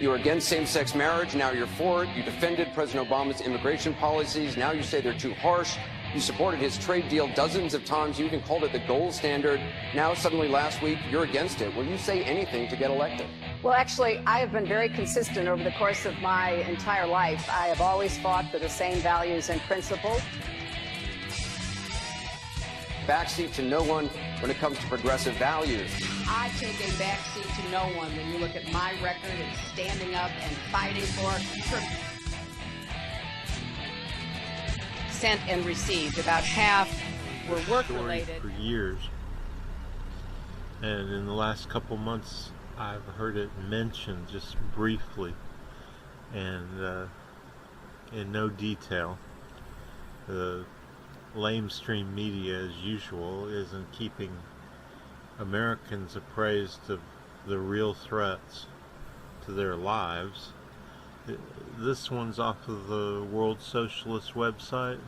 You were against same-sex marriage, now you're for it. You defended President Obama's immigration policies, now you say they're too harsh. You supported his trade deal dozens of times. You even called it the gold standard. Now, suddenly last week, you're against it. Will you say anything to get elected? Well, actually, I have been very consistent over the course of my entire life. I have always fought for the same values and principles. Backseat to no one when it comes to progressive values. I take a backseat to no one when you look at my record of standing up and fighting for sent and received. About half were work-related. For years, and in the last couple months, I've heard it mentioned just briefly, and in no detail. The lamestream media, as usual, isn't keeping Americans appraised of the real threats to their lives. This one's off of the World Socialist website,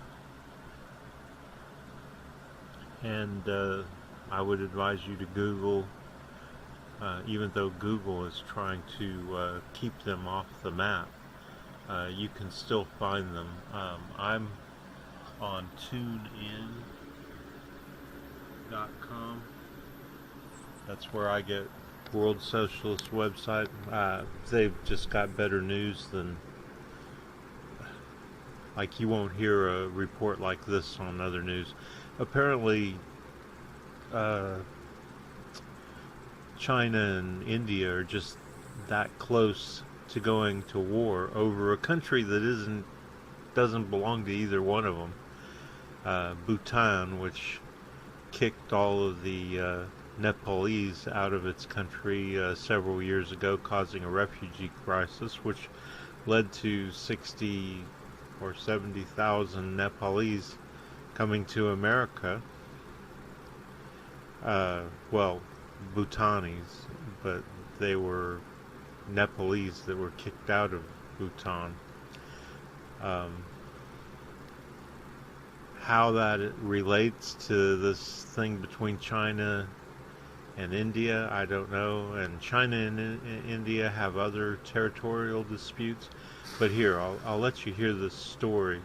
and I would advise you to Google, even though Google is trying to keep them off the map, you can still find them. I'm on TuneIn.com. That's where I get World Socialist website. They've just got better news than, like, you won't hear a report like this on other news. Apparently, China and India are just that close to going to war over a country that doesn't belong to either one of them. Bhutan, which kicked all of the Nepalese out of its country several years ago, causing a refugee crisis, which led to 60 or 70,000 Nepalese coming to America. Well, Bhutanese, but they were Nepalese that were kicked out of Bhutan. How that relates to this thing between China and India, I don't know. And China and India have other territorial disputes. But here, I'll let you hear this story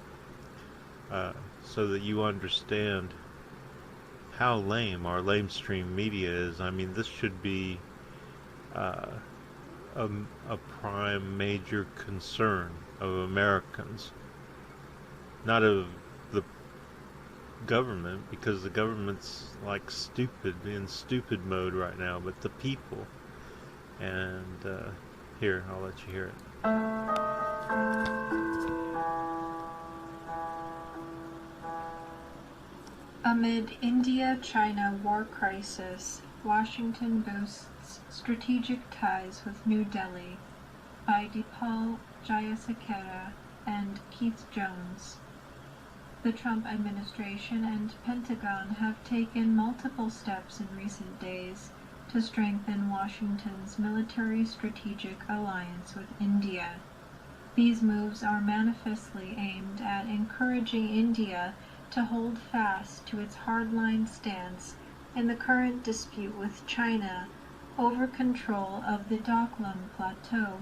so that you understand how lame our lamestream media is. I mean, this should be a prime major concern of Americans, not of the government, because the government's like in stupid mode right now, but the people. And here, I'll let you hear it. Amid India-China war crisis, Washington boasts strategic ties with New Delhi by Dipal Jayasekara and Keith Jones. The Trump administration and Pentagon have taken multiple steps in recent days to strengthen Washington's military strategic alliance with India. These moves are manifestly aimed at encouraging India to hold fast to its hardline stance in the current dispute with China over control of the Doklam Plateau,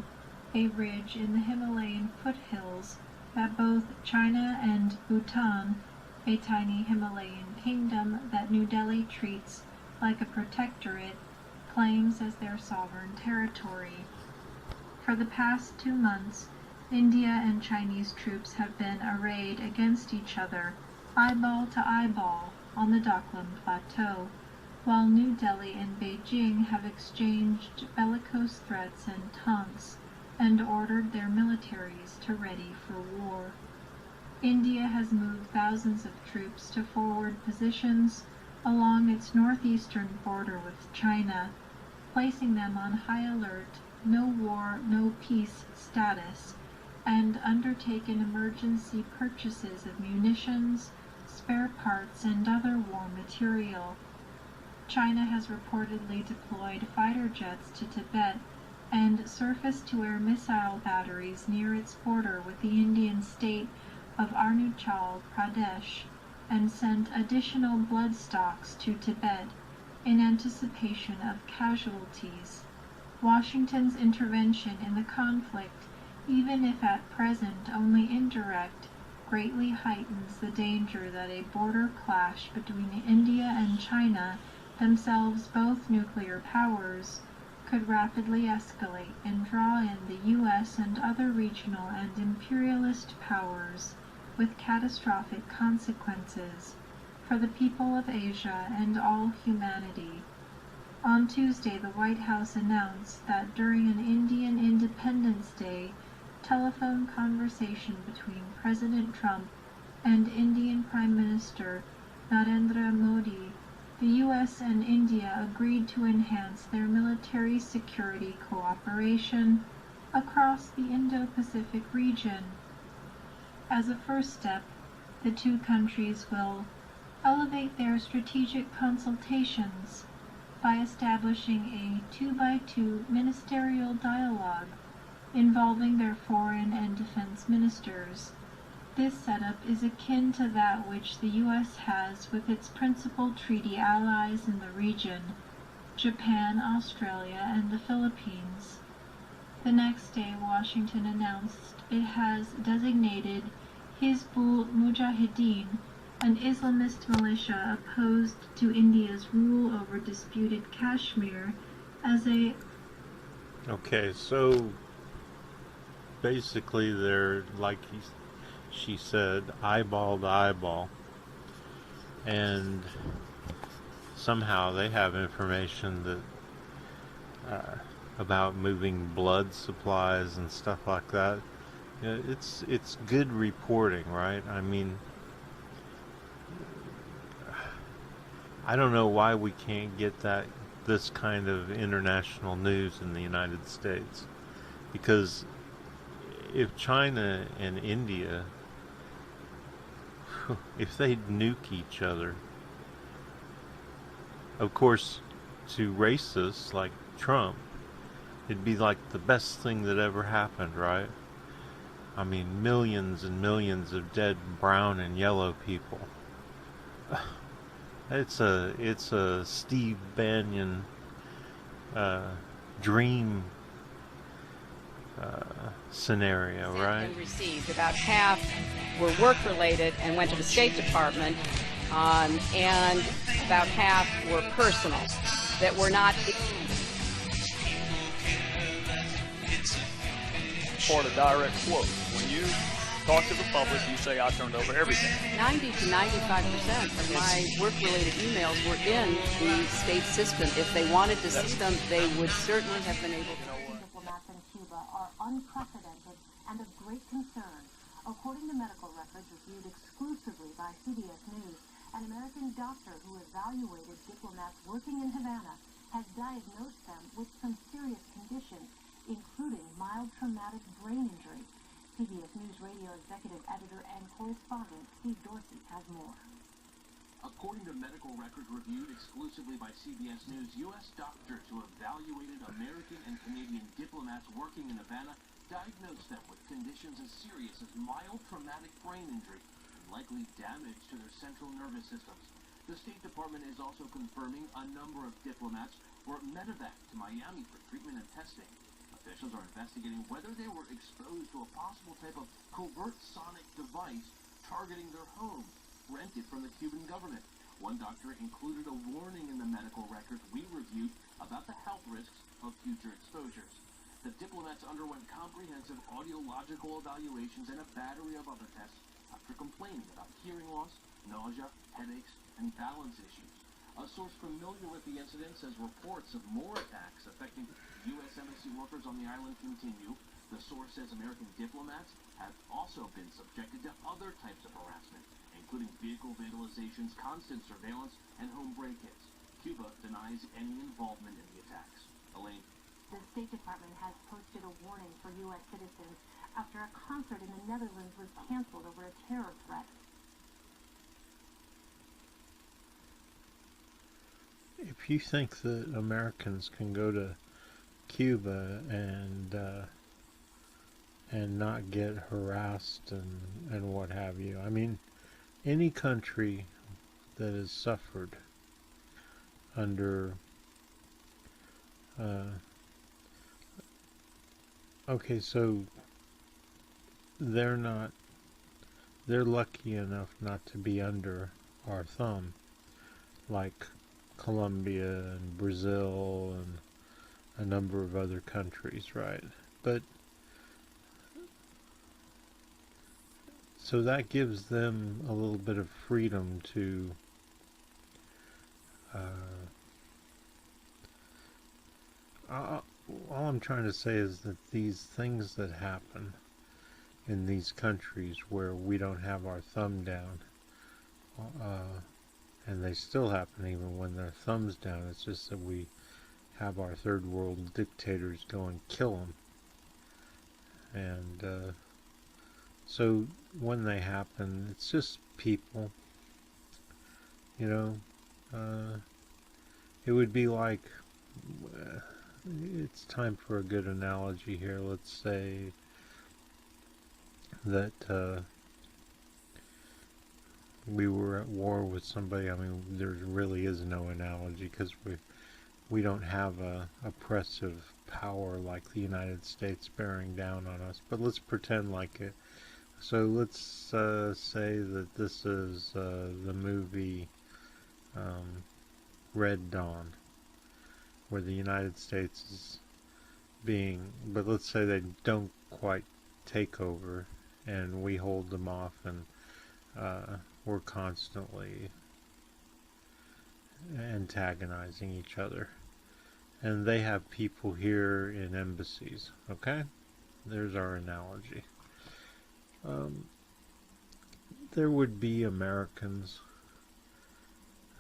a ridge in the Himalayan foothills that both China and Bhutan, a tiny Himalayan kingdom that New Delhi treats like a protectorate, claims as their sovereign territory. For the past 2 months, India and Chinese troops have been arrayed against each other, eyeball to eyeball, on the Doklam Plateau, while New Delhi and Beijing have exchanged bellicose threats and taunts, and ordered their militaries to ready for war. India has moved thousands of troops to forward positions along its northeastern border with China, placing them on high alert, no war, no peace status, and undertaken emergency purchases of munitions, spare parts, and other war material. China has reportedly deployed fighter jets to Tibet and surface-to-air missile batteries near its border with the Indian state of Arunachal Pradesh, and sent additional blood stocks to Tibet in anticipation of casualties. Washington's intervention in the conflict, even if at present only indirect, greatly heightens the danger that a border clash between India and China, themselves both nuclear powers, could rapidly escalate and draw in the U.S. and other regional and imperialist powers, with catastrophic consequences for the people of Asia and all humanity. On Tuesday, the White House announced that during an Indian Independence Day telephone conversation between President Trump and Indian Prime Minister Narendra Modi, the U.S. and India agreed to enhance their military security cooperation across the Indo-Pacific region. As a first step, the two countries will elevate their strategic consultations by establishing a 2-by-2 ministerial dialogue involving their foreign and defense ministers. This setup is akin to that which the U.S. has with its principal treaty allies in the region, Japan, Australia, and the Philippines. The next day, Washington announced it has designated Hizbul Mujahideen, an Islamist militia opposed to India's rule over disputed Kashmir, as a... Okay, so basically they're, like she said, eyeball to eyeball, and somehow they have information that about moving blood supplies and stuff like that. You know, it's good reporting, right? I mean, I don't know why we can't get this kind of international news in the United States, because if China and India, if they nuke each other, of course, to racists like Trump, it'd be like the best thing that ever happened, right? I mean, millions and millions of dead brown and yellow people. It's a Steve Bannon dream scenario, right? Received about half were work-related and went to the State Department, and about half were personal that were not. For the direct quote, when you talk to the public, you say I turned over everything. 90 to 95% of my work-related emails were in the state system. If they wanted to see them, they would certainly have been able to. Diplomats in Cuba are unprecedented and of great concern. According to medical records reviewed exclusively by CBS News, an American doctor who evaluated diplomats working in Havana has diagnosed them with some serious conditions, including mild traumatic brain injury. CBS News Radio executive editor and correspondent Steve Dorsey has more. According to medical records reviewed exclusively by CBS News, U.S. doctors who evaluated American and Canadian diplomats working in Havana diagnosed them with conditions as serious as mild traumatic brain injury and likely damage to their central nervous systems. The State Department is also confirming a number of diplomats were medevac to Miami for treatment and testing. Officials are investigating whether they were exposed to a possible type of covert sonic device targeting their homes, rented from the Cuban government. One doctor included a warning in the medical records we reviewed about the health risks of future exposures. The diplomats underwent comprehensive audiological evaluations and a battery of other tests after complaining about hearing loss, nausea, headaches, and balance issues. A source familiar with the incident says reports of more attacks affecting U.S. Embassy workers on the island continue. The source says American diplomats have also been subjected to other types of harassment, including vehicle vandalizations, constant surveillance, and home break-ins. Cuba denies any involvement in the attacks. Elaine. The State Department has posted a warning for U.S. citizens after a concert in the Netherlands was canceled over a terror threat. If you think that Americans can go to Cuba and not get harassed and what have you, I mean, any country that has suffered under Okay, so they're not, they're lucky enough not to be under our thumb, like Colombia and Brazil and a number of other countries, right? But so that gives them a little bit of freedom to all I'm trying to say is that these things that happen in these countries where we don't have our thumb down, and they still happen even when their thumb's down, it's just that we have our third world dictators go and kill them. And so when they happen, it's just people, you know. It would be like, it's time for a good analogy here. Let's say that we were at war with somebody. I mean, there really is no analogy because we don't have a oppressive power like the United States bearing down on us. But let's pretend like it. So let's say that this is the movie Red Dawn, where the United States is being, but let's say they don't quite take over and we hold them off, and we're constantly antagonizing each other. And they have people here in embassies, okay? There's our analogy. There would be Americans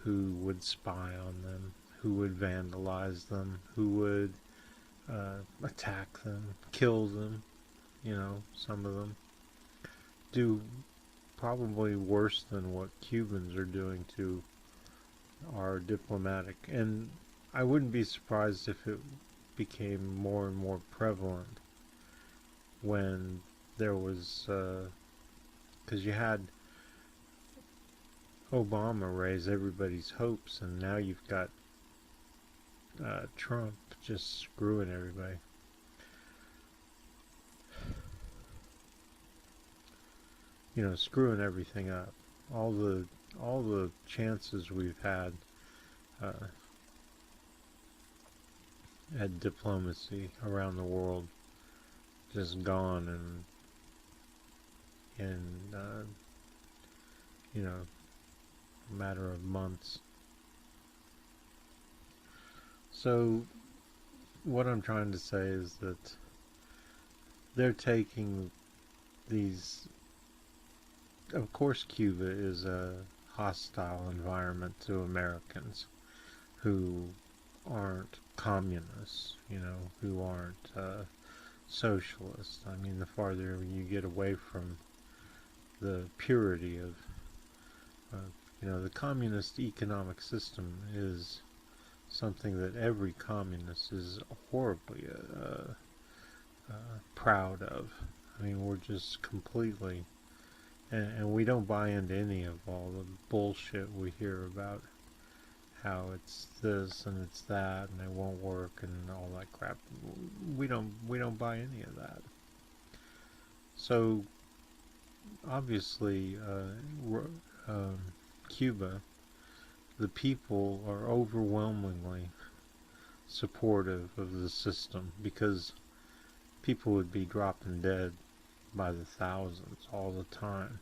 who would spy on them, who would vandalize them, who would attack them, kill them, you know, some of them. Do probably worse than what Cubans are doing to our diplomatic. And I wouldn't be surprised if it became more and more prevalent when there was, because you had Obama raise everybody's hopes, and now you've got Trump just screwing everybody. You know, screwing everything up. All the chances we've had at diplomacy around the world just gone in you know, a matter of months. So what I'm trying to say is that they're taking these, of course Cuba is a hostile environment to Americans who aren't communists, you know, who aren't socialists. I mean, the farther you get away from the purity of, you know, the communist economic system is something that every communist is horribly proud of. I mean, we're just completely, and we don't buy into any of all the bullshit we hear about how it's this and it's that and it won't work and all that crap. We don't buy any of that. So obviously, Cuba, the people are overwhelmingly supportive of the system, because people would be dropping dead by the thousands all the time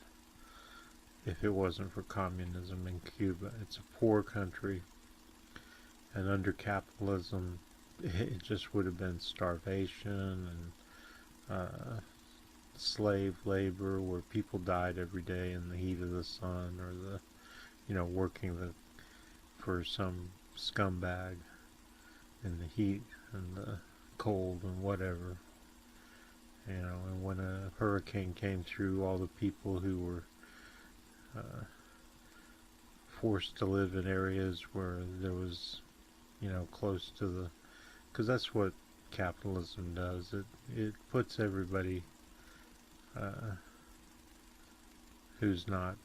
if it wasn't for communism in Cuba. It's a poor country, and under capitalism it just would have been starvation and slave labor where people died every day in the heat of the sun, or the, you know, working for some scumbag in the heat and the cold and whatever, you know. And when a hurricane came through, all the people who were forced to live in areas where there was, you know, close to the, because that's what capitalism does. It puts everybody who's not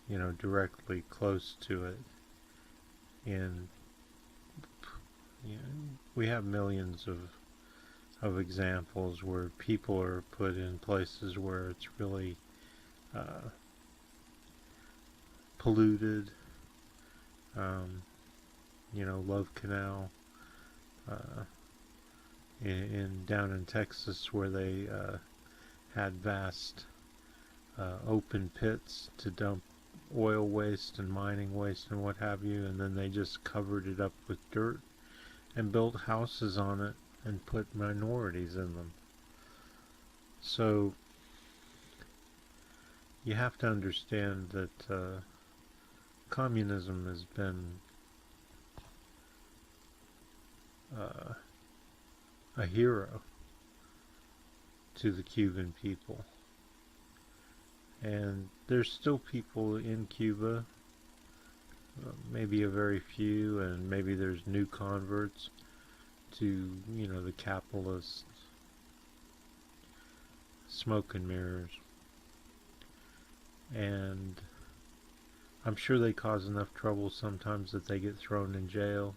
you know, directly close to it in, you know, we have millions of examples where people are put in places where it's really polluted. You know, Love Canal, down in Texas, where they had vast open pits to dump oil waste and mining waste and what have you, and then they just covered it up with dirt and built houses on it and put minorities in them. So you have to understand that communism has been a hero to the Cuban people. And there's still people in Cuba, maybe a very few, and maybe there's new converts to, you know, the capitalist smoke and mirrors. And I'm sure they cause enough trouble sometimes that they get thrown in jail.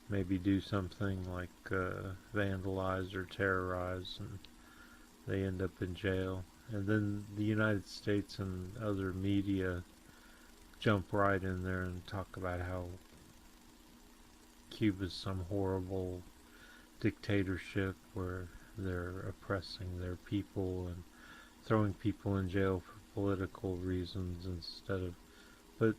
Maybe do something like vandalize or terrorize, and they end up in jail. And then the United States and other media jump right in there and talk about how Cuba's some horrible dictatorship where they're oppressing their people and throwing people in jail for political reasons instead of... But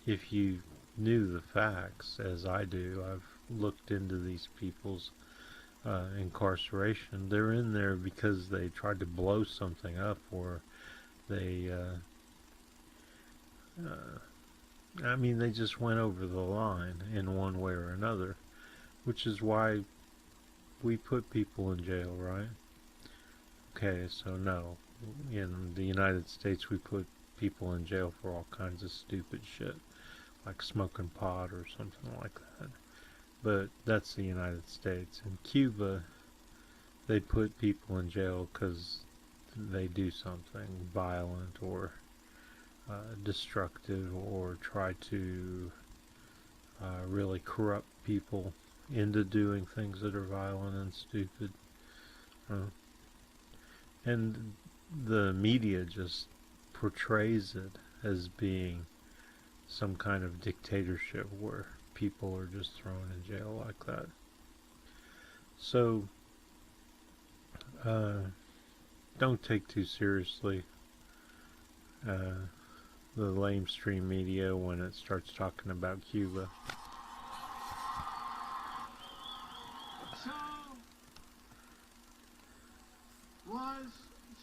if you knew the facts, as I do, I've looked into these people's incarceration. They're in there because they tried to blow something up, or they I mean, they just went over the line in one way or another, which is why we put people in jail, right? Okay, so no, in the United States we put people in jail for all kinds of stupid shit, like smoking pot or something like that. But that's the United States. In Cuba, they put people in jail because they do something violent or destructive, or try to really corrupt people into doing things that are violent and stupid. And the media just portrays it as being some kind of dictatorship where people are just thrown in jail like that. So don't take too seriously the lamestream media when it starts talking about Cuba. So, was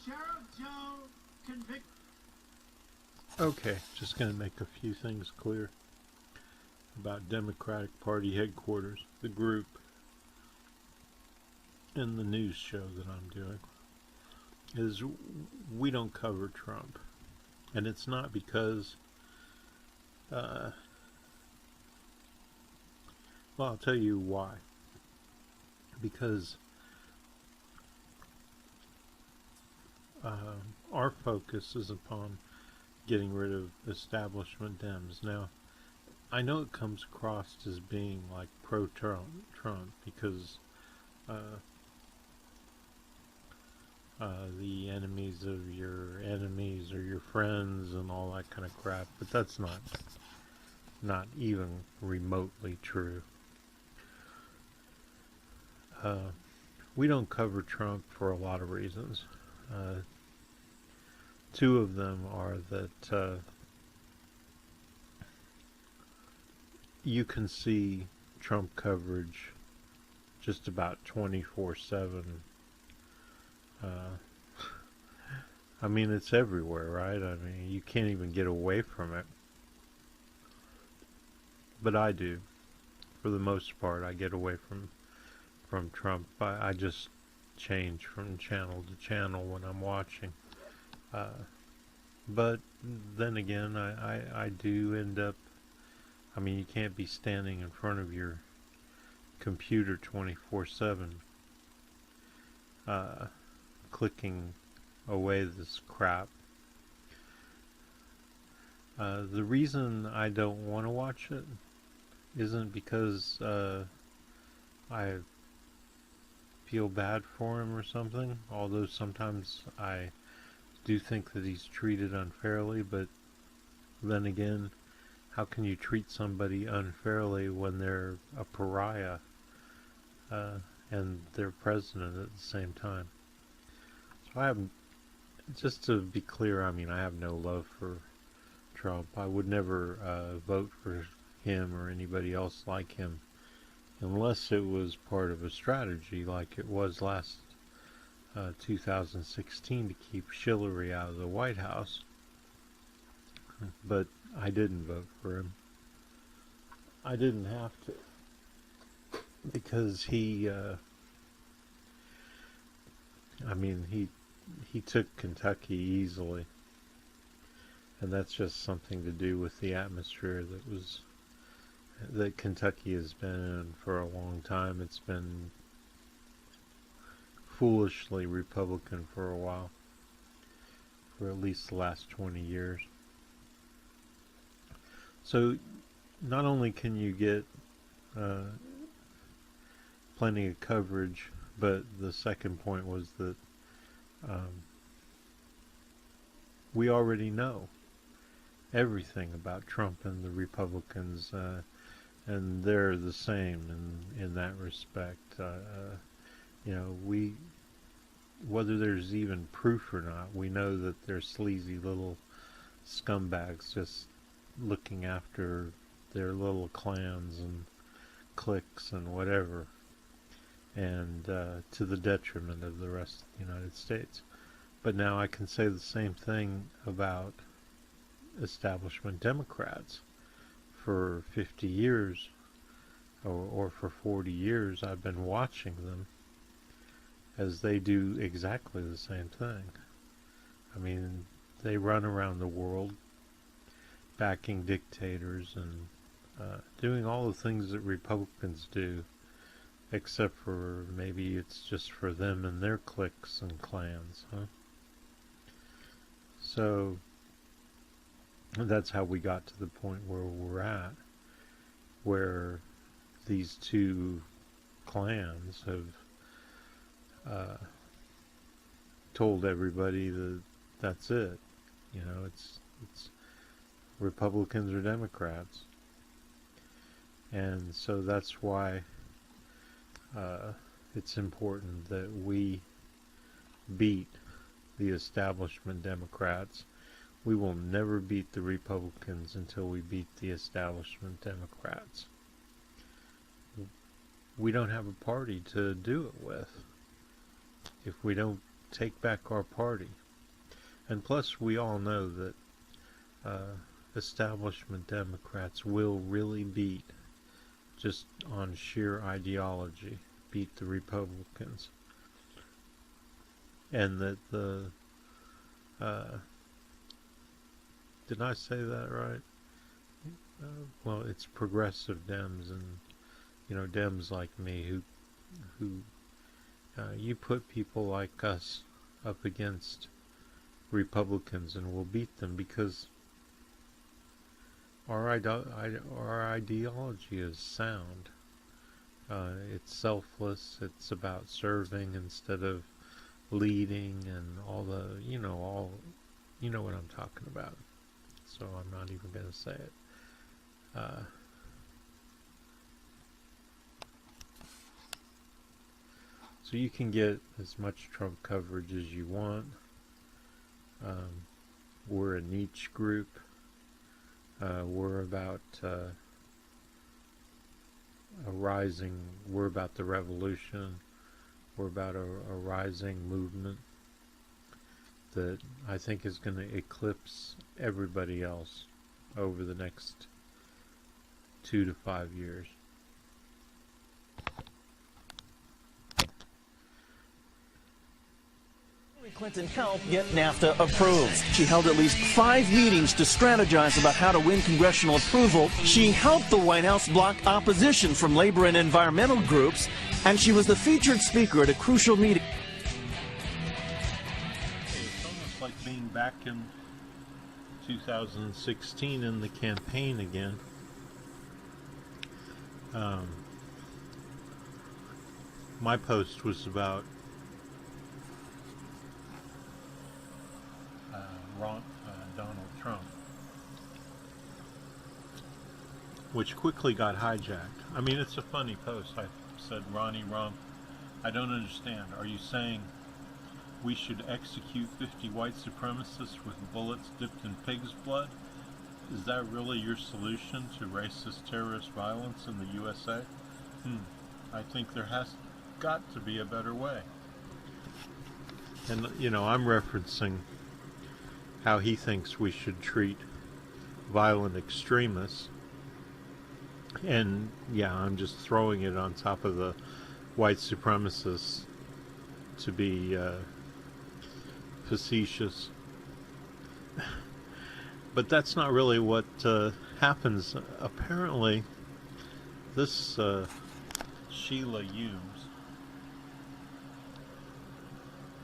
Sheriff Joe convicted? Okay, just going to make a few things clear about Democratic Party headquarters, the group, and the news show that I'm doing. Is we don't cover Trump. And it's not because, well, I'll tell you why. Because our focus is upon getting rid of establishment Dems. Now, I know it comes across as being like pro-Trump because the enemies of your enemies are your friends and all that kind of crap, but that's not even remotely true. We don't cover Trump for a lot of reasons. Two of them are that you can see Trump coverage just about 24/7. I mean, it's everywhere, right? I mean, you can't even get away from it. But I do. For the most part, I get away from Trump. I just change from channel to channel when I'm watching. But then again, I do end up... I mean, you can't be standing in front of your computer 24/7 clicking away this crap. The reason I don't want to watch it isn't because I feel bad for him or something, although sometimes I do think that he's treated unfairly, but then again, how can you treat somebody unfairly when they're a pariah and they're president at the same time? So I have, just to be clear, I mean, I have no love for Trump. I would never vote for him or anybody else like him unless it was part of a strategy like it was last 2016 to keep Hillary out of the White House. But I didn't vote for him. I didn't have to, because he I mean, he took Kentucky easily, and that's just something to do with the atmosphere that Kentucky has been in for a long time. It's been foolishly Republican for a while, for at least the last 20 years. So not only can you get plenty of coverage, but the second point was that we already know everything about Trump and the Republicans, and they're the same in that respect. You know, whether there's even proof or not, we know that they're sleazy little scumbags just looking after their little clans and cliques and whatever, and to the detriment of the rest of the United States. But now I can say the same thing about establishment Democrats. For 50 years or for 40 years, I've been watching them as they do exactly the same thing. I mean, they run around the world backing dictators and doing all the things that Republicans do, except for maybe it's just for them and their cliques and clans, huh? So that's how we got to the point where we're at, where these two clans have told everybody that that's it. You know, it's Republicans or Democrats. And so that's why it's important that we beat the establishment Democrats. We will never beat the Republicans until we beat the establishment Democrats. We don't have a party to do it with if we don't take back our party. And plus, we all know that establishment Democrats will really beat, just on sheer ideology, beat the Republicans. And that the did I say that right? Well, it's progressive Dems, and you know, Dems like me who you put people like us up against Republicans and we'll beat them, because our ideology is sound. It's selfless. It's about serving instead of leading, and all the, you know what I'm talking about. So I'm not even going to say it. So you can get as much Trump coverage as you want. We're a niche group. We're about we're about the revolution. We're about a rising movement that I think is going to eclipse everybody else over the next 2 to 5 years. Hillary Clinton helped get NAFTA approved. She held at least 5 meetings to strategize about how to win congressional approval. She helped the White House block opposition from labor and environmental groups, and she was the featured speaker at a crucial meeting. It's almost like being back in 2016 in the campaign again. my post was about Donald Trump, which quickly got hijacked. I mean, it's a funny post. I said, Ronnie Rump, I don't understand. Are you saying we should execute 50 white supremacists with bullets dipped in pig's blood? Is that really your solution to racist terrorist violence in the USA? I think there has got to be a better way. And, you know, I'm referencing how he thinks we should treat violent extremists. And, yeah, I'm just throwing it on top of the white supremacists to be facetious. But that's not really what happens. Apparently, this Sheila Humes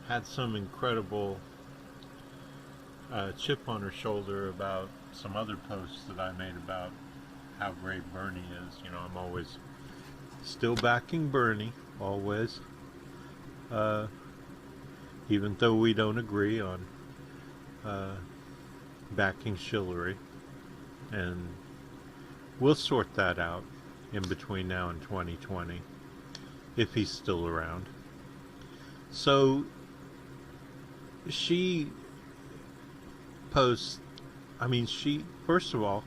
had some incredible chip on her shoulder about some other posts that I made about how great Bernie is. You know, I'm always still backing Bernie, always. Even though we don't agree on backing Hillary. And we'll sort that out in between now and 2020, if he's still around. So she posts, I mean, first of all,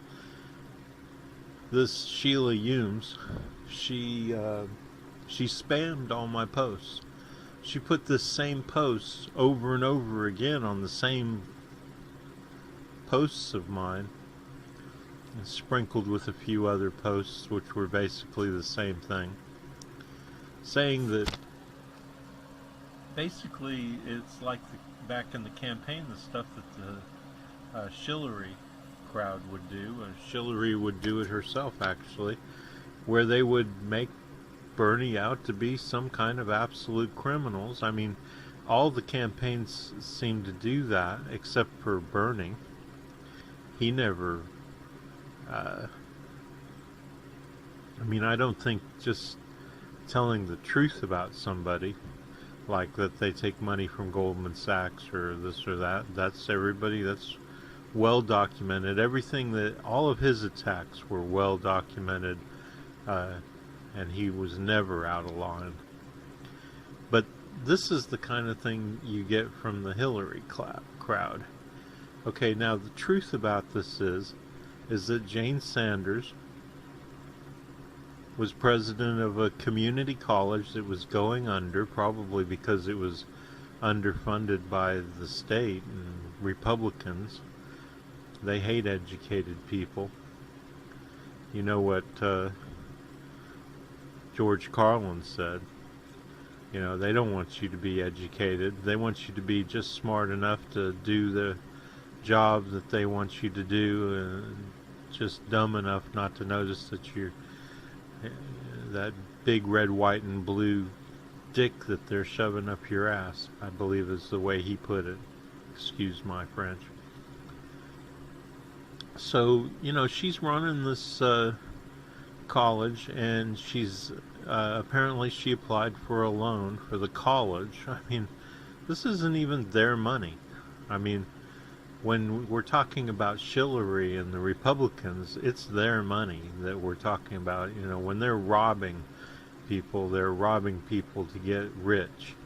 this Sheila Humes, she spammed all my posts. She put this same post over and over again on the same posts of mine, and sprinkled with a few other posts which were basically the same thing, saying that basically it's like back in the campaign, the stuff that the Hillary crowd would do. Hillary would do it herself, actually, where they would make Bernie out to be some kind of absolute criminals. I mean, all the campaigns seem to do that, except for Bernie. He never, I mean, I don't think just telling the truth about somebody, like that they take money from Goldman Sachs or this or that, that's everybody, that's well documented. Everything that, all of his attacks were well documented, and he was never out of line. But this is the kind of thing you get from the Hillary crowd. Okay, now the truth about this is that Jane Sanders was president of a community college that was going under, probably because it was underfunded by the state and Republicans. They hate educated people. You know what George Carlin said? You know, they don't want you to be educated. They want you to be just smart enough to do the job that they want you to do, and just dumb enough not to notice that you're that big red, white, and blue dick that they're shoving up your ass, I believe is the way he put it. Excuse my French. So, you know, she's running this college, and she's apparently she applied for a loan for the college. I mean, this isn't even their money. I mean, when we're talking about Hillary and the Republicans, it's their money that we're talking about. You know, when they're robbing people to get rich.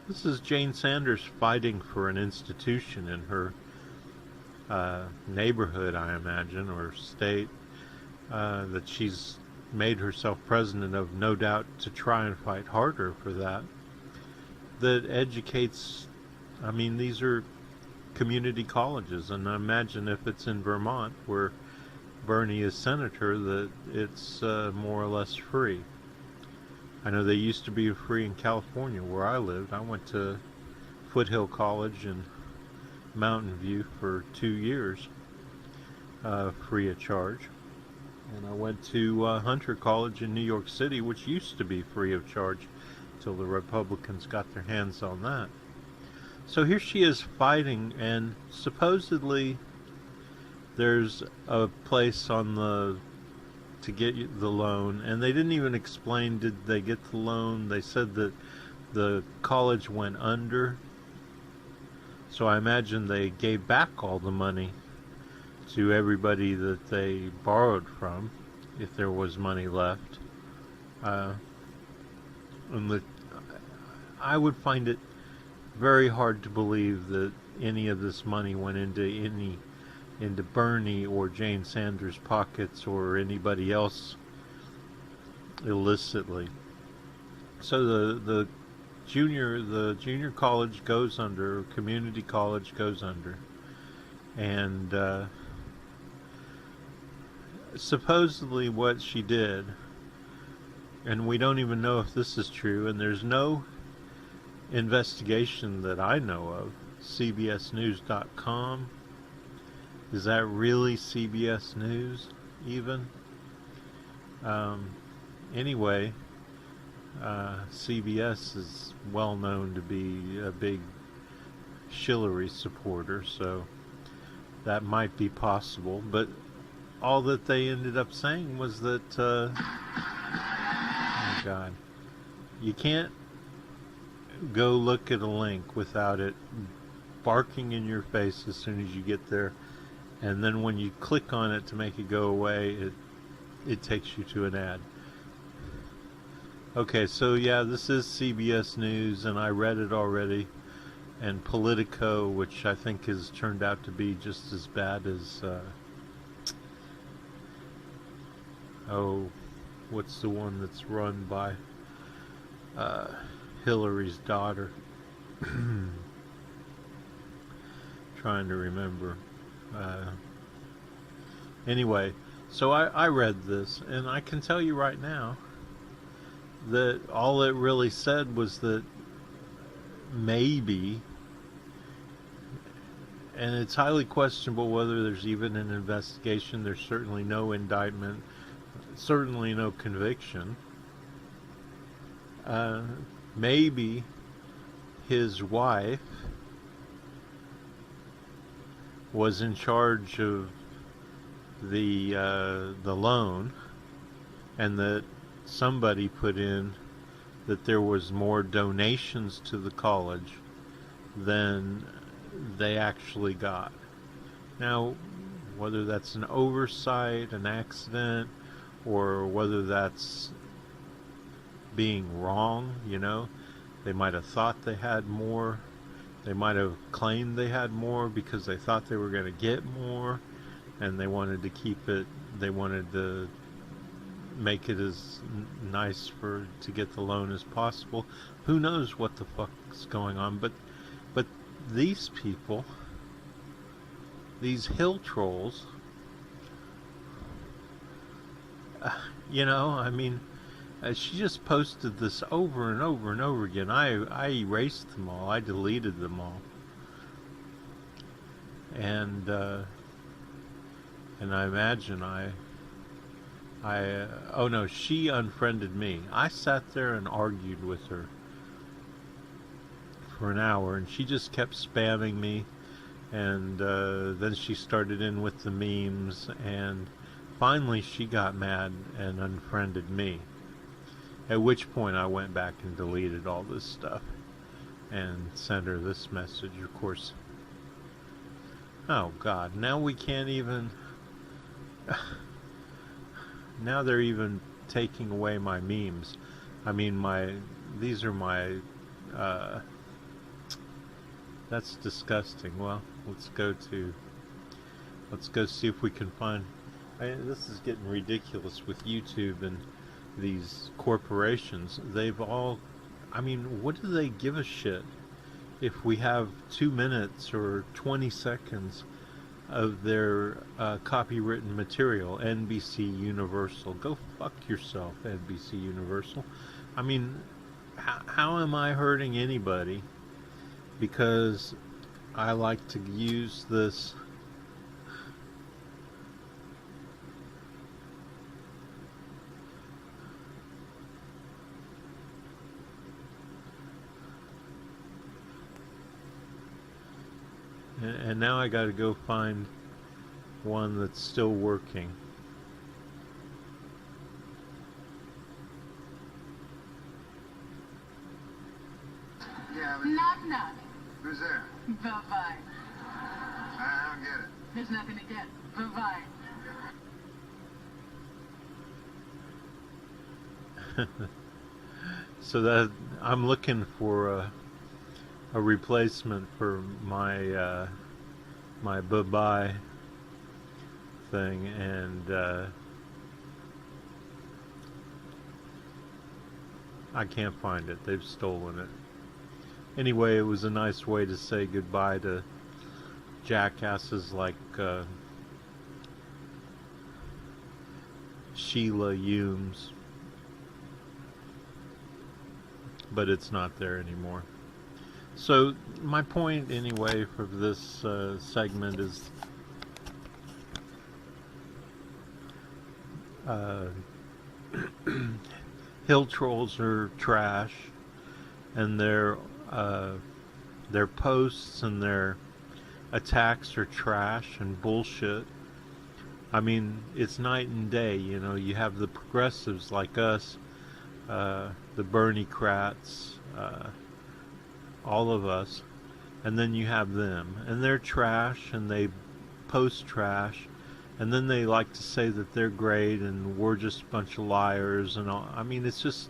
This is Jane Sanders fighting for an institution in her neighborhood, I imagine, or state, that she's made herself president of, no doubt to try and fight harder for that educates, I mean, these are community colleges, and I imagine if it's in Vermont, where Bernie is senator, that it's more or less free. I know they used to be free in California, where I lived. I went to Foothill College in Mountain View for 2 years, free of charge. And I went to Hunter College in New York City, which used to be free of charge till the Republicans got their hands on that. So here she is fighting, and supposedly there's a place on the to get the loan, and they didn't even explain, did they get the loan? They said that the college went under, so I imagine they gave back all the money to everybody that they borrowed from, if there was money left. I would find it very hard to believe that any of this money went into Bernie or Jane Sanders' pockets or anybody else illicitly. So the junior college goes under, community college goes under, and supposedly what she did, and we don't even know if this is true, and there's no investigation that I know of. CBSnews.com, is that really CBS News even? Anyway, CBS is well known to be a big Hillary supporter, so that might be possible, but all that they ended up saying was that oh God, you can't go look at a link without it barking in your face as soon as you get there, and then when you click on it to make it go away, it takes you to an ad. Okay, so yeah, this is CBS News, and I read it already, and Politico, which I think has turned out to be just as bad as what's the one that's run by Hillary's daughter? Trying to remember. Anyway, so I read this, and I can tell you right now that all it really said was that maybe, and it's highly questionable whether there's even an investigation, there's certainly no indictment, certainly no conviction. Maybe his wife was in charge of the loan, and that somebody put in that there was more donations to the college than they actually got. Now, whether that's an oversight, an accident, or whether that's being wrong, you know, they might have thought they had more, they might have claimed they had more because they thought they were going to get more, and they wanted to keep it, they wanted to make it as nice to get the loan as possible. Who knows what the fuck's going on, but these people, these hill trolls, you know, I mean, she just posted this over and over and over again. I erased them all. I deleted them all. And I imagine oh no, she unfriended me. I sat there and argued with her for an hour, and she just kept spamming me, and then she started in with the memes, and finally she got mad and unfriended me. At which point I went back and deleted all this stuff and sent her this message, of course. Oh God, now we can't even... Now they're even taking away my memes. I mean, these are my... that's disgusting. Well, let's go see if we can find... this is getting ridiculous with YouTube and these corporations. They've all... I mean, what do they give a shit if we have 2 minutes or 20 seconds of their copywritten material? NBC Universal. Go fuck yourself, NBC Universal. I mean, how am I hurting anybody because I like to use this and now I gotta go find one that's still working. Bye-bye. I don't get it. There's nothing to get. Bye-bye. So that I'm looking for a replacement for my my bye-bye thing, and I can't find it. They've stolen it. Anyway, it was a nice way to say goodbye to jackasses like Sheila Humes. But it's not there anymore. So my point anyway for this segment is hill trolls are trash, and their posts and their attacks are trash and bullshit. I mean, it's night and day. You know, you have the progressives like us, the Bernie-crats, all of us, and then you have them, and they're trash, and they post trash, and then they like to say that they're great and we're just a bunch of liars and all. I mean, it's just,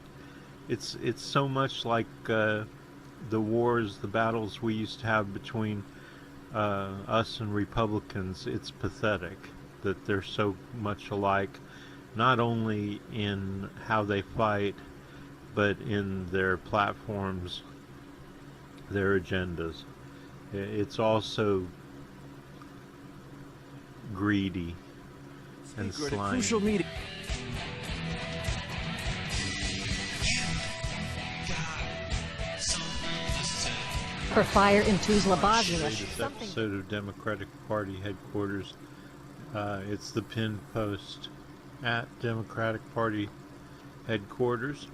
it's so much like the wars, the battles we used to have between us and Republicans. It's pathetic that they're so much alike, not only in how they fight, but in their platforms, their agendas. It's also greedy and slimy. Crucial meeting. For fire in Tuzla, Bosnia. Latest episode of Democratic Party headquarters. It's the pinned post at Democratic Party headquarters.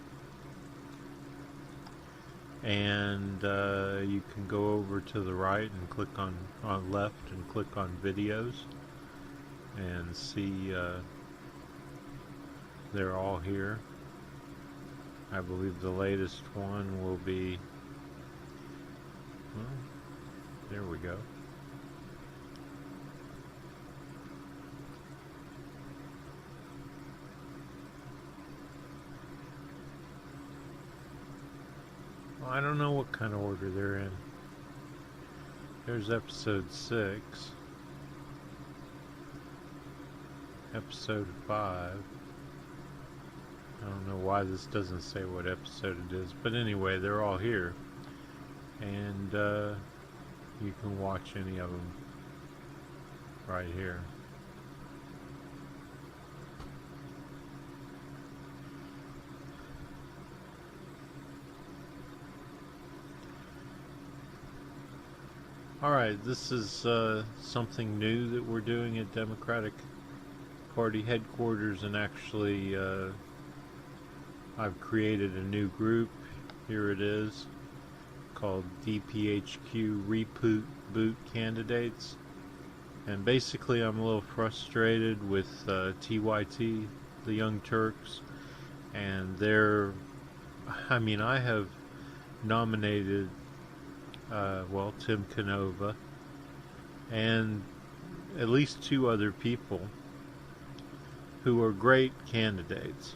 And you can go over to the right and click on left and click on videos and see they're all here. I believe the latest one will be, well, there we go. I don't know what kind of order they're in. There's episode 6. Episode 5. I don't know why this doesn't say what episode it is, but anyway, they're all here. And you can watch any of them right here. Alright, this is something new that we're doing at Democratic Party headquarters, and actually I've created a new group. Here it is, called DPHQ Reboot Candidates. And basically I'm a little frustrated with TYT, the Young Turks, and they're, I mean, I have nominated well, Tim Canova and at least 2 other people who are great candidates,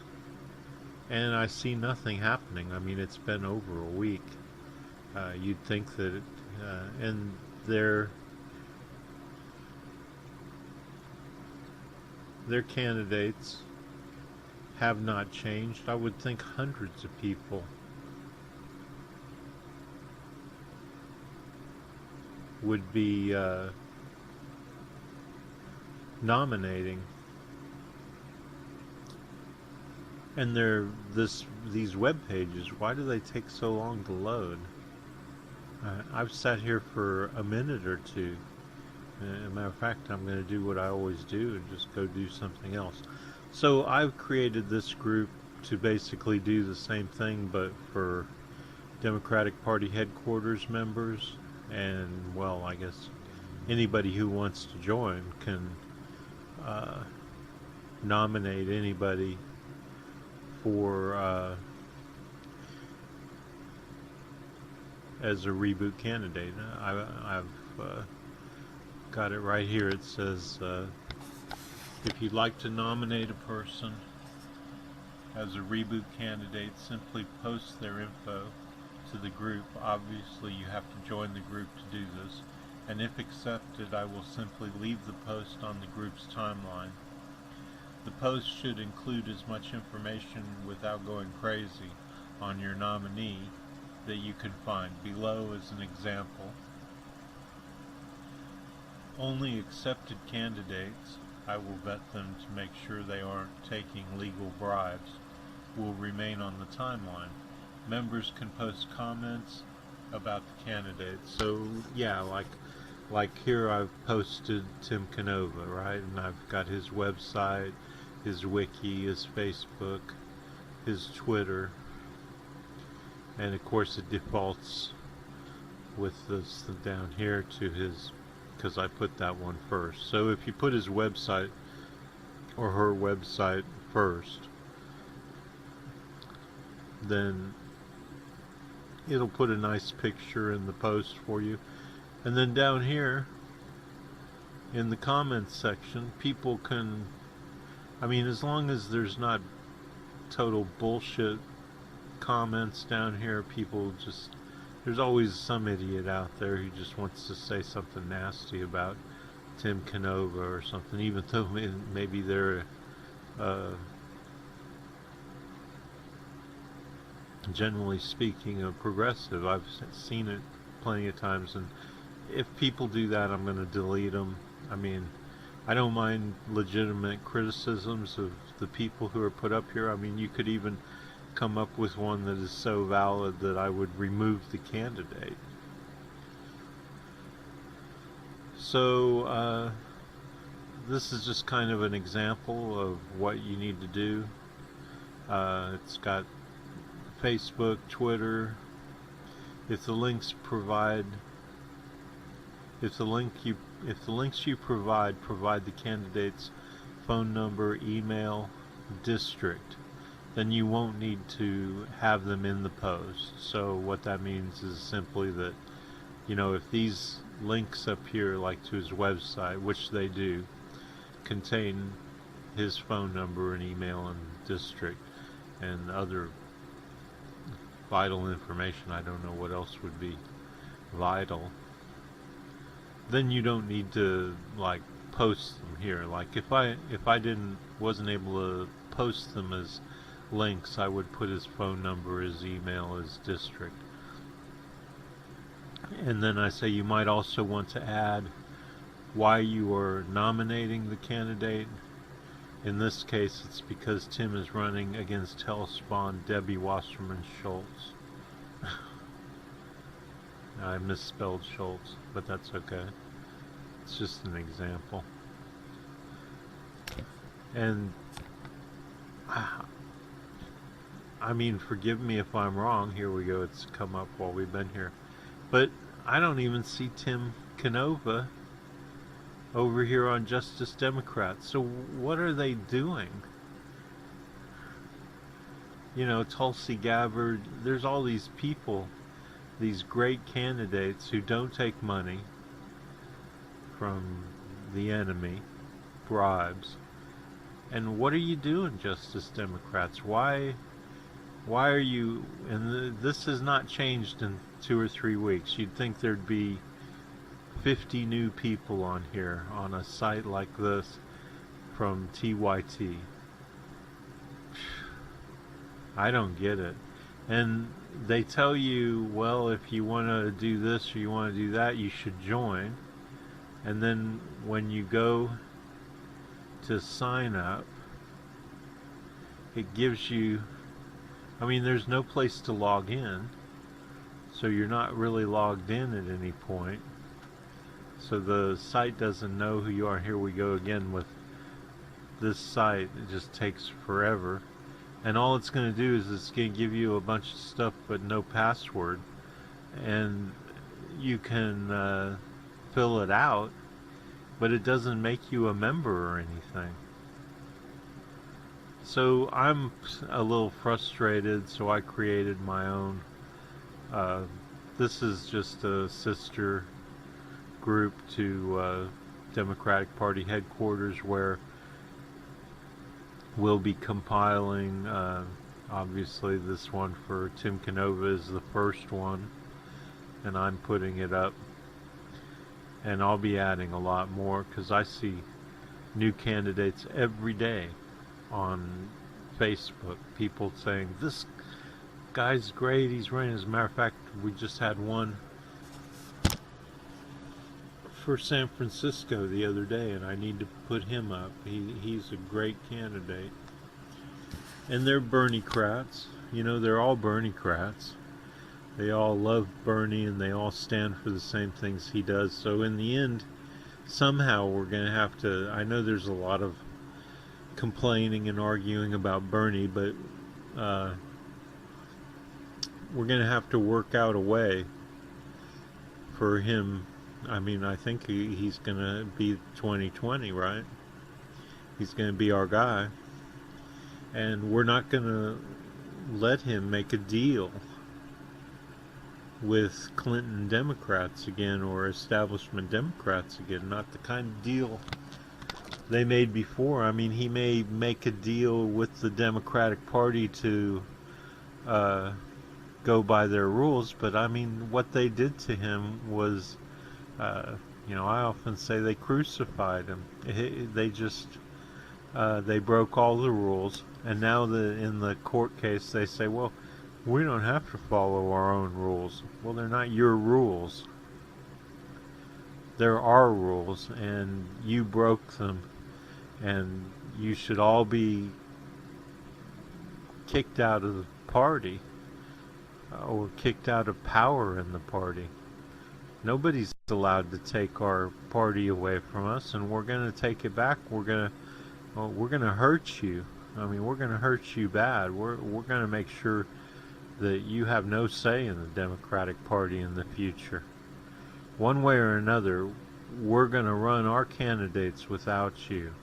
and I see nothing happening. I mean, it's been over a week. You'd think that it, and their candidates have not changed. I would think hundreds of people would be nominating, and these web pages, why do they take so long to load? I've sat here for a minute or two. As a matter of fact, I'm going to do what I always do and just go do something else. So I've created this group to basically do the same thing, but for Democratic Party headquarters members. And, well, I guess anybody who wants to join can nominate anybody for as a reboot candidate. I've got it right here. It says, if you'd like to nominate a person as a reboot candidate, simply post their info to the group. Obviously, you have to join the group to do this. And if accepted, I will simply leave the post on the group's timeline. The post should include as much information without going crazy on your nominee that you can find. Below is an example. Only accepted candidates, I will vet them to make sure they aren't taking legal bribes, will remain on the timeline. Members can post comments about the candidates. So yeah, like here I've posted Tim Canova, right? And I've got his website, his wiki, his Facebook, his Twitter, and of course it defaults with this down here to his, because I put that one first. So if you put his website or her website first, then it'll put a nice picture in the post for you. And then down here in the comments section, people can, I mean, as long as there's not total bullshit comments down here, people just, there's always some idiot out there who just wants to say something nasty about Tim Canova or something, even though maybe they're generally speaking a progressive. I've seen it plenty of times, and if people do that, I'm going to delete them. I mean, I don't mind legitimate criticisms of the people who are put up here. I mean, you could even come up with one that is so valid that I would remove the candidate. So this is just kind of an example of what you need to do. It's got Facebook, Twitter. If the links you provide the candidate's phone number, email, district, then you won't need to have them in the post. So what that means is simply that, you know, if these links up here, like to his website, which they do, contain his phone number and email and district and other vital information, I don't know what else would be vital, then you don't need to like post them here. Like if I wasn't able to post them as links, I would put his phone number, his email, his district. And then I say you might also want to add why you are nominating the candidate. In this case, it's because Tim is running against Hellspawn Debbie Wasserman Schultz. I misspelled Schultz, but that's okay. It's just an example. And I mean, forgive me if I'm wrong. Here we go. It's come up while we've been here. But I don't even see Tim Canova over here on Justice Democrats. So what are they doing? You know, Tulsi Gabbard, there's all these people, these great candidates who don't take money from the enemy, bribes. And what are you doing, Justice Democrats? Why are you, and this has not changed in 2 or 3 weeks. You'd think there'd be 50 new people on here on a site like this from TYT. I don't get it. And they tell you, well, if you want to do this or you want to do that, you should join. And then when you go to sign up, it gives you, I mean, there's no place to log in, so you're not really logged in at any point. So the site doesn't know who you are. Here we go again with this site. It just takes forever. And all it's going to do is it's going to give you a bunch of stuff but no password. And you can fill it out, but it doesn't make you a member or anything. So I'm a little frustrated, so I created my own. this is just a sister group to Democratic Party headquarters, where we'll be compiling, obviously this one for Tim Canova is the first one, and I'm putting it up, and I'll be adding a lot more, because I see new candidates every day on Facebook, people saying, this guy's great, he's running. As a matter of fact, we just had one for San Francisco the other day, and I need to put him up. He's a great candidate. And they're Bernie-crats. You know, they're all Bernie-crats. They all love Bernie, and they all stand for the same things he does. So in the end, somehow we're going to have to, I know there's a lot of complaining and arguing about Bernie, but we're going to have to work out a way for him. I mean, I think he's going to be 2020, right? He's going to be our guy. And we're not going to let him make a deal with Clinton Democrats again, or establishment Democrats again. Not the kind of deal they made before. I mean, he may make a deal with the Democratic Party to go by their rules, but I mean, what they did to him was, you know, I often say they crucified him. They just, they broke all the rules, and now in the court case they say, well, we don't have to follow our own rules. Well, they're not your rules. They're our rules, and you broke them, and you should all be kicked out of the party, or kicked out of power in the party. Nobody's allowed to take our party away from us, and we're going to take it back. We're going to hurt you. I mean, we're going to hurt you bad. We're going to make sure that you have no say in the Democratic Party in the future. One way or another, we're going to run our candidates without you.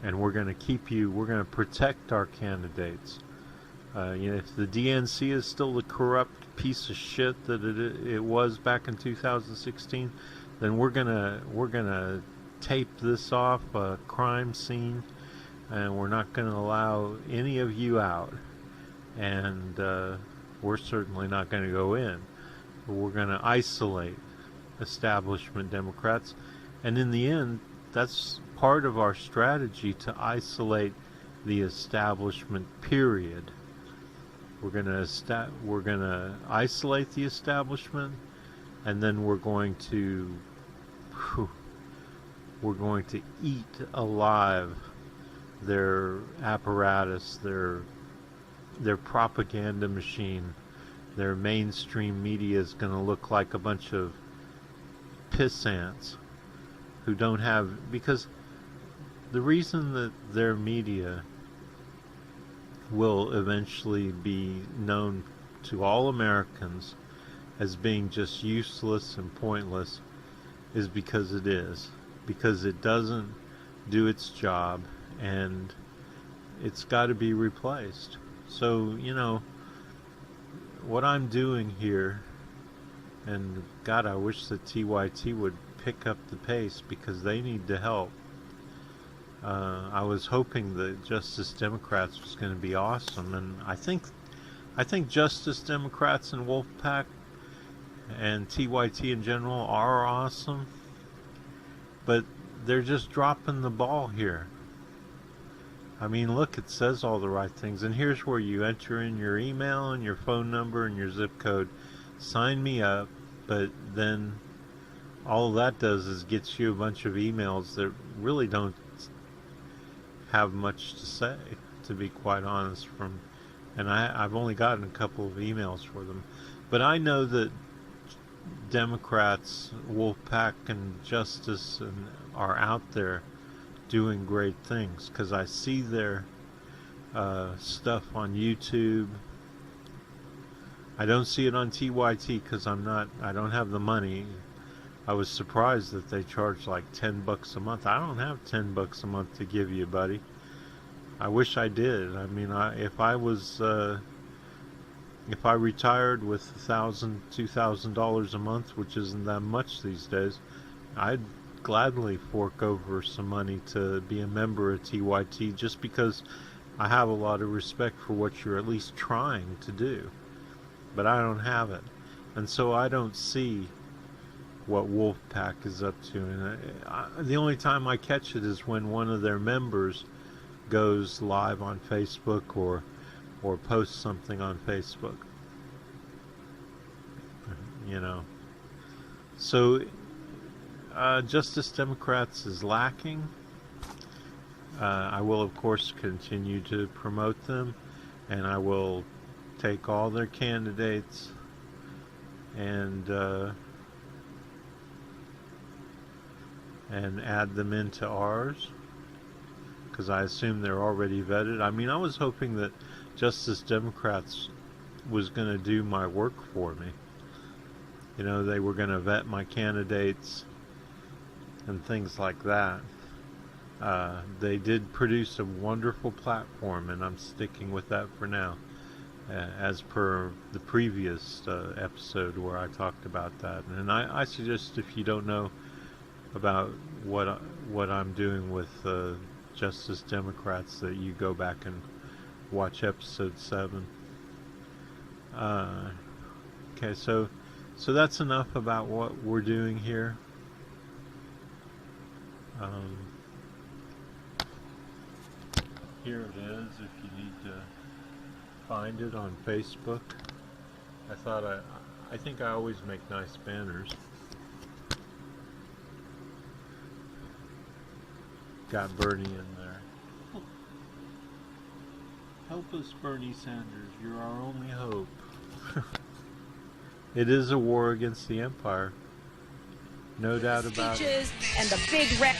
And we're going to keep you, we're going to protect our candidates. You know, if the DNC is still the corrupt piece of shit that it was back in 2016, then we're gonna tape this off a crime scene, and we're not going to allow any of you out. And we're certainly not going to go in. We're going to isolate establishment Democrats, and in the end, that's part of our strategy, to isolate the establishment, period. We're going to isolate the establishment, and then we're going to eat alive their apparatus, their propaganda machine. Their mainstream media is going to look like a bunch of pissants who don't have, because the reason that their media will eventually be known to all Americans as being just useless and pointless is because it is. Because it doesn't do its job, and it's got to be replaced. So, you know, what I'm doing here, and God, I wish that TYT would pick up the pace, because they need the help. I was hoping that Justice Democrats was going to be awesome, and I think Justice Democrats and Wolfpack and TYT in general are awesome, but they're just dropping the ball here. I mean, look, it says all the right things, and here's where you enter in your email and your phone number and your zip code. Sign me up, but then all that does is gets you a bunch of emails that really don't have much to say, to be quite honest, and I've only gotten a couple of emails for them. But I know that Democrats, Wolfpack and Justice are out there doing great things, because I see their stuff on YouTube. I don't see it on TYT because I don't have the money. I was surprised that they charge like $10 a month. I don't have $10 a month to give you, buddy. I wish I did. I mean, if I was, if I retired with $1,000, $2,000 a month, which isn't that much these days, I'd gladly fork over some money to be a member of TYT, just because I have a lot of respect for what you're at least trying to do. But I don't have it. And so I don't see what Wolfpack is up to. And the only time I catch it is when one of their members goes live on Facebook or posts something on Facebook. You know. So Justice Democrats is lacking. I will, of course, continue to promote them, and I will take all their candidates and add them into ours, because I assume they're already vetted. I mean, I was hoping that Justice Democrats was going to do my work for me. You know, they were going to vet my candidates and things like that. They did produce a wonderful platform, and I'm sticking with that for now, as per the previous episode where I talked about that. And I suggest, if you don't know about what I'm doing with Justice Democrats, that you go back and watch episode 7. Okay, so that's enough about what we're doing here. Here it is, if you need to find it on Facebook. I think I always make nice banners. Got Bernie in there. Help us, Bernie Sanders. You're our only hope. It is a war against the empire. No doubt about it. And the big red.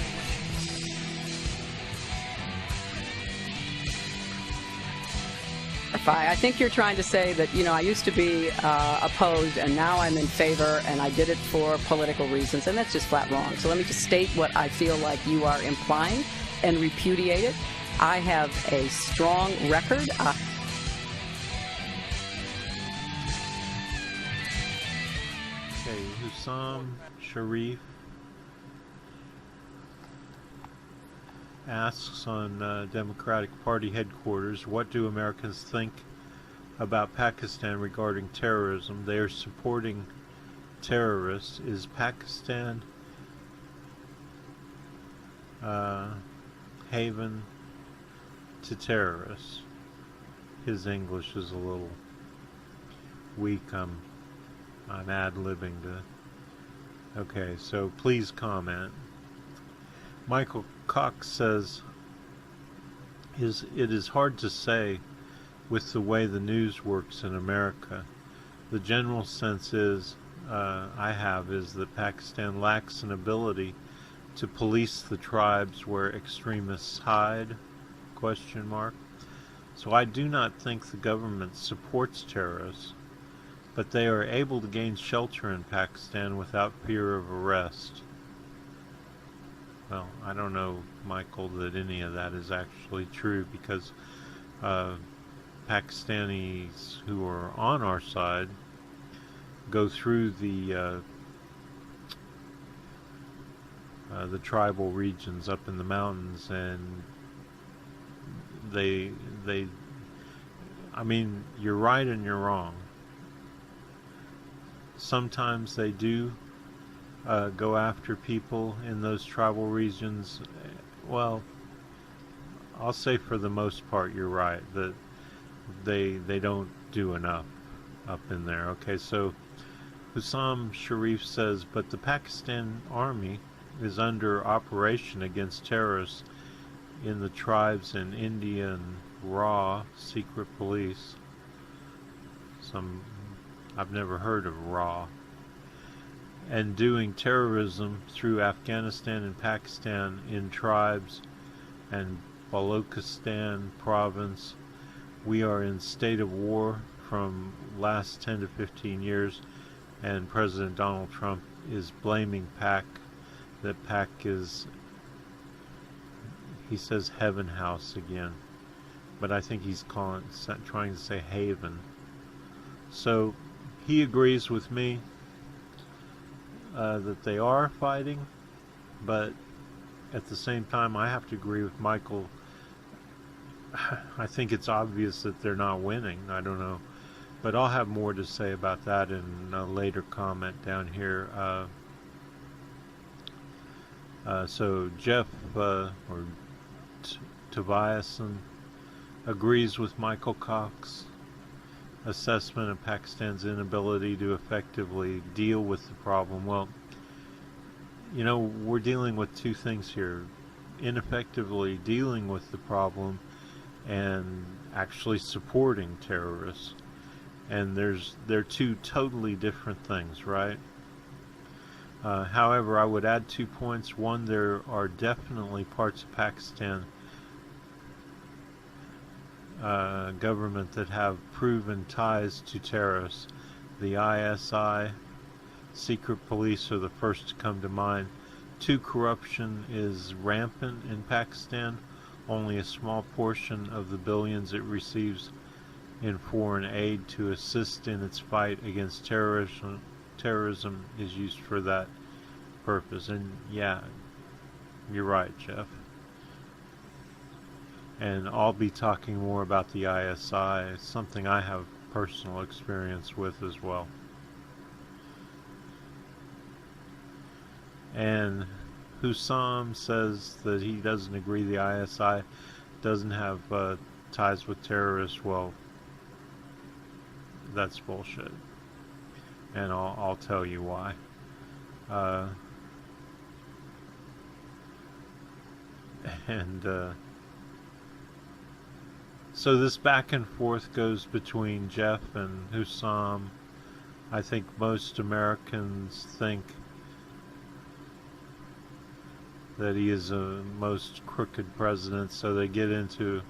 I think you're trying to say that, you know, I used to be opposed and now I'm in favor and I did it for political reasons, and that's just flat wrong. So let me just state what I feel like you are implying and repudiate it. I have a strong record. Okay, Hussam Sharif asks on Democratic Party headquarters, what do Americans think about Pakistan regarding terrorism? They are supporting terrorists. Is Pakistan haven to terrorists? His English is a little weak. I'm ad-libbing to. Okay, so please comment. Michael Cox says, it is hard to say with the way the news works in America. The general sense is, is that Pakistan lacks an ability to police the tribes where extremists hide, ? So I do not think the government supports terrorists, but they are able to gain shelter in Pakistan without fear of arrest. Well, I don't know, Michael, that any of that is actually true, because Pakistanis who are on our side go through the tribal regions up in the mountains, and I mean, you're right and you're wrong. Sometimes they do go after people in those tribal regions. Well, I'll say for the most part you're right, that they don't do enough up in there. Okay, so Hussam Sharif says, but the Pakistan army is under operation against terrorists in the tribes in India and RAW, secret police. I've never heard of RAW. And doing terrorism through Afghanistan and Pakistan in tribes and Balochistan province. We are in state of war from last 10 to 15 years, and President Donald Trump is blaming PAC, that PAC is, he says heaven house again, but I think he's trying to say haven. So he agrees with me that they are fighting, but at the same time I have to agree with Michael. I think it's obvious that they're not winning. I don't know. But I'll have more to say about that in a later comment down here. So Jeff Tobiasen agrees with Michael Cox's assessment of Pakistan's inability to effectively deal with the problem. Well, you know, we're dealing with two things here. Ineffectively dealing with the problem and actually supporting terrorists. And they're two totally different things, right? However, I would add 2 points. One, there are definitely parts of Pakistan government that have proven ties to terrorists. The ISI, secret police are the first to come to mind. 2, corruption is rampant in Pakistan. Only a small portion of the billions it receives in foreign aid to assist in its fight against terrorism is used for that purpose. And yeah, you're right, Jeff. And I'll be talking more about the ISI, something I have personal experience with as well. And Hussam says that he doesn't agree the ISI doesn't have ties with terrorists. Well, that's bullshit, and I'll tell you why. So this back and forth goes between Jeff and Hussam. I think most Americans think that he is the most crooked president, so they get into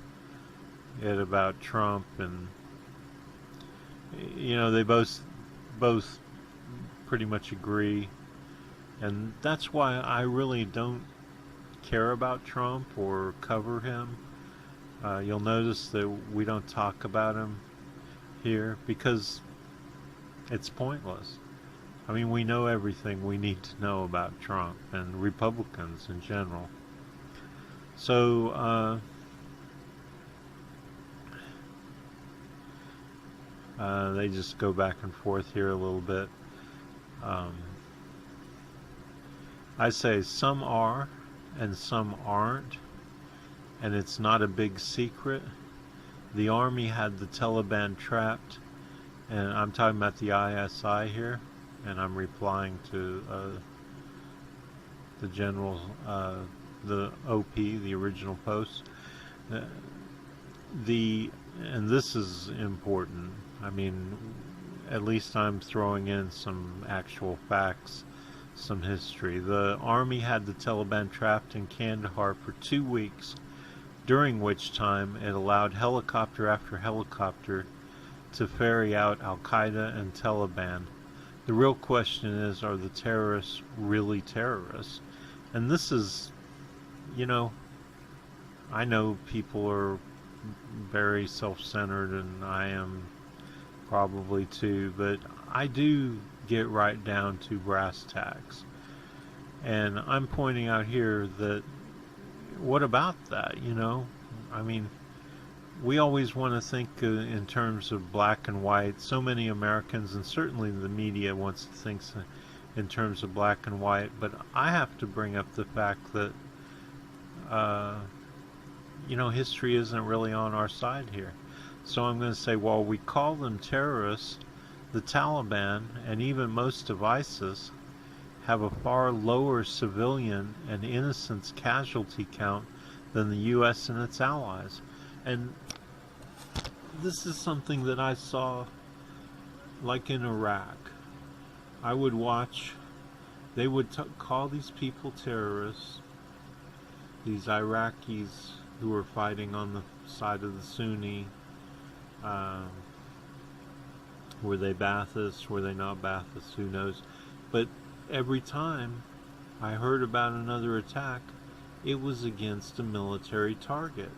it about Trump, and you know, they both pretty much agree, and that's why I really don't care about Trump or cover him. You'll notice that we don't talk about him here because it's pointless. I mean, we know everything we need to know about Trump and Republicans in general. So they just go back and forth here a little bit. I say some are and some aren't, and it's not a big secret. The army had the Taliban trapped, and I'm talking about the ISI here, and I'm replying to the general, the OP, the original post. And this is important. I mean, at least I'm throwing in some actual facts, some history. The army had the Taliban trapped in Kandahar for 2 weeks, during which time it allowed helicopter after helicopter to ferry out Al-Qaeda and Taliban. The real question is, are the terrorists really terrorists? And this is, you know, I know people are very self-centered, and I am probably too, but I do get right down to brass tacks. And I'm pointing out here that, what about that, you know? I mean, we always want to think in terms of black and white. So many Americans, and certainly the media, wants to think in terms of black and white, but I have to bring up the fact that you know, history isn't really on our side here. So I'm going to say, while we call them terrorists, the Taliban and even most of ISIS have a far lower civilian and innocent casualty count than the U.S. and its allies. And this is something that I saw, like in Iraq. I would watch, they would call these people terrorists, these Iraqis who were fighting on the side of the Sunni. Were they Baathists? Were they not Baathists? Who knows? But every time I heard about another attack, it was against a military target.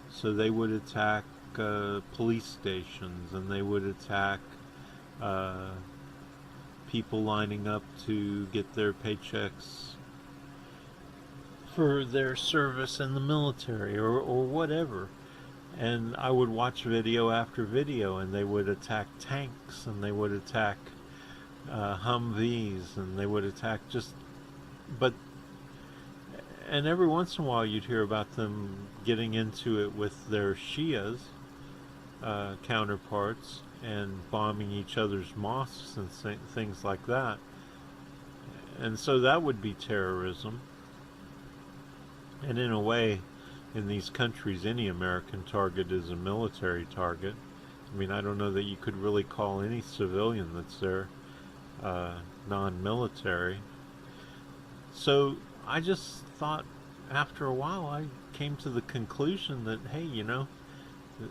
So they would attack police stations, and they would attack people lining up to get their paychecks for their service in the military or whatever. And I would watch video after video, and they would attack tanks, and they would attack Humvees, and they would attack and every once in a while you'd hear about them getting into it with their Shias counterparts and bombing each other's mosques and things like that. And so that would be terrorism. And in a way, in these countries, any American target is a military target. I mean, I don't know that you could really call any civilian that's there non-military. So I just thought, after a while, I came to the conclusion that, hey, you know,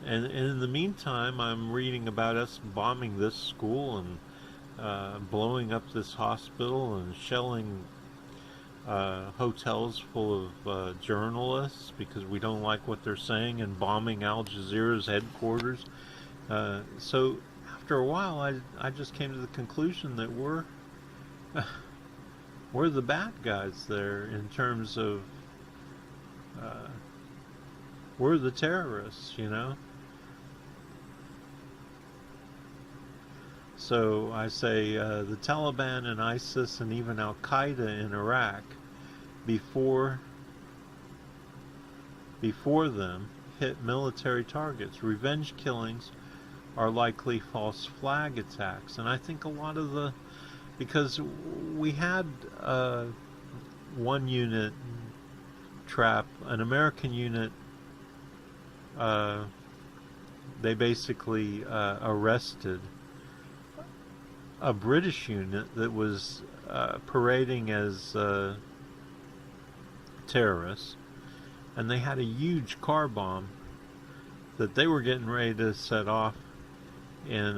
and in the meantime, I'm reading about us bombing this school and blowing up this hospital and shelling hotels full of journalists because we don't like what they're saying, and bombing Al Jazeera's headquarters. So after a while, I just came to the conclusion that we're the bad guys there in terms of we're the terrorists, you know. So I say the Taliban and ISIS and even Al-Qaeda in Iraq, before them, hit military targets. Revenge killings are likely false flag attacks. And I think a lot of because we had one unit trap, an American unit, they basically arrested a British unit that was parading as terrorists, and they had a huge car bomb that they were getting ready to set off in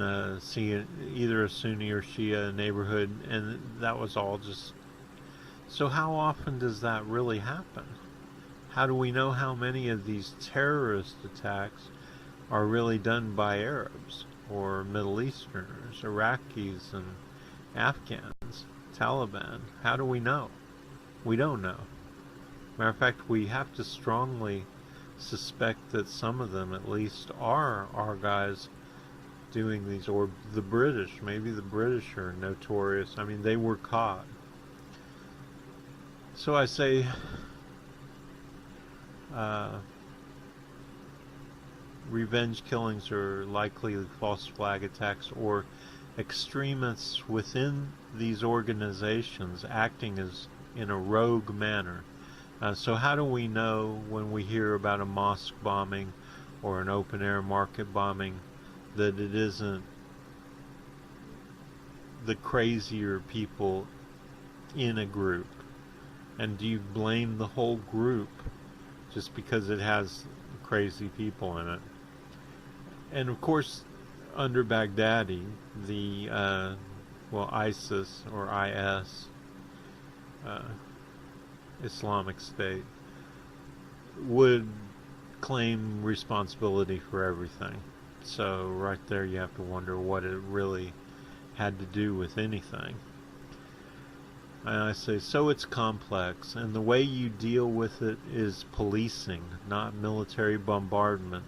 either a Sunni or Shia neighborhood, and that was all just... So how often does that really happen? How do we know how many of these terrorist attacks are really done by Arabs or Middle Easterners, Iraqis and Afghans, Taliban? How do we know? We don't know. Matter of fact, we have to strongly suspect that some of them at least are our guys doing these, or the British. Maybe the British are notorious. I mean, they were caught. So I say revenge killings are likely false flag attacks or extremists within these organizations acting as in a rogue manner. So how do we know when we hear about a mosque bombing or an open-air market bombing that it isn't the crazier people in a group? And do you blame the whole group just because it has crazy people in it? And of course, under Baghdadi, the ISIS or IS, Islamic State, would claim responsibility for everything. So right there you have to wonder what it really had to do with anything. And I say, so it's complex, and the way you deal with it is policing, not military bombardment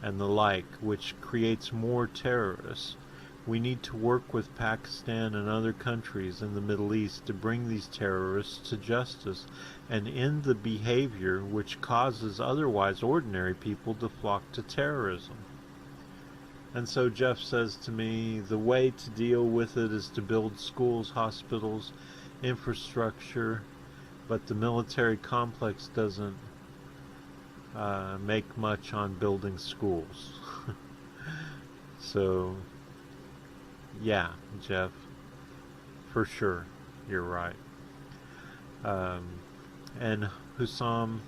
and the like, which creates more terrorists. We need to work with Pakistan and other countries in the Middle East to bring these terrorists to justice and end the behavior which causes otherwise ordinary people to flock to terrorism. And so Jeff says to me, the way to deal with it is to build schools, hospitals, infrastructure, but the military complex doesn't make much on building schools. So, yeah, Jeff, for sure, you're right. And Hussam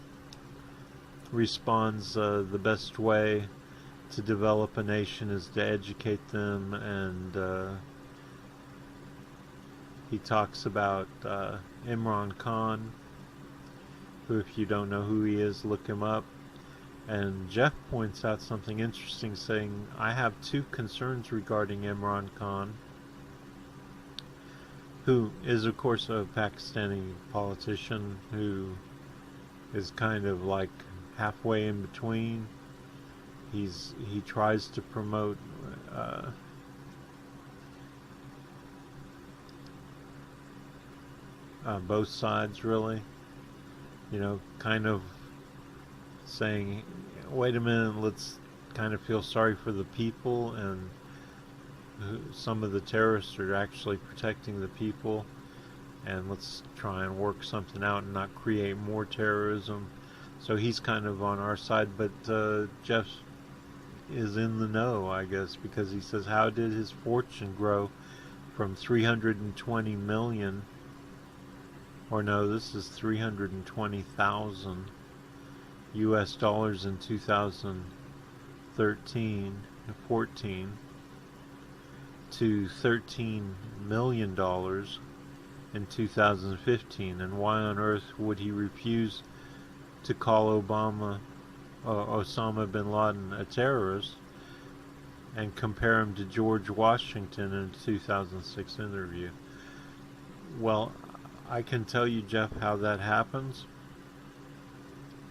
responds, the best way to develop a nation is to educate them, and he talks about Imran Khan, who, if you don't know who he is, look him up. And Jeff points out something interesting, saying, I have two concerns regarding Imran Khan. who is, of course, a Pakistani politician who is kind of like halfway in between. He tries to promote both sides, really. You know, kind of saying, wait a minute, let's kind of feel sorry for the people, and some of the terrorists are actually protecting the people, and let's try and work something out and not create more terrorism. So he's kind of on our side, but Jeff is in the know, I guess, because he says, how did his fortune grow from 320 million, or no, this is 320,000 US dollars in 2013-14 to $13 million in 2015, and why on earth would he refuse to call Osama bin Laden a terrorist and compare him to George Washington in a 2006 interview? Well, I can tell you, Jeff, how that happens.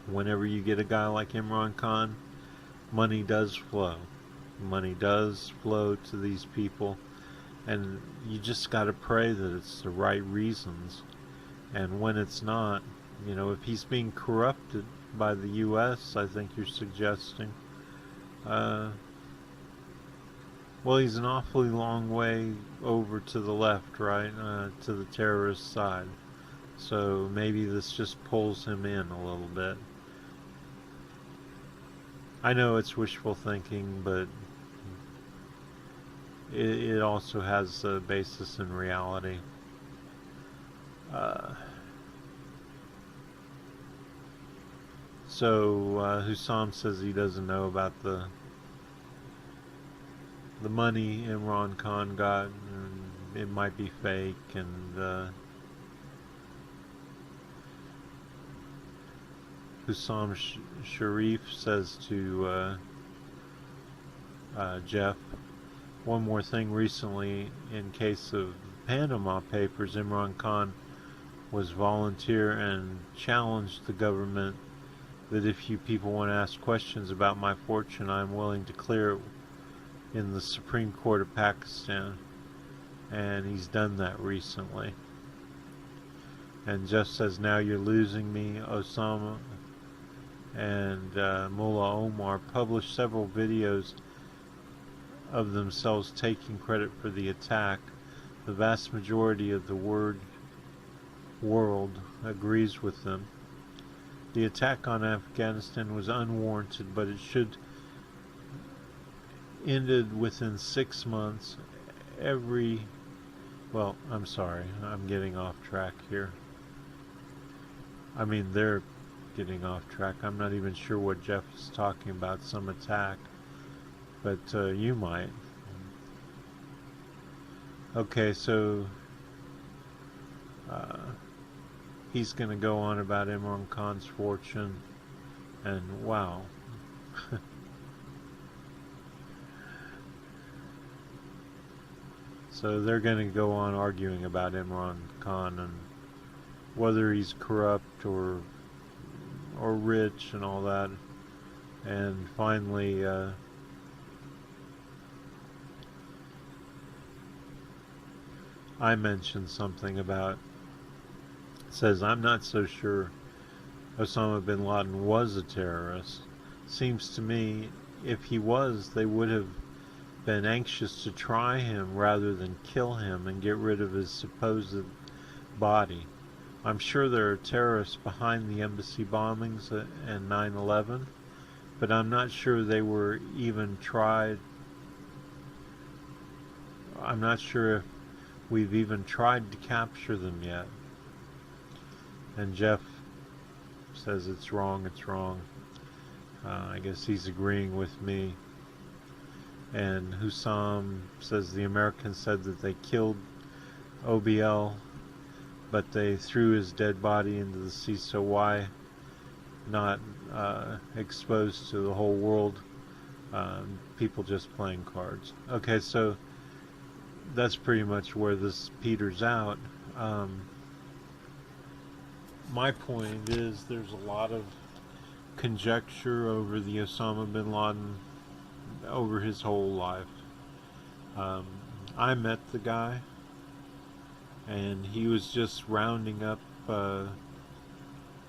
Whenever you get a guy like Imran Khan, money does flow. Money does flow to these people, and you just got to pray that it's the right reasons. And when it's not, you know, if he's being corrupted by the U.S., I think you're suggesting, well, he's an awfully long way over to the left, right, to the terrorist side. So maybe this just pulls him in a little bit. I know it's wishful thinking, but it also has a basis in reality. So Hussam says he doesn't know about the money Imran Khan got, and it might be fake, and Hussam Sharif says to Jeff, one more thing, recently, in case of Panama Papers, Imran Khan was volunteer and challenged the government that if you people want to ask questions about my fortune, I'm willing to clear it in the Supreme Court of Pakistan. And he's done that recently. And Jeff says, now you're losing me. Osama and Mullah Omar published several videos of themselves taking credit for the attack. The vast majority of the world agrees with them. The attack on Afghanistan was unwarranted, but it should ended within 6 months. Well, I'm sorry, I'm getting off track here. I mean, they're getting off track. I'm not even sure what Jeff is talking about, some attack, but you might. Okay, so he's going to go on about Imran Khan's fortune, and wow. So they're going to go on arguing about Imran Khan and whether he's corrupt or rich and all that. And finally, I mentioned something about, says, I'm not so sure Osama bin Laden was a terrorist. Seems to me if he was, they would have been anxious to try him rather than kill him and get rid of his supposed body. I'm sure there are terrorists behind the embassy bombings and 9/11, but I'm not sure they were even tried. I'm not sure if we've even tried to capture them yet. And Jeff says it's wrong, it's wrong. I guess he's agreeing with me. And Hussam says the Americans said that they killed OBL, but they threw his dead body into the sea, so why not exposed to the whole world? People just playing cards. Okay, so that's pretty much where this peters out. My point is there's a lot of conjecture over the Osama bin Laden over his whole life. I met the guy, and he was just rounding up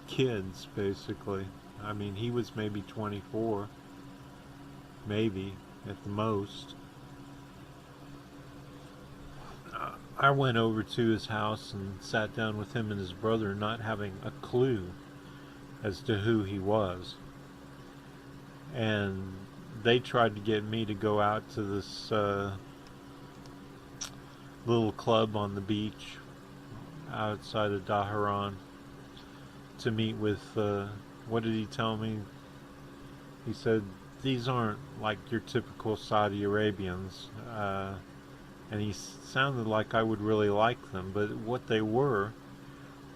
kids, basically. I mean, he was maybe 24, maybe at the most. I went over to his house and sat down with him and his brother, not having a clue as to who he was. And they tried to get me to go out to this little club on the beach outside of Dhahran to meet with, what did he tell me? He said, these aren't like your typical Saudi Arabians. And he sounded like I would really like them, but what they were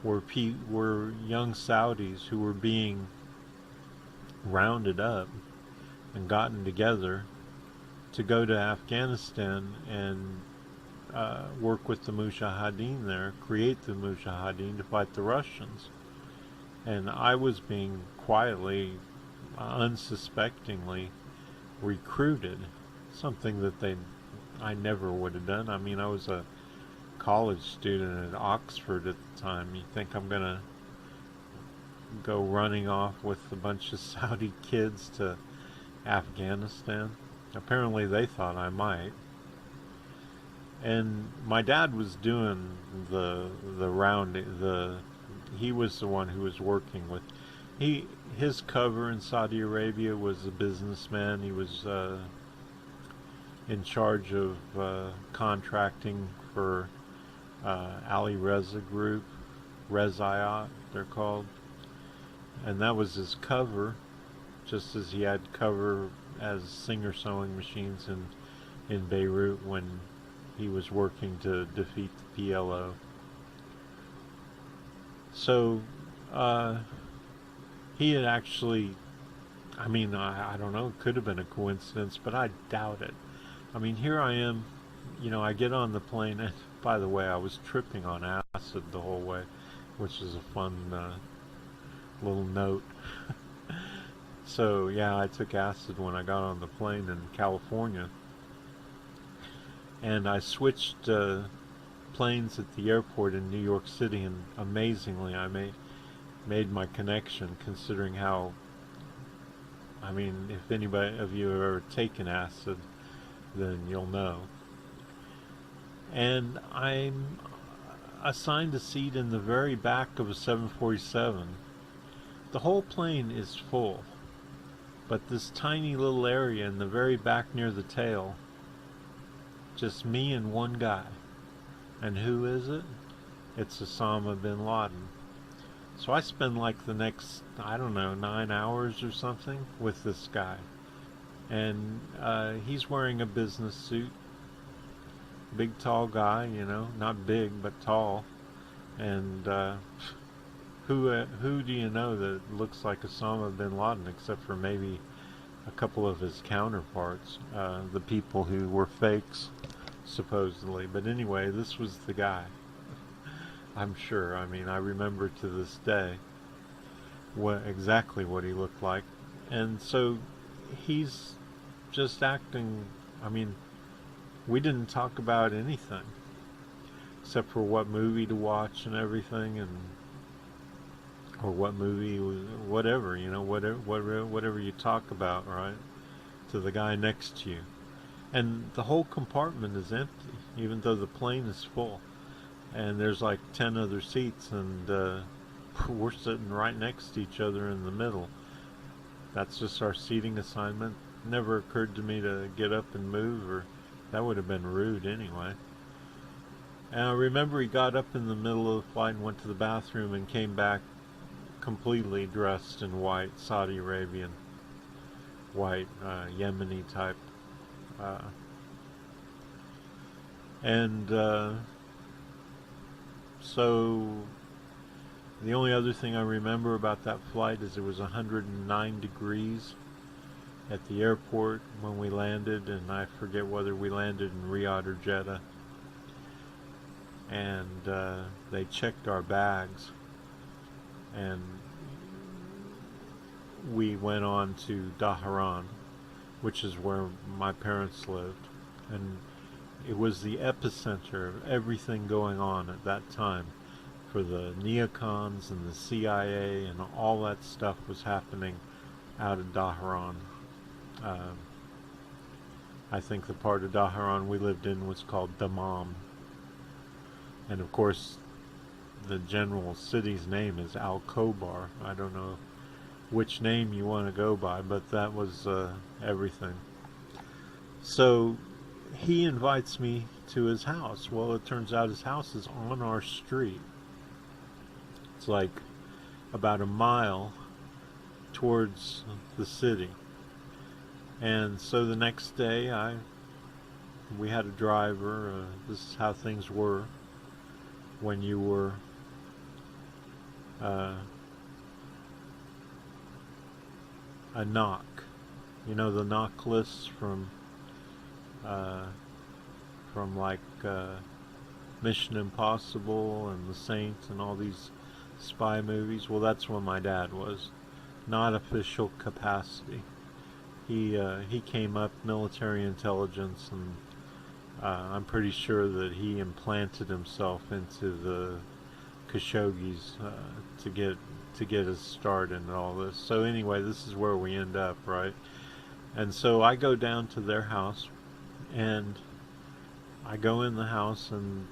young Saudis who were being rounded up and gotten together to go to Afghanistan and work with the Mujahideen there, create the Mujahideen to fight the Russians. And I was being quietly, unsuspectingly recruited, something that I never would have done. I mean, I was a college student at Oxford at the time. You think I'm going to go running off with a bunch of Saudi kids to Afghanistan? Apparently they thought I might. And my dad was doing the round. He was the one who was working with. His cover in Saudi Arabia was a businessman. He was in charge of contracting for Ali Reza Group, Rezayat they're called, and that was his cover, just as he had cover as Singer sewing machines in Beirut when he was working to defeat the PLO. So he had actually, I mean, I don't know, it could have been a coincidence, but I doubt it. I mean, here I am, I get on the plane, and by the way, I was tripping on acid the whole way, which is a fun little note. So, yeah, I took acid when I got on the plane in California, and I switched planes at the airport in New York City, and amazingly, I made my connection, considering how, I mean, if anybody of you have ever taken acid, then you'll know. And I'm assigned a seat in the very back of a 747. The whole plane is full, but this tiny little area in the very back near the tail, just me and one guy. And who is it? It's Osama bin Laden. So I spend like the next, I don't know, 9 hours or something with this guy. And he's wearing a business suit. Big, tall guy, not big, but tall. And who do you know that looks like Osama bin Laden, except for maybe a couple of his counterparts, the people who were fakes, supposedly. But anyway, this was the guy. I'm sure. I mean, I remember to this day exactly what he looked like. And so he's just acting, I mean, we didn't talk about anything except for what movie to watch and everything, or what movie, whatever, whatever you talk about, right, to the guy next to you. And the whole compartment is empty, even though the plane is full. And there's like 10 other seats, and we're sitting right next to each other in the middle. That's just our seating assignment. Never occurred to me to get up and move, or that would have been rude anyway. And I remember he got up in the middle of the flight and went to the bathroom and came back completely dressed in white, Saudi Arabian, white, Yemeni type. So the only other thing I remember about that flight is it was 109 degrees at the airport when we landed, and I forget whether we landed in Riyadh or Jeddah. and they checked our bags, and we went on to Dhahran, which is where my parents lived, and it was the epicenter of everything going on at that time for the neocons and the CIA, and all that stuff was happening out of Dhahran. I think the part of Dhahran we lived in was called Dammam. And of course, the general city's name is Al-Khobar. I don't know which name you want to go by, but that was everything. So he invites me to his house. Well, it turns out his house is on our street. It's like about a mile towards the city. And so the next day we had a driver. This is how things were when you were a knock. You know the knock lists from like Mission Impossible and The Saints and all these spy movies. Well, that's what my dad was. Not official capacity. He came up military intelligence, and I'm pretty sure that he implanted himself into the Khashoggis to get us started and all this. So anyway, this is where we end up, right? And so I go down to their house, and I go in the house, and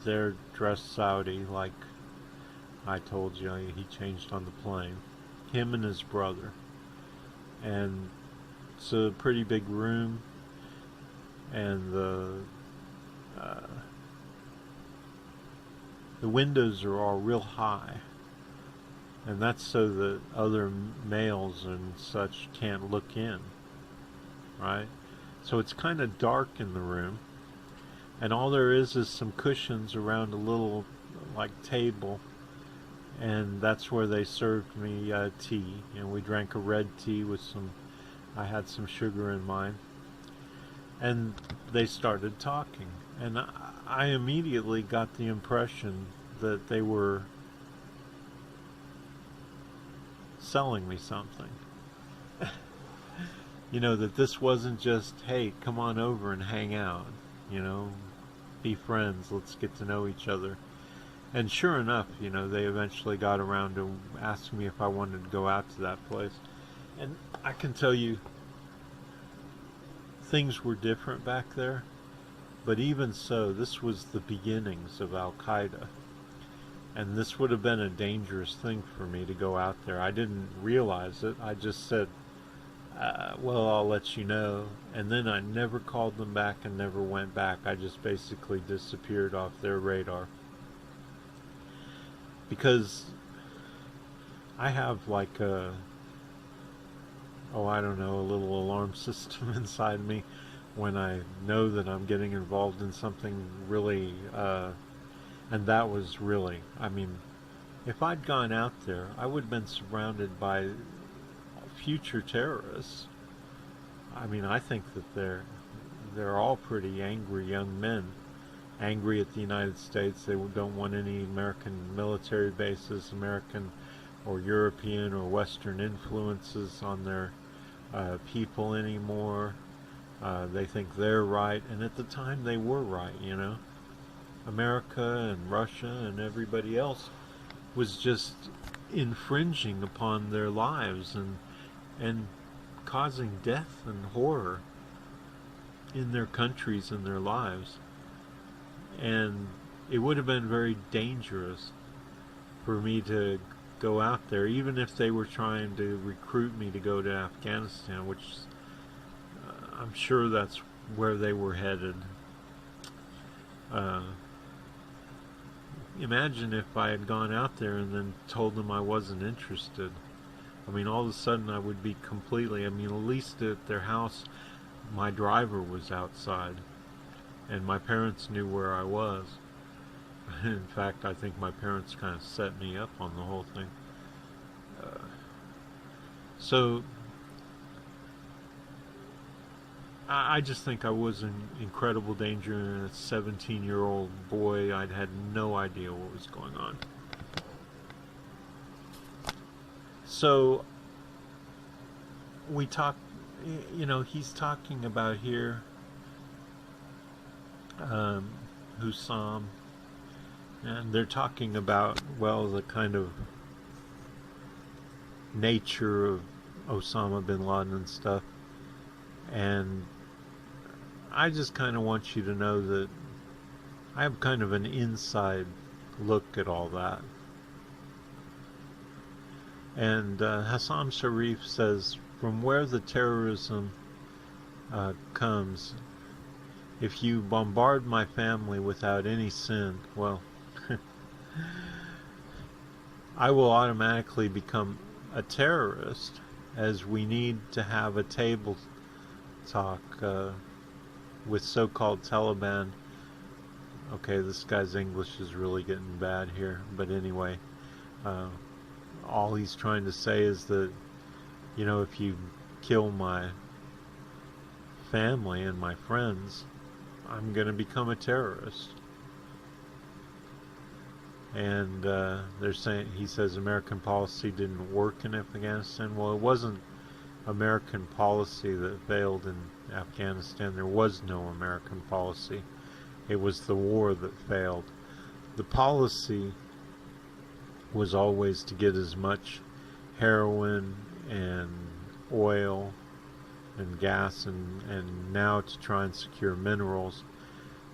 they're dressed Saudi, like I told you. He changed on the plane. Him and his brother. And it's a pretty big room, and the windows are all real high, and that's so that other males and such can't look in, right? So it's kind of dark in the room, and all there is some cushions around a little like table, and that's where they served me tea, and we drank a red tea with I had some sugar in mine, and they started talking, and I immediately got the impression that they were selling me something. You know, that this wasn't just, hey, come on over and hang out, you know, be friends, let's get to know each other. And sure enough, you know, they eventually got around to asking me if I wanted to go out to that place. And I can tell you, things were different back there. But even so, this was the beginnings of Al-Qaeda. And this would have been a dangerous thing for me to go out there. I didn't realize it. I just said, well, I'll let you know. And then I never called them back and never went back. I just basically disappeared off their radar. Because I have like a little alarm system inside me when I know that I'm getting involved in something really, and that was really, I mean, if I'd gone out there, I would have been surrounded by future terrorists. I mean, I think that they're all pretty angry young men. Angry at the United States. They don't want any American military bases, American or European or Western influences on their people anymore. They think they're right, and at the time they were right, you know. America and Russia and everybody else was just infringing upon their lives and causing death and horror in their countries and their lives. And it would have been very dangerous for me to go out there, even if they were trying to recruit me to go to Afghanistan, which I'm sure that's where they were headed. Imagine if I had gone out there and then told them I wasn't interested. I mean, all of a sudden I would be completely, at least at their house, my driver was outside. And my parents knew where I was. In fact, I think my parents kind of set me up on the whole thing. So I just think I was in incredible danger, and a 17-year-old boy, I'd had no idea what was going on. So we talk, he's talking about here, Hussam, and they're talking about, well, the kind of nature of Osama bin Laden and stuff. And I just kind of want you to know that I have kind of an inside look at all that. And Hassam Sharif says, from where the terrorism comes, if you bombard my family without any sin, well, I will automatically become a terrorist, as we need to have a table talk with so-called Taliban. Okay, this guy's English is really getting bad here, but anyway, all he's trying to say is that, if you kill my family and my friends, I'm going to become a terrorist. And they're saying, he says American policy didn't work in Afghanistan. Well, it wasn't American policy that failed in Afghanistan. There was no American policy. It was the war that failed. The policy was always to get as much heroin and oil and gas and now to try and secure minerals.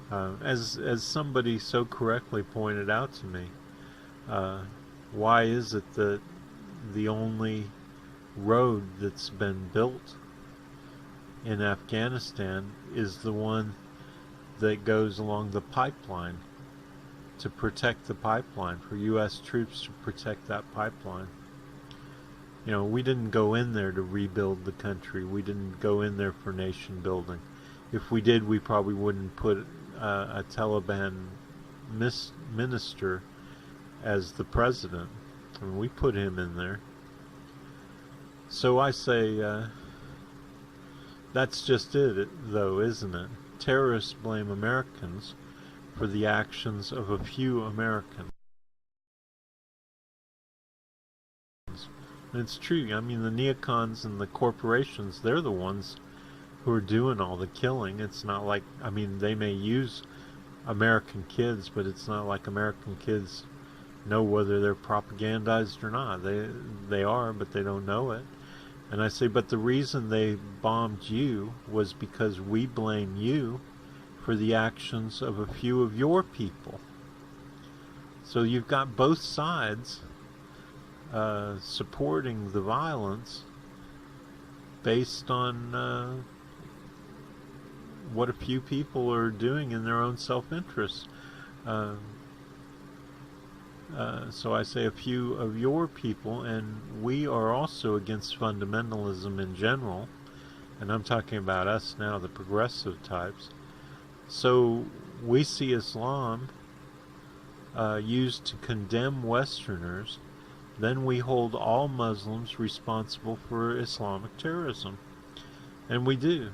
As somebody so correctly pointed out to me, why is it that the only road that's been built in Afghanistan is the one that goes along the pipeline, to protect the pipeline, for U.S. troops to protect that pipeline? We didn't go in there to rebuild the country. We didn't go in there for nation building. If we did, we probably wouldn't put a Taliban minister as the president. I mean, we put him in there. So I say, that's just it, though, isn't it? Terrorists blame Americans for the actions of a few Americans. And it's true. I mean, the neocons and the corporations, they're the ones who are doing all the killing. It's not like, I mean, they may use American kids, but it's not like American kids know whether they're propagandized or not. They are, but they don't know it. And I say, but the reason they bombed you was because we blame you for the actions of a few of your people. So you've got both sides supporting the violence based on what a few people are doing in their own self-interest. So I say a few of your people, and we are also against fundamentalism in general, and I'm talking about us now, the progressive types. So we see Islam used to condemn Westerners, then we hold all Muslims responsible for Islamic terrorism. And we do.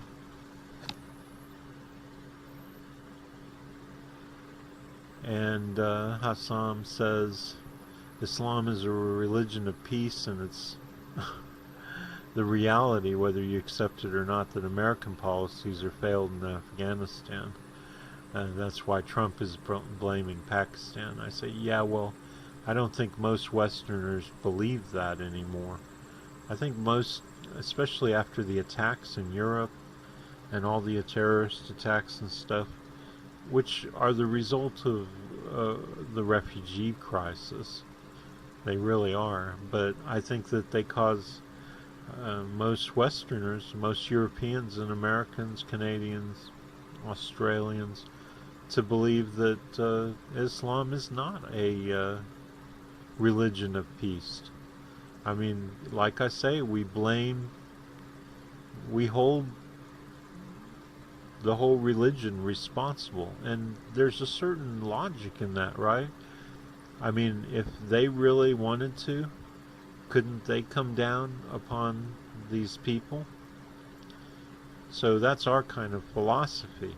And Hassam says Islam is a religion of peace, and it's the reality, whether you accept it or not, that American policies are failed in Afghanistan. And that's why Trump is blaming Pakistan. I say, yeah, well, I don't think most Westerners believe that anymore. I think most, especially after the attacks in Europe and all the terrorist attacks and stuff, which are the result of the refugee crisis. They really are. But I think that they cause most Westerners, most Europeans and Americans, Canadians, Australians, to believe that Islam is not a religion of peace. I mean, like I say, we hold the whole religion responsible, and there's a certain logic in that, right? I mean, if they really wanted to, couldn't they come down upon these people? So that's our kind of philosophy.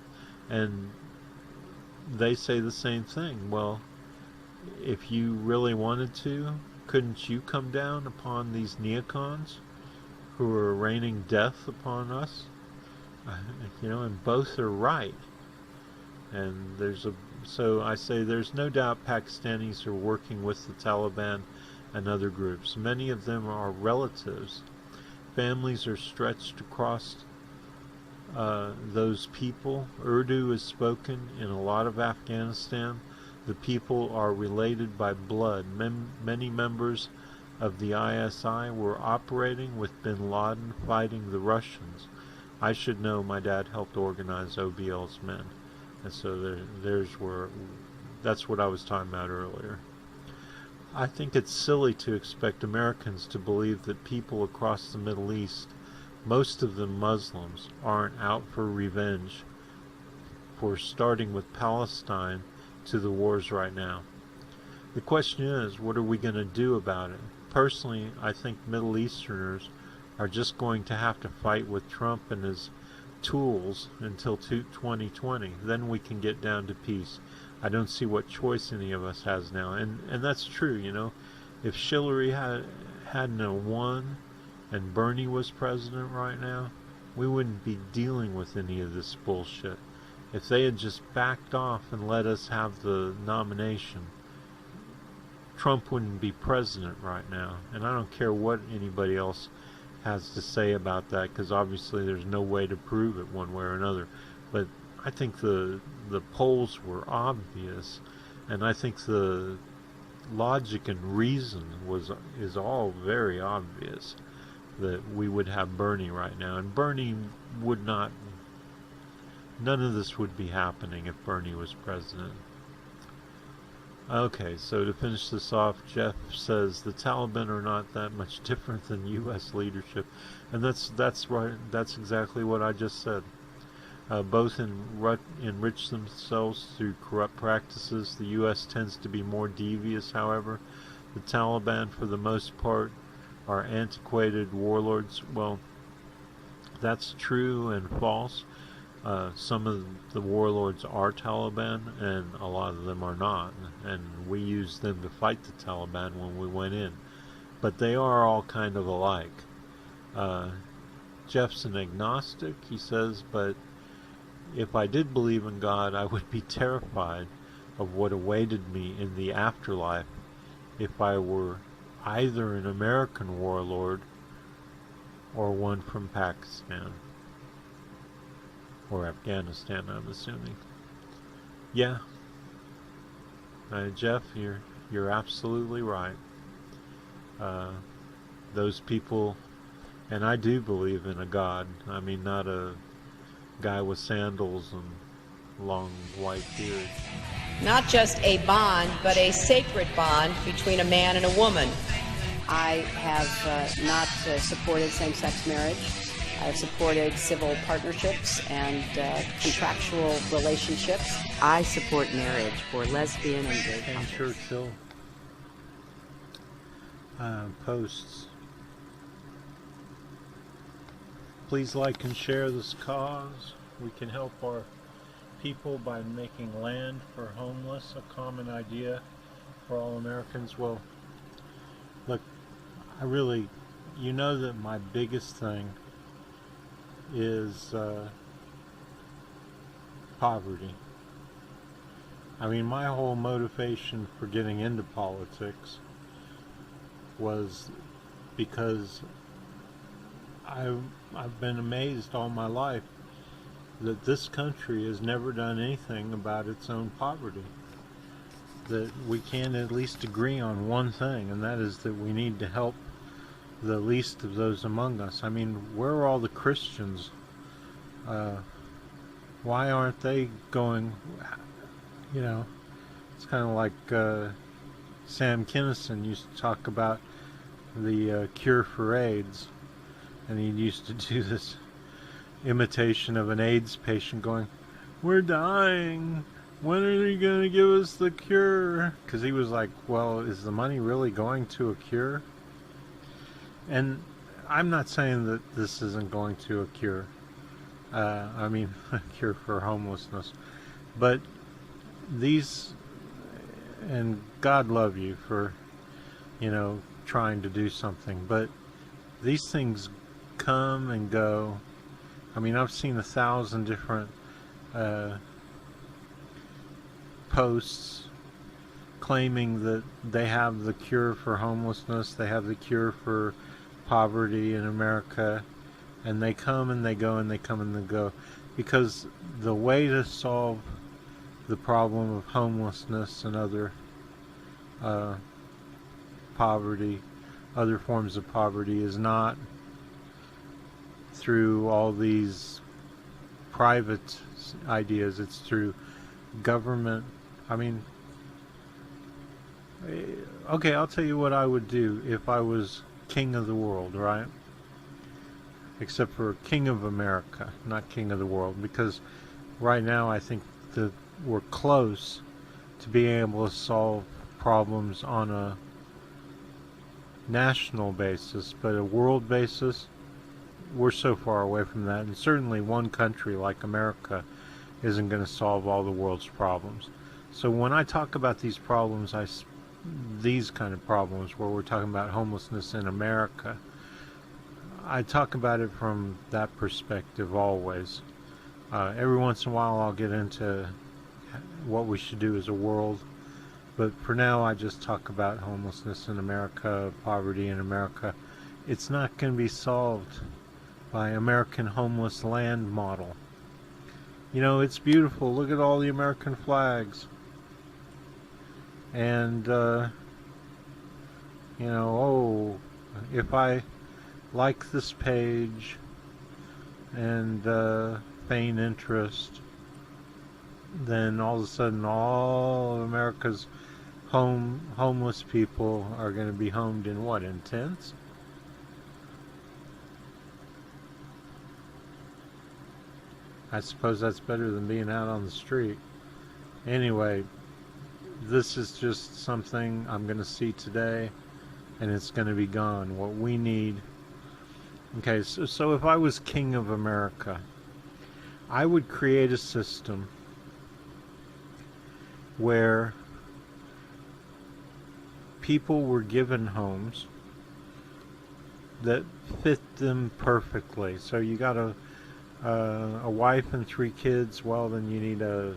And they say the same thing. Well, if you really wanted to, couldn't you come down upon these neocons who are raining death upon us? And both are right. And so I say there's no doubt Pakistanis are working with the Taliban and other groups. Many of them are relatives. Families are stretched across those people. Urdu is spoken in a lot of Afghanistan. The people are related by blood. Many members of the ISI were operating with bin Laden fighting the Russians. I should know, my dad helped organize OBL's men. And so that's what I was talking about earlier. I think it's silly to expect Americans to believe that people across the Middle East, most of them Muslims, aren't out for revenge for starting with Palestine to the wars right now. The question is, what are we going to do about it? Personally, I think Middle Easterners are just going to have to fight with Trump and his tools until 2020. Then we can get down to peace. I don't see what choice any of us has now. And that's true, If Hillary hadn't won and Bernie was president right now, we wouldn't be dealing with any of this bullshit. If they had just backed off and let us have the nomination, Trump wouldn't be president right now. And I don't care what anybody else has to say about that, because obviously there's no way to prove it one way or another. But I think the polls were obvious, and I think the logic and reason is all very obvious that we would have Bernie right now. And Bernie would not, none of this would be happening if Bernie was president. Okay, so to finish this off, Jeff says the Taliban are not that much different than U.S. leadership, and that's right. That's exactly what I just said. Both enrich themselves through corrupt practices. The U.S. tends to be more devious, however. The Taliban, for the most part, are antiquated warlords. Well, that's true and false. Some of the warlords are Taliban, and a lot of them are not. And we used them to fight the Taliban when we went in. But they are all kind of alike. Jeff's an agnostic, he says, but if I did believe in God, I would be terrified of what awaited me in the afterlife if I were either an American warlord or one from Pakistan. Or Afghanistan, I'm assuming. Yeah. Jeff, you're absolutely right. Those people, and I do believe in a God. I mean, not a guy with sandals and long white beard. Not just a bond, but a sacred bond between a man and a woman. I have not supported same-sex marriage. I have supported civil partnerships and contractual relationships. I support marriage for lesbian and gay Ken couples. Churchill posts. Please like and share this cause. We can help our people by making land for homeless a common idea for all Americans. Well, look, I really, that my biggest thing is poverty. I mean, my whole motivation for getting into politics was because I've been amazed all my life that this country has never done anything about its own poverty. That we can at least agree on one thing, and that is that we need to help the least of those among us. I mean, where are all the Christians? Why aren't they going, it's kind of like Sam Kinison used to talk about the cure for AIDS, and he used to do this imitation of an AIDS patient going, "We're dying. When are you going to give us the cure?" Because he was like, well, is the money really going to a cure? And I'm not saying that this isn't going to a cure. I mean, a cure for homelessness. But these, and God love you for, trying to do something, but these things come and go. I mean, I've seen 1,000 different posts claiming that they have the cure for homelessness, they have the cure for poverty in America, and they come and they go and they come and they go, because the way to solve the problem of homelessness and other poverty, other forms of poverty, is not through all these private ideas. It's through government. I mean, okay, I'll tell you what I would do if I was king of the world, right? Except for king of America, not king of the world, because right now I think that we're close to being able to solve problems on a national basis, but a world basis, we're so far away from that. And certainly one country like America isn't going to solve all the world's problems. So when I talk about these problems, these kind of problems where we're talking about homelessness in America, I talk about it from that perspective always. Every once in a while I'll get into what we should do as a world, but for now I just talk about homelessness in America, poverty in America. It's not going to be solved by American homeless land model. It's beautiful. Look at all the American flags. And, if I like this page and feign interest, then all of a sudden all of America's homeless people are going to be homed in what, in tents? I suppose that's better than being out on the street. Anyway, this is just something I'm going to see today, and it's going to be gone. What we need. Okay, so if I was king of America, I would create a system where people were given homes that fit them perfectly. So you got a wife and 3 kids, well, then you need a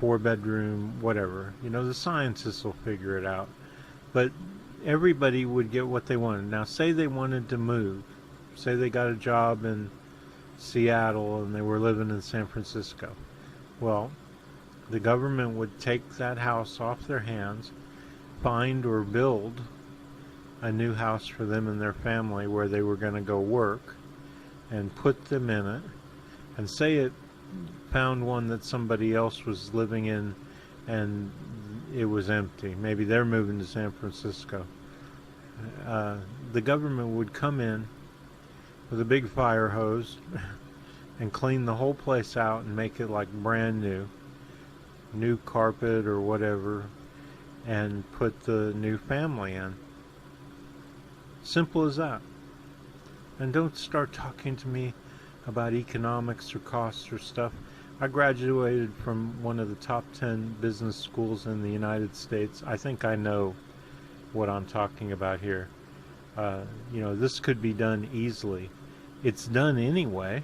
4-bedroom, whatever. The scientists will figure it out. But everybody would get what they wanted. Now, say they wanted to move. Say they got a job in Seattle and they were living in San Francisco. Well, the government would take that house off their hands, find or build a new house for them and their family where they were going to go work, and put them in it, and say it found one that somebody else was living in and it was empty. Maybe they're moving to San Francisco. The government would come in with a big fire hose and clean the whole place out and make it like brand new carpet or whatever, and put the new family in. Simple as that. And don't start talking to me about economics or costs or stuff. I graduated from one of the top 10 business schools in the United States. I think I know what I'm talking about here. This could be done easily. It's done anyway.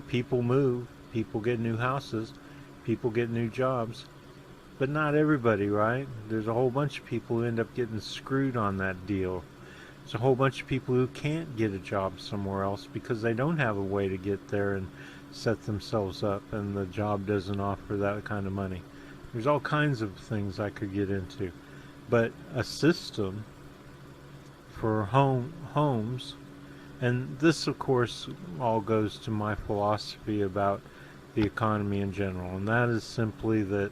People move, people get new houses, people get new jobs. But not everybody, right? There's a whole bunch of people who end up getting screwed on that deal. There's a whole bunch of people who can't get a job somewhere else because they don't have a way to get there and set themselves up, and the job doesn't offer that kind of money. There's all kinds of things I could get into. But a system for homes, and this of course all goes to my philosophy about the economy in general, and that is simply that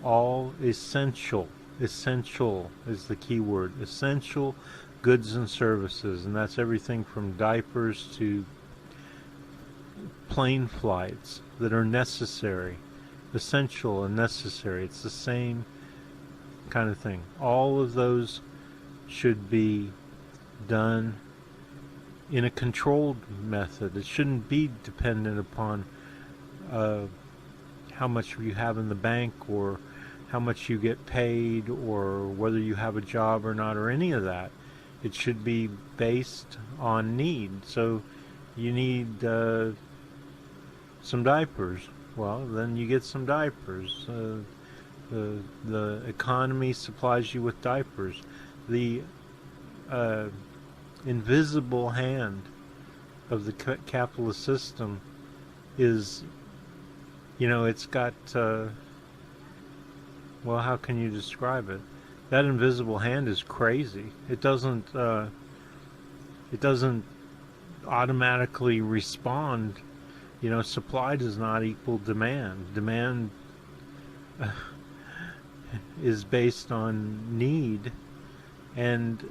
all essential is the key word, essential goods and services, and that's everything from diapers to plane flights that are necessary, essential and necessary. It's the same kind of thing. All of those should be done in a controlled method. It shouldn't be dependent upon how much you have in the bank, or how much you get paid, or whether you have a job or not, or any of that. It should be based on need. So you need some diapers. Well, then you get some diapers. The economy supplies you with diapers. The invisible hand of the capitalist system is, it's got, well, how can you describe it? That invisible hand is crazy. It doesn't automatically respond. Supply does not equal demand. Demand is based on need. And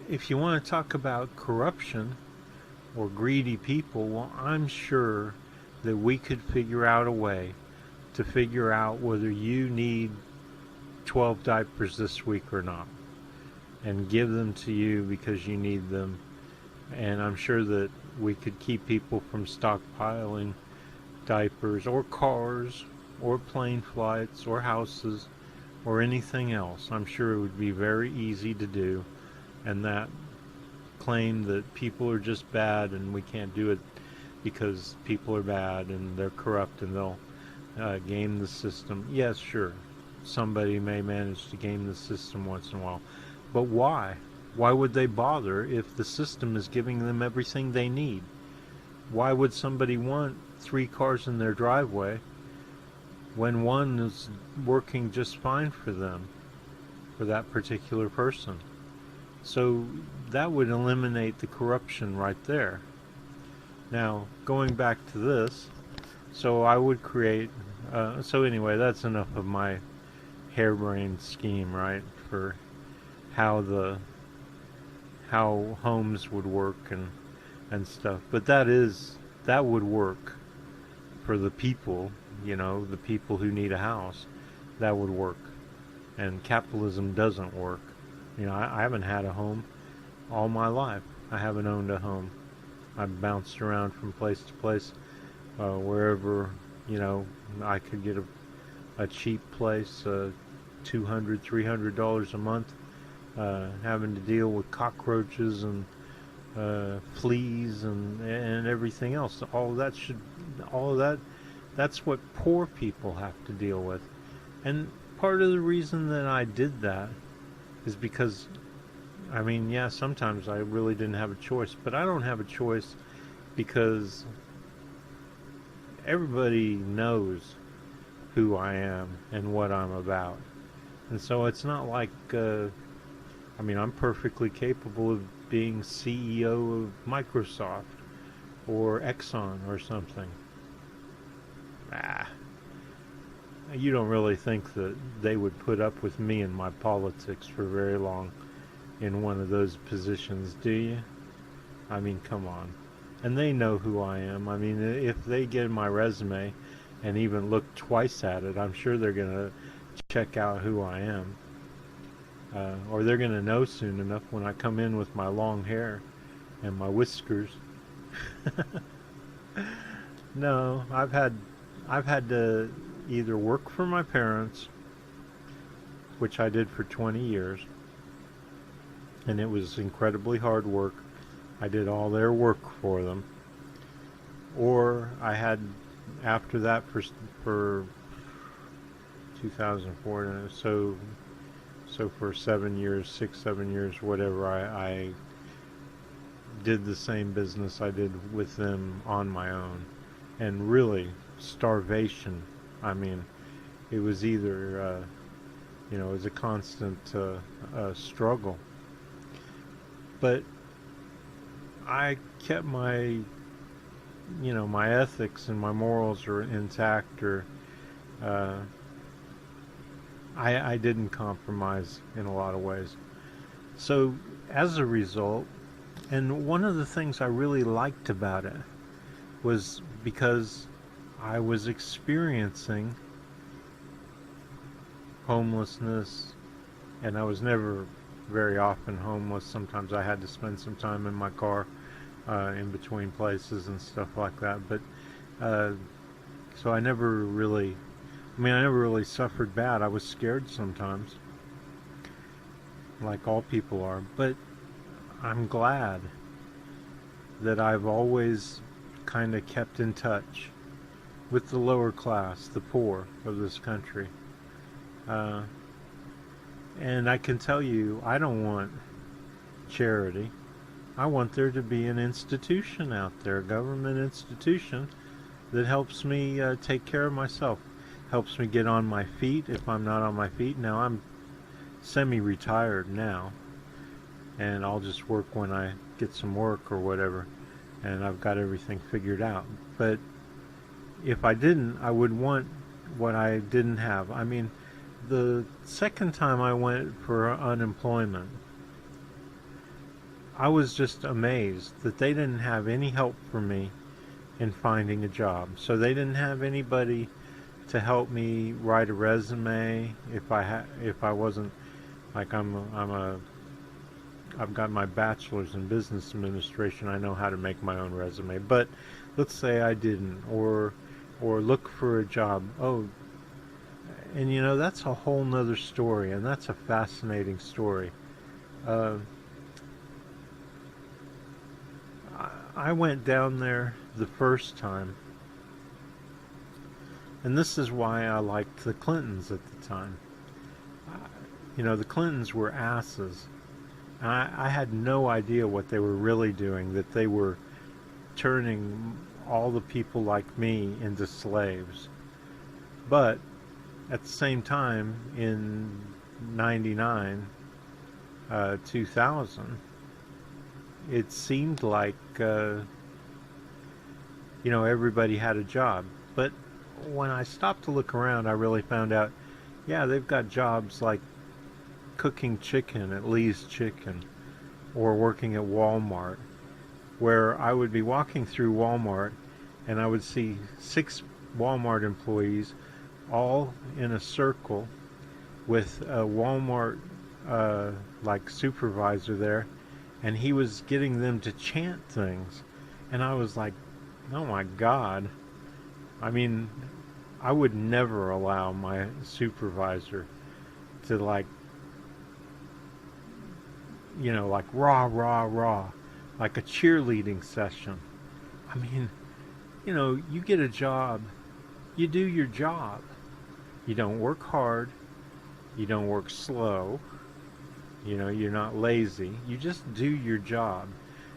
if you want to talk about corruption or greedy people, well, I'm sure that we could figure out a way to figure out whether you need 12 diapers this week or not, and give them to you because you need them. And I'm sure that we could keep people from stockpiling diapers or cars or plane flights or houses or anything else. I'm sure it would be very easy to do. And that claim that people are just bad and we can't do it because people are bad and they're corrupt and they'll game the system. Yes, sure. Somebody may manage to game the system once in a while. But why? Why would they bother if the system is giving them everything they need? Why would somebody want 3 cars in their driveway when one is working just fine for them, for that particular person? So that would eliminate the corruption right there. Now, going back to this, so I would create, so anyway, that's enough of my harebrained scheme, right, for how homes would work and stuff. But that would work for the people, the people who need a house. That would work. And capitalism doesn't work. I haven't had a home all my life. I haven't owned a home. I've bounced around from place to place, wherever, I could get a cheap place, $200, $300 a month, having to deal with cockroaches and fleas and everything else. All of that, that's what poor people have to deal with. And part of the reason that I did that is because, sometimes I really didn't have a choice, but I don't have a choice because everybody knows who I am and what I'm about. And so it's not like, I'm perfectly capable of being CEO of Microsoft or Exxon or something. You don't really think that they would put up with me and my politics for very long in one of those positions, do you? Come on. And they know who I am. If they get my resume and even look twice at it, I'm sure they're going to check out who I am. Or they're going to know soon enough when I come in with my long hair and my whiskers. No, I've had to either work for my parents, which I did for 20 years, and it was incredibly hard work. I did all their work for them. Or I had, after that, for 2004, so for 7 years, 6, 7 years, whatever, I did the same business I did with them on my own. And really, starvation. It was either, it was a constant struggle. But I kept my, my ethics and my morals are intact, or I didn't compromise in a lot of ways. So as a result, and one of the things I really liked about it was because I was experiencing homelessness, and I was never very often homeless. Sometimes I had to spend some time in my car in between places and stuff like that. But so I never really suffered bad. I was scared sometimes, like all people are. But I'm glad that I've always kind of kept in touch with the lower class, the poor of this country. And I can tell you, I don't want charity. I want there to be an institution out there, a government institution, that helps me take care of myself, helps me get on my feet if I'm not on my feet. Now, I'm semi-retired now, and I'll just work when I get some work or whatever, and I've got everything figured out. But if I didn't, I would want what I didn't have. I mean, the second time I went for unemployment, I was just amazed that they didn't have any help for me in finding a job. So they didn't have anybody to help me write a resume if I wasn't, like, I've got my bachelor's in business administration. I know how to make my own resume. But let's say I didn't, or look for a job. Oh, and you know, that's a whole nother story, and that's a fascinating story. I went down there the first time, and this is why I liked the Clintons at the time. You know, the Clintons were asses. And I had no idea what they were really doing, that they were turning all the people like me into slaves. But at the same time, in 99, 2000, it seemed like, you know, everybody had a job. But when I stopped to look around, I really found out, yeah, they've got jobs like cooking chicken at Lee's Chicken, or working at Walmart, where I would be walking through Walmart and I would see 6 Walmart employees all in a circle with a Walmart like supervisor there, and he was getting them to chant things, and I was like, oh my God. I mean, I would never allow my supervisor to, like, you know, like rah, rah, rah, like a cheerleading session. I mean, you know, you get a job, you do your job. You don't work hard, you don't work slow, you know, you're not lazy. You just do your job.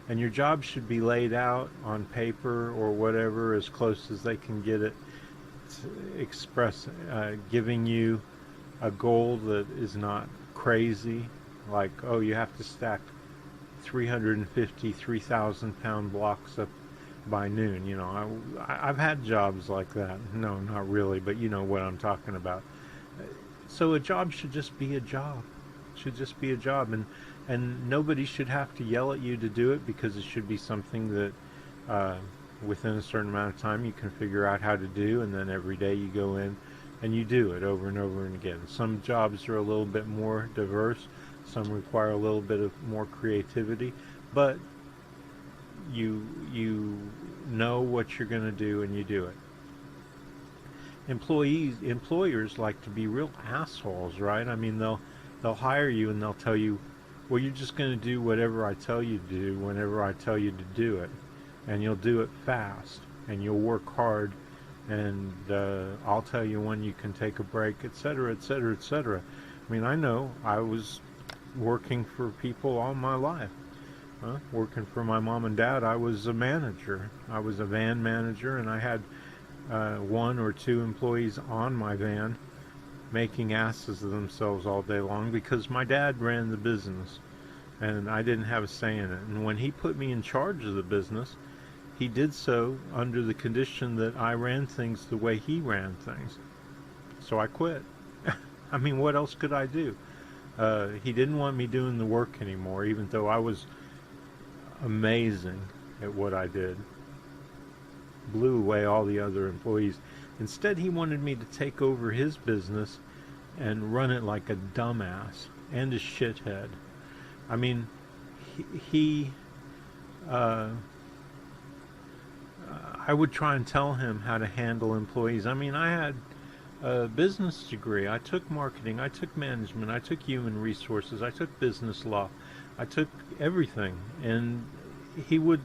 And your job should be laid out on paper or whatever, as close as they can get it, to express, giving you a goal that is not crazy, like, oh, you have to stack 350, 3,000 pound blocks up by noon. You know, I've had jobs like that. No, not really, but you know what I'm talking about. So a job should just be a job. It should just be a job, and nobody should have to yell at you to do it, because it should be something that within a certain amount of time you can figure out how to do, and then every day you go in and you do it over and over and again. Some jobs are a little bit more diverse, some require a little bit of more creativity, but you know what you're going to do and you do it. Employers like to be real assholes, right? I mean, they'll hire you and they'll tell you, well, you're just going to do whatever I tell you to do whenever I tell you to do it, and you'll do it fast, and you'll work hard, and I'll tell you when you can take a break, etc., etc., etc. I mean, I know I was working for people all my life. Working for my mom and dad, I was a manager. I was a van manager, and I had 1 or 2 employees on my van making asses of themselves all day long, because my dad ran the business and I didn't have a say in it. And when he put me in charge of the business, he did so under the condition that I ran things the way he ran things. So I quit. I mean, what else could I do? He didn't want me doing the work anymore, even though I was amazing at what I did. Blew away all the other employees. Instead, he wanted me to take over his business and run it like a dumbass and a shithead. I mean, he I would try and tell him how to handle employees. I mean, I had a business degree. I took marketing. I took management. I took human resources. I took business law. I took everything. And he would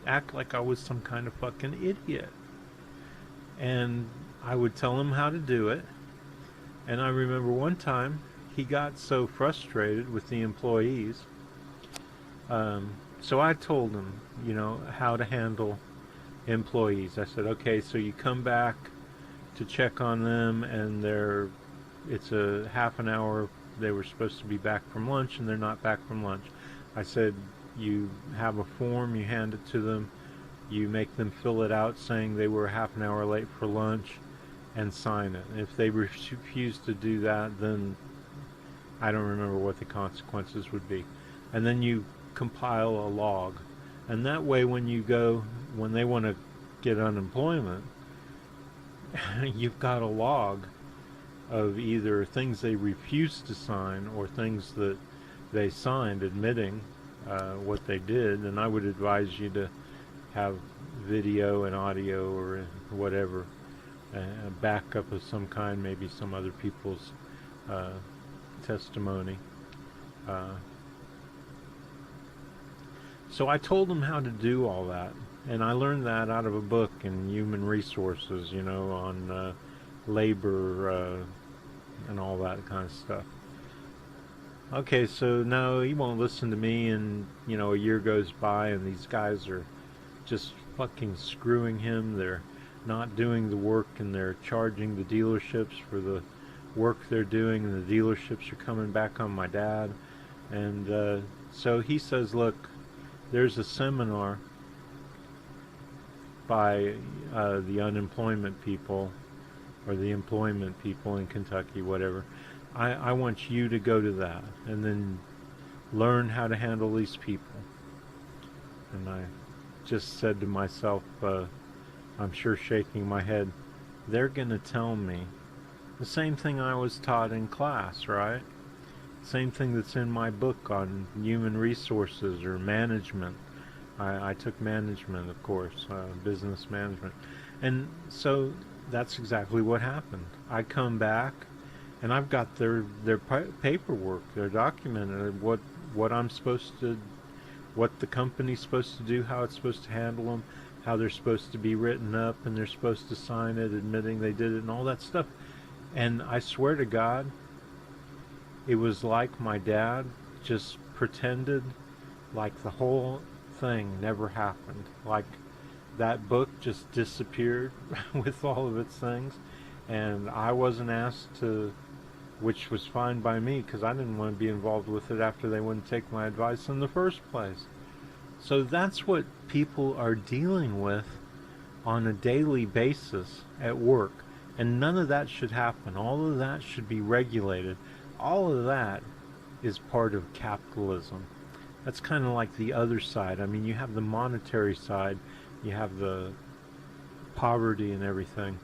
act like I was some kind of fucking idiot. And I would tell him how to do it. And I remember one time he got so frustrated with the employees. So I told him, you know, how to handle employees. I said, okay, so you come back to check on them, and it's a half an hour. They were supposed to be back from lunch, and they're not back from lunch. I said, you have a form, you hand it to them, you make them fill it out saying they were half an hour late for lunch, and sign it. And if they refuse to do that, then I don't remember what the consequences would be. And then you compile a log. And that way when they want to get unemployment, you've got a log of either things they refused to sign or things that they signed admitting what they did. And I would advise you to have video and audio or whatever, a backup of some kind, maybe some other people's testimony. So I told them how to do all that. And I learned that out of a book in human resources, you know, on labor and all that kind of stuff. Okay, so no, he won't listen to me, and, you know, a year goes by and these guys are just fucking screwing him. They're not doing the work, and they're charging the dealerships for the work they're doing, and the dealerships are coming back on my dad. And so he says, look, there's a seminar by the unemployment people or the employment people in Kentucky, whatever. I want you to go to that and then learn how to handle these people. And I just said to myself, I'm sure shaking my head, they're going to tell me the same thing I was taught in class, right? Same thing that's in my book on human resources or management. I took management, of course, business management. And so that's exactly what happened. I come back, and I've got their paperwork, their documented, what I'm supposed to, what the company's supposed to do, how it's supposed to handle them, how they're supposed to be written up, and they're supposed to sign it, admitting they did it, and all that stuff. And I swear to God, it was like my dad just pretended like the whole thing never happened. Like that book just disappeared with all of its things, and I wasn't asked to, which was fine by me because I didn't want to be involved with it after they wouldn't take my advice in the first place. So that's what people are dealing with on a daily basis at work, and none of that should happen. All of that should be regulated. All of that is part of capitalism. That's kind of like the other side. I mean, you have the monetary side, you have the poverty and everything,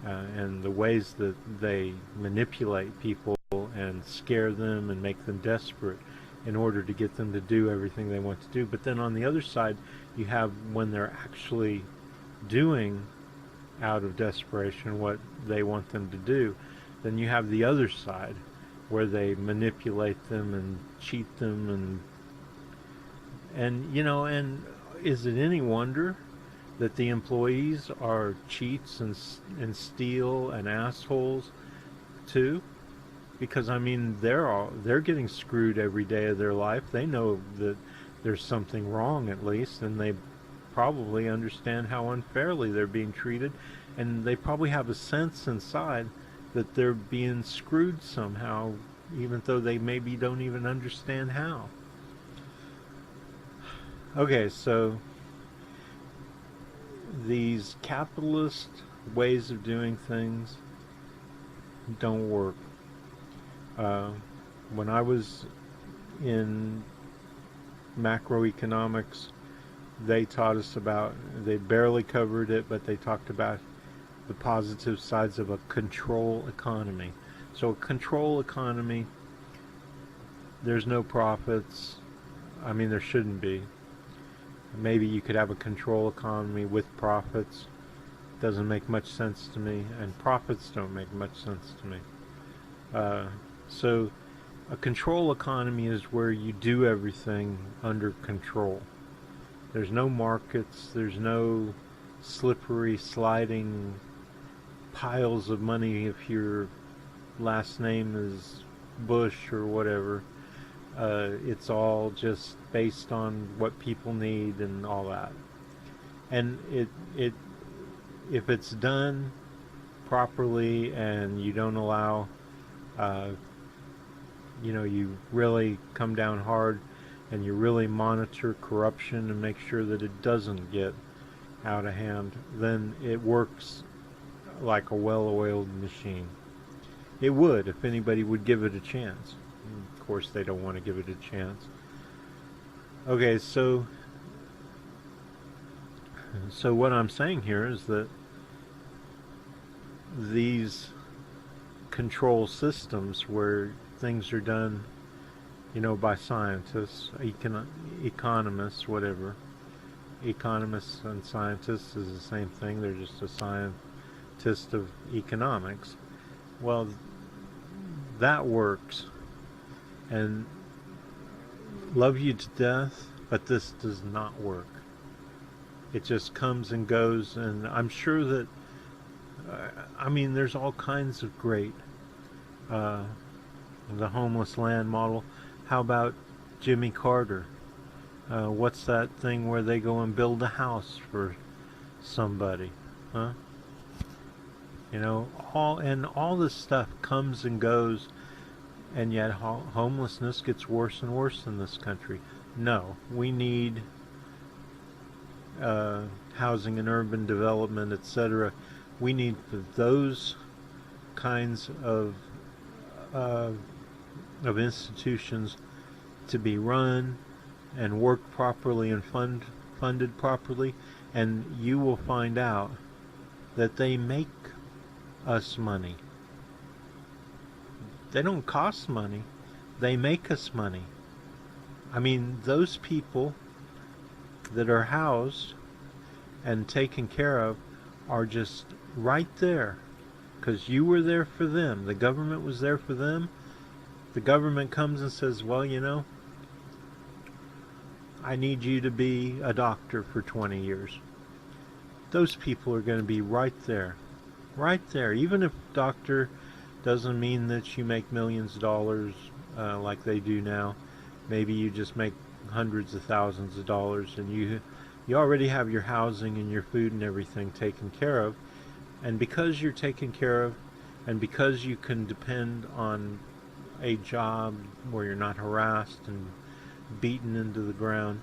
and the ways that they manipulate people and scare them and make them desperate in order to get them to do everything they want to do. But then on the other side, you have when they're actually doing out of desperation what they want them to do, then you have the other side where they manipulate them and cheat them, and you know, and is it any wonder that the employees are cheats and steal and assholes too? Because I mean, they're getting screwed every day of their life. They know that there's something wrong at least, and they probably understand how unfairly they're being treated, and they probably have a sense inside that they're being screwed somehow, even though they maybe don't even understand how. Okay, so these capitalist ways of doing things don't work. When I was in macroeconomics, they taught us about, they barely covered it, but they talked about the positive sides of a control economy. So a control economy, there's no profits. I mean, there shouldn't be. Maybe you could have a control economy with profits. Doesn't make much sense to me, and profits don't make much sense to me. So a control economy is where you do everything under control. There's no markets, there's no slippery sliding piles of money if your last name is Bush or whatever. It's all just based on what people need and all that. And if it's done properly and you don't allow, you really come down hard and you really monitor corruption and make sure that it doesn't get out of hand, then it works like a well-oiled machine. It would if anybody would give it a chance. Of course, they don't want to give it a chance. Okay, so what I'm saying here is that these control systems where things are done, by scientists, economists, whatever. Economists and scientists is the same thing. They're just a scientist of economics. Well, that works. And love you to death, but this does not work. It just comes and goes, and I'm sure that there's all kinds of great the homeless land model. How about Jimmy Carter? What's that thing where they go and build a house for somebody? Huh? All this stuff comes and goes, and yet homelessness gets worse and worse in this country. No, we need housing and urban development, etc. We need for those kinds of institutions to be run and work properly and funded properly, and you will find out that they make us money. They don't cost money, they make us money. Those people that are housed and taken care of are just right there because you were there for them. The government was there for them. The government comes and says, well, I need you to be a doctor for 20 years. Those people are going to be right there. Right there. Even if doctor doesn't mean that you make millions of dollars like they do now. Maybe you just make hundreds of thousands of dollars, and you already have your housing and your food and everything taken care of. And because you're taken care of, and because you can depend on a job where you're not harassed and beaten into the ground,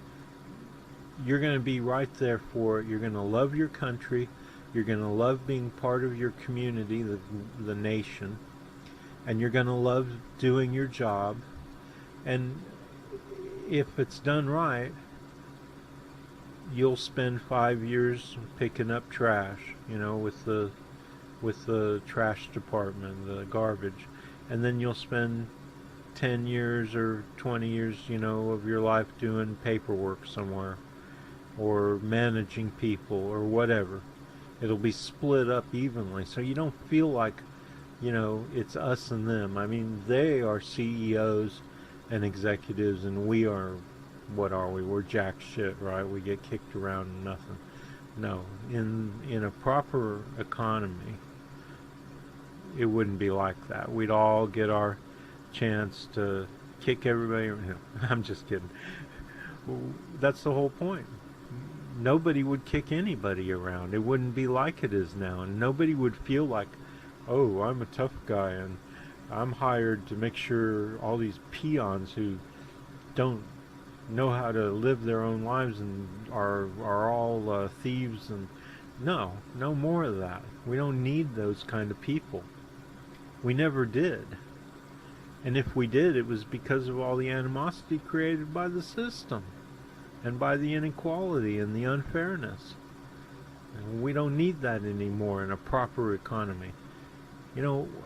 you're going to be right there for it. You're going to love your country. You're going to love being part of your community, the nation, and you're going to love doing your job. And if it's done right, you'll spend 5 years picking up trash, with the trash department, the garbage, and then you'll spend 10 years or 20 years, of your life doing paperwork somewhere, or managing people, or whatever. It'll be split up evenly, so you don't feel like, it's us and them. They are CEOs and executives, and we are, what are we? We're jack shit, right? We get kicked around and nothing. No, in a proper economy, it wouldn't be like that. We'd all get our chance to kick everybody. I'm just kidding. That's the whole point. Nobody would kick anybody around. It wouldn't be like it is now, and nobody would feel like, oh, I'm a tough guy and I'm hired to make sure all these peons who don't know how to live their own lives and are all thieves. And no more of that. We don't need those kind of people. We never did. And if we did, it was because of all the animosity created by the system and by the inequality and the unfairness. And we don't need that anymore in a proper economy.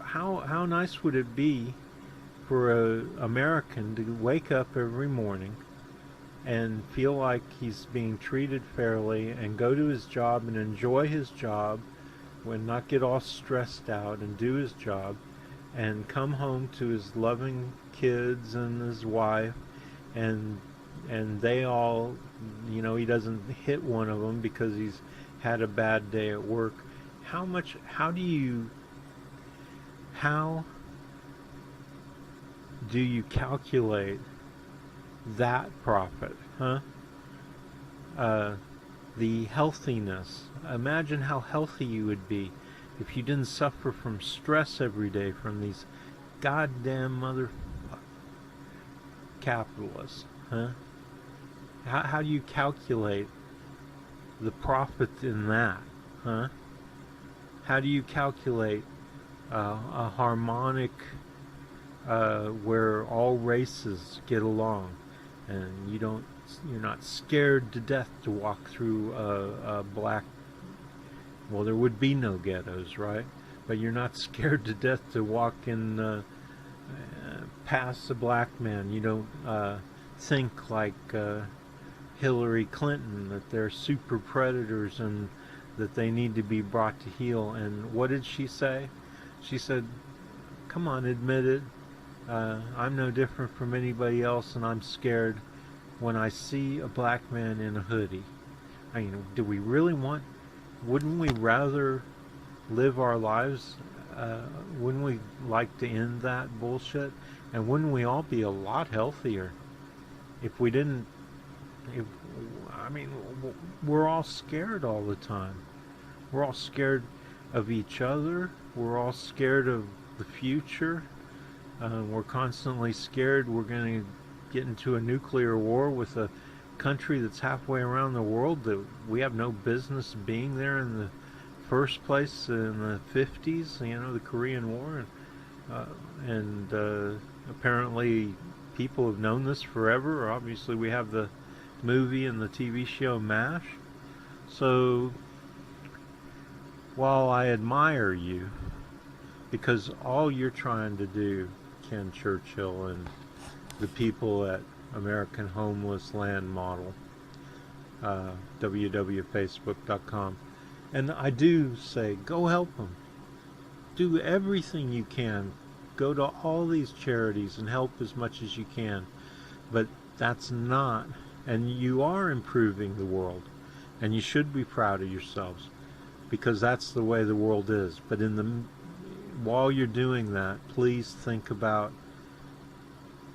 How nice would it be for an American to wake up every morning and feel like he's being treated fairly and go to his job and enjoy his job, and not get all stressed out, and do his job and come home to his loving kids and his wife, and they all, he doesn't hit one of them because he's had a bad day at work. How do you calculate that profit, huh? The healthiness. Imagine how healthy you would be if you didn't suffer from stress every day from these goddamn capitalists, huh? How do you calculate the profit in that, huh? How do you calculate a harmonic where all races get along, and you're not scared to death to walk through a black, well, there would be no ghettos, right? But you're not scared to death to walk in past a black man. You don't think like Hillary Clinton, that they're super predators and that they need to be brought to heel. And what did she say? She said, come on, admit it. I'm no different from anybody else, and I'm scared when I see a black man in a hoodie. I mean, do we really wouldn't we rather live our lives? Wouldn't we like to end that bullshit? And wouldn't we all be a lot healthier if we didn't? We're all scared all the time. We're all scared of each other. We're all scared of the future. We're constantly scared we're going to get into a nuclear war with a country that's halfway around the world that we have no business being there in the first place in the 50s, the Korean War. And apparently people have known this forever. Obviously we have the movie and the TV show MASH. So while I admire you, because all you're trying to do, Ken Churchill and the people at American Homeless Land Model, www.facebook.com, and I do say, go help them. Do everything you can. Go to all these charities and help as much as you can. But that's not, and you are improving the world, and you should be proud of yourselves, because that's the way the world is. But while you're doing that, please think about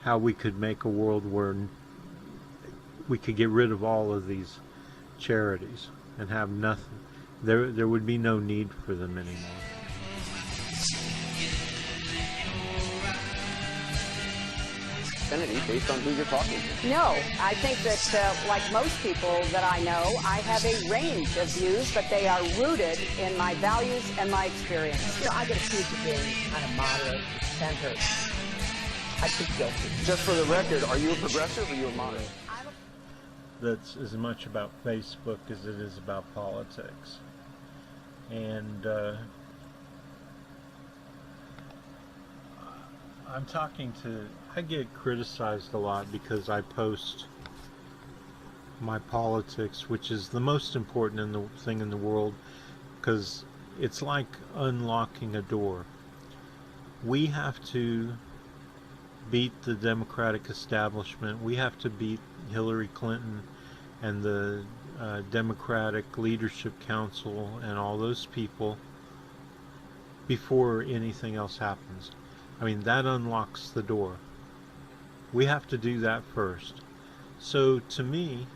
how we could make a world where we could get rid of all of these charities and have nothing. There would be no need for them anymore. Based on who you're talking to? No, I think that, like most people that I know, I have a range of views, but they are rooted in my values and my experience. I get accused of being kind of moderate, center. I plead guilty. Just for the record, are you a progressive or are you a moderate? That's as much about Facebook as it is about politics. And I get criticized a lot because I post my politics, which is the most important thing in the world, because it's like unlocking a door. We have to beat the Democratic establishment. We have to beat Hillary Clinton and the Democratic Leadership Council and all those people before anything else happens. That unlocks the door. We have to do that first. So to me,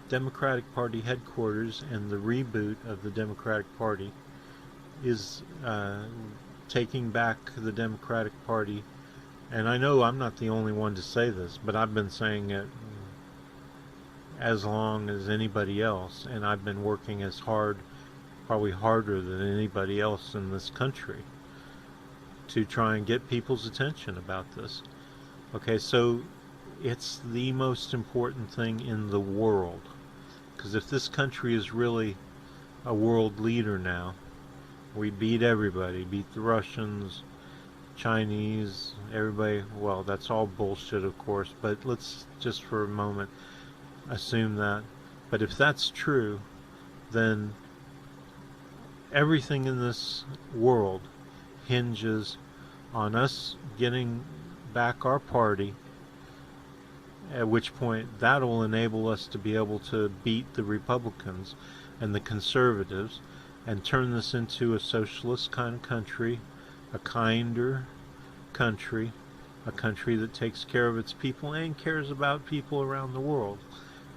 Democratic Party headquarters and the reboot of the Democratic Party is taking back the Democratic Party. And I know I'm not the only one to say this, but I've been saying it as long as anybody else, and I've been working as hard, probably harder than anybody else in this country, to try and get people's attention about this. Okay, so it's the most important thing in the world, because if this country is really a world leader now, we beat everybody, beat the Russians, Chinese, everybody. Well, that's all bullshit, of course, but let's just for a moment assume that. But if that's true, then everything in this world hinges on us getting back our party, at which point that will enable us to be able to beat the Republicans and the conservatives and turn this into a socialist kind of country, a kinder country, a country that takes care of its people and cares about people around the world.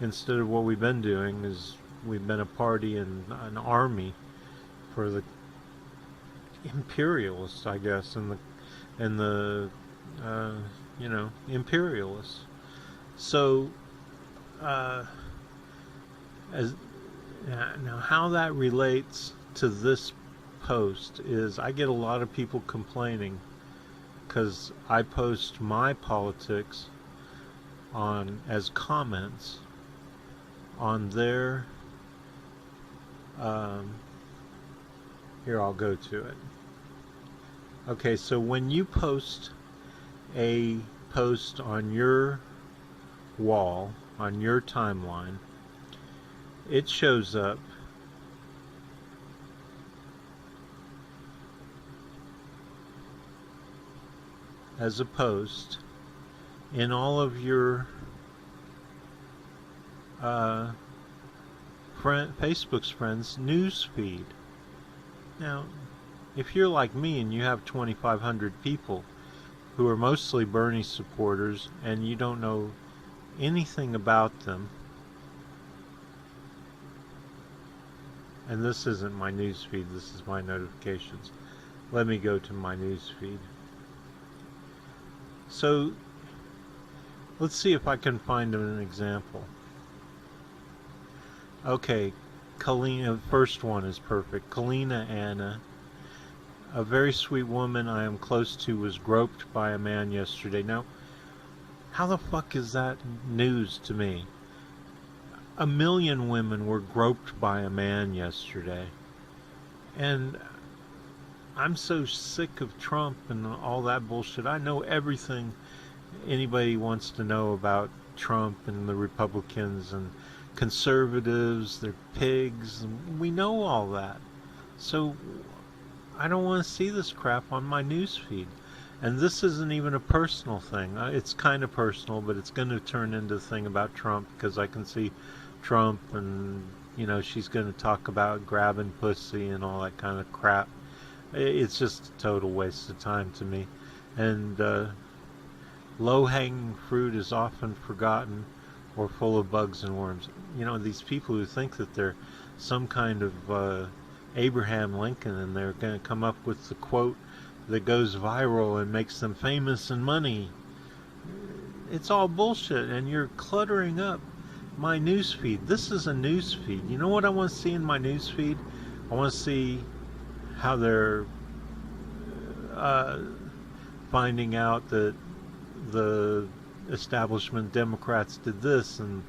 Instead of what we've been doing is we've been a party and an army for the imperialists, I guess, and the imperialists. So now how that relates to this post is I get a lot of people complaining because I post my politics as comments on their here, I'll go to it. Okay, so when you post a post on your wall, on your timeline, it shows up as a post in all of your Facebook's friends' news feed. Now, if you're like me and you have 2,500 people who are mostly Bernie supporters and you don't know anything about them, and this isn't my news feed, this is my notifications. Let me go to my news feed. So let's see if I can find an example. Okay, Kalina, first one is perfect. Kalina Anna, a very sweet woman I am close to, was groped by a man yesterday. Now, how the fuck is that news to me? 1 million women were groped by a man yesterday. And I'm so sick of Trump and all that bullshit. I know everything anybody wants to know about Trump and the Republicans and conservatives, they're pigs, and we know all that. So I don't want to see this crap on my news feed. And this isn't even a personal thing. It's kind of personal, but it's going to turn into a thing about Trump because I can see Trump and, she's going to talk about grabbing pussy and all that kind of crap. It's just a total waste of time to me. And low-hanging fruit is often forgotten or full of bugs and worms. These people who think that they're some kind of Abraham Lincoln and they're going to come up with the quote that goes viral and makes them famous and money. It's all bullshit, and you're cluttering up my news feed. This is a news feed. You know what I want to see in my news feed? I want to see how they're finding out that the establishment Democrats did this and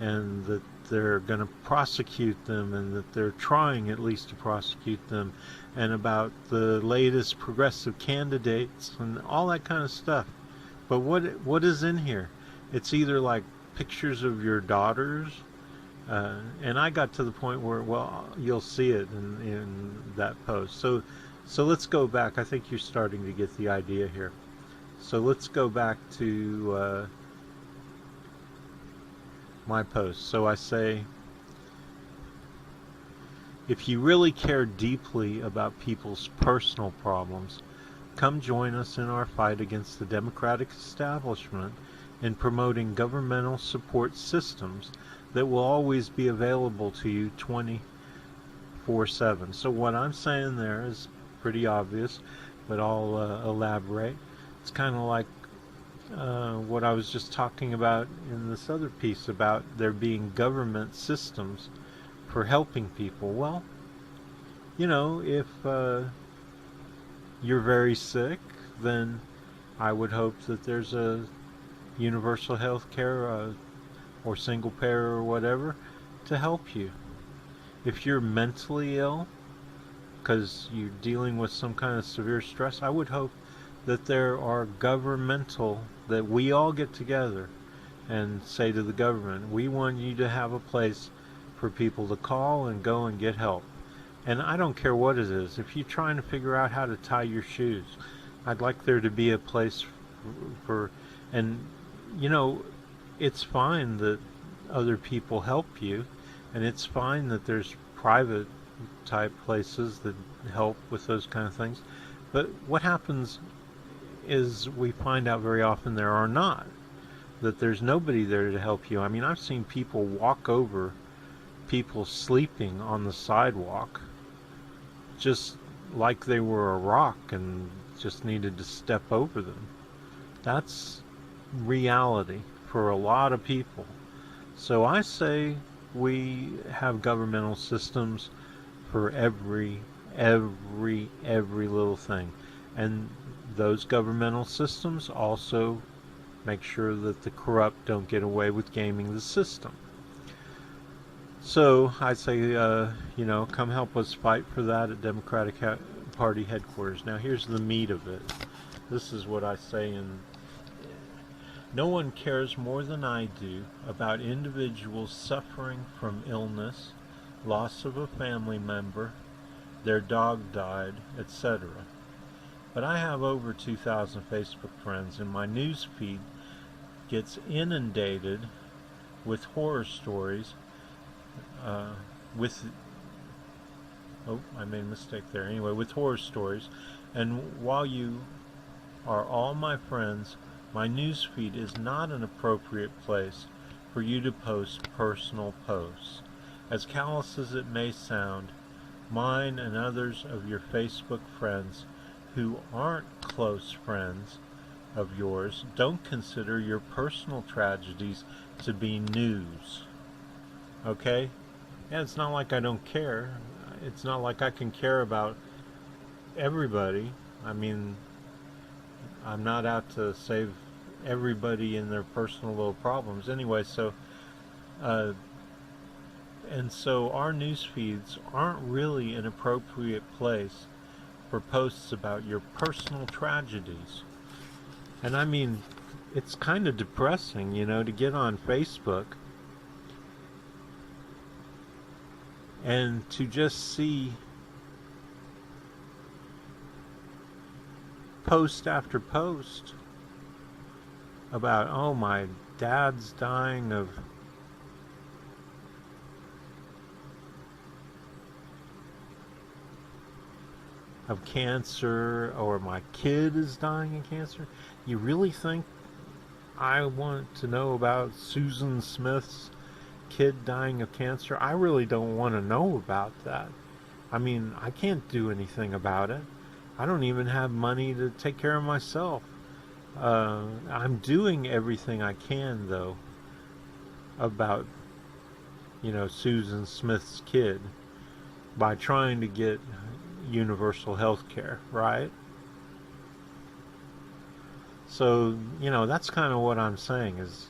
that they're going to prosecute them and that they're trying at least to prosecute them, and about the latest progressive candidates and all that kind of stuff. But what is in here? It's either like pictures of your daughters, and I got to the point where, well, you'll see it in that post. So let's go back. I think you're starting to get the idea here. So let's go back to my post. So I say, if you really care deeply about people's personal problems, come join us in our fight against the Democratic establishment in promoting governmental support systems that will always be available to you 24/7. So what I'm saying there is pretty obvious, but I'll elaborate. It's kind of like what I was just talking about in this other piece about there being government systems for helping people. Well, if you're very sick, then I would hope that there's a universal health care or single payer or whatever to help you. If you're mentally ill because you're dealing with some kind of severe stress, I would hope that there are governmental, that we all get together and say to the government, we want you to have a place for people to call and go and get help. And I don't care what it is. If you're trying to figure out how to tie your shoes, I'd like there to be a place for, and you know, it's fine that other people help you, and it's fine that there's private type places that help with those kind of things. But what happens is we find out very often there are not, that there's nobody there to help you. I mean, I've seen people walk over people sleeping on the sidewalk just like they were a rock and just needed to step over them. That's reality for a lot of people. So I say we have governmental systems for every little thing. And those governmental systems also make sure that the corrupt don't get away with gaming the system. So I say, you know, come help us fight for that at Democratic Party headquarters. Now here's the meat of it. This is what I say in... No one cares more than I do about individuals suffering from illness, loss of a family member, their dog died, etc. But I have over 2,000 Facebook friends, and my news feed gets inundated with horror stories, with horror stories. And while you are all my friends, my newsfeed is not an appropriate place for you to post personal posts. As callous as it may sound, mine and others of your Facebook friends who aren't close friends of yours don't consider your personal tragedies to be news. Okay? Yeah, it's not like I don't care. It's not like I can care about everybody. I mean, I'm not out to save everybody in their personal little problems. Anyway, so and so our news feeds aren't really an appropriate place for posts about your personal tragedies. And I mean, it's kind of depressing, you know, to get on Facebook and to just see post after post about, oh, my dad's dying of cancer, or my kid is dying of cancer. You really think I want to know about Susan Smith's kid dying of cancer? I really don't want to know about that. I mean, I can't do anything about it. I don't even have money to take care of myself. I'm doing everything I can, though, about, you know, Susan Smith's kid by trying to get universal health care, right? So, you know, that's kind of what I'm saying is,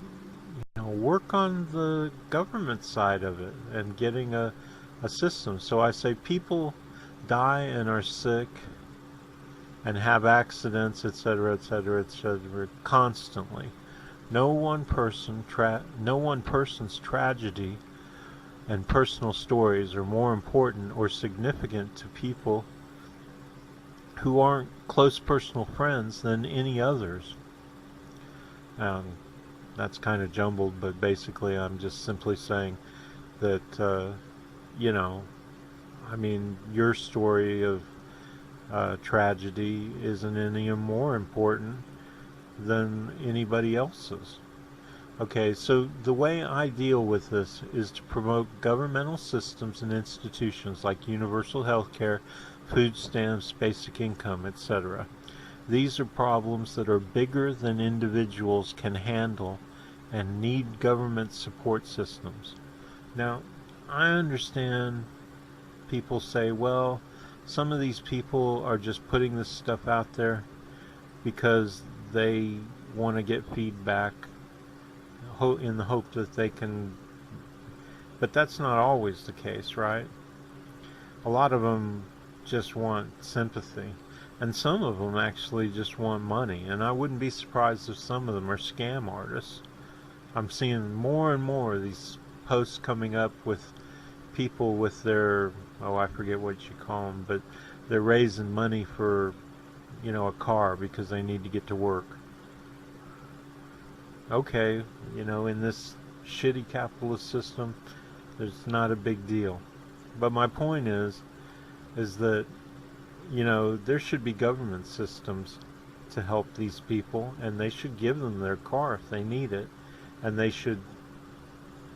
you know, work on the government side of it and getting a system. So I say people die and are sick and have accidents, etc., etc., etc., constantly. No one person's tragedy and personal stories are more important or significant to people who aren't close personal friends than any others. That's kind of jumbled, but basically I'm just simply saying that, you know, I mean, your story of tragedy isn't any more important than anybody else's. Okay, so the way I deal with this is to promote governmental systems and institutions like universal health care, food stamps, basic income, etc. These are problems that are bigger than individuals can handle and need government support systems. Now, I understand people say, well, some of these people are just putting this stuff out there because they want to get feedback in the hope that they can, but that's not always the case, right? A lot of them just want sympathy, and some of them actually just want money, and I wouldn't be surprised if some of them are scam artists, I'm seeing more and more of these posts coming up with people with their, oh, I forget what you call them, but they're raising money for, you know, a car because they need to get to work. Okay, you know, in this shitty capitalist system, there's not a big deal. But my point is that, you know, there should be government systems to help these people, and they should give them their car if they need it, and they should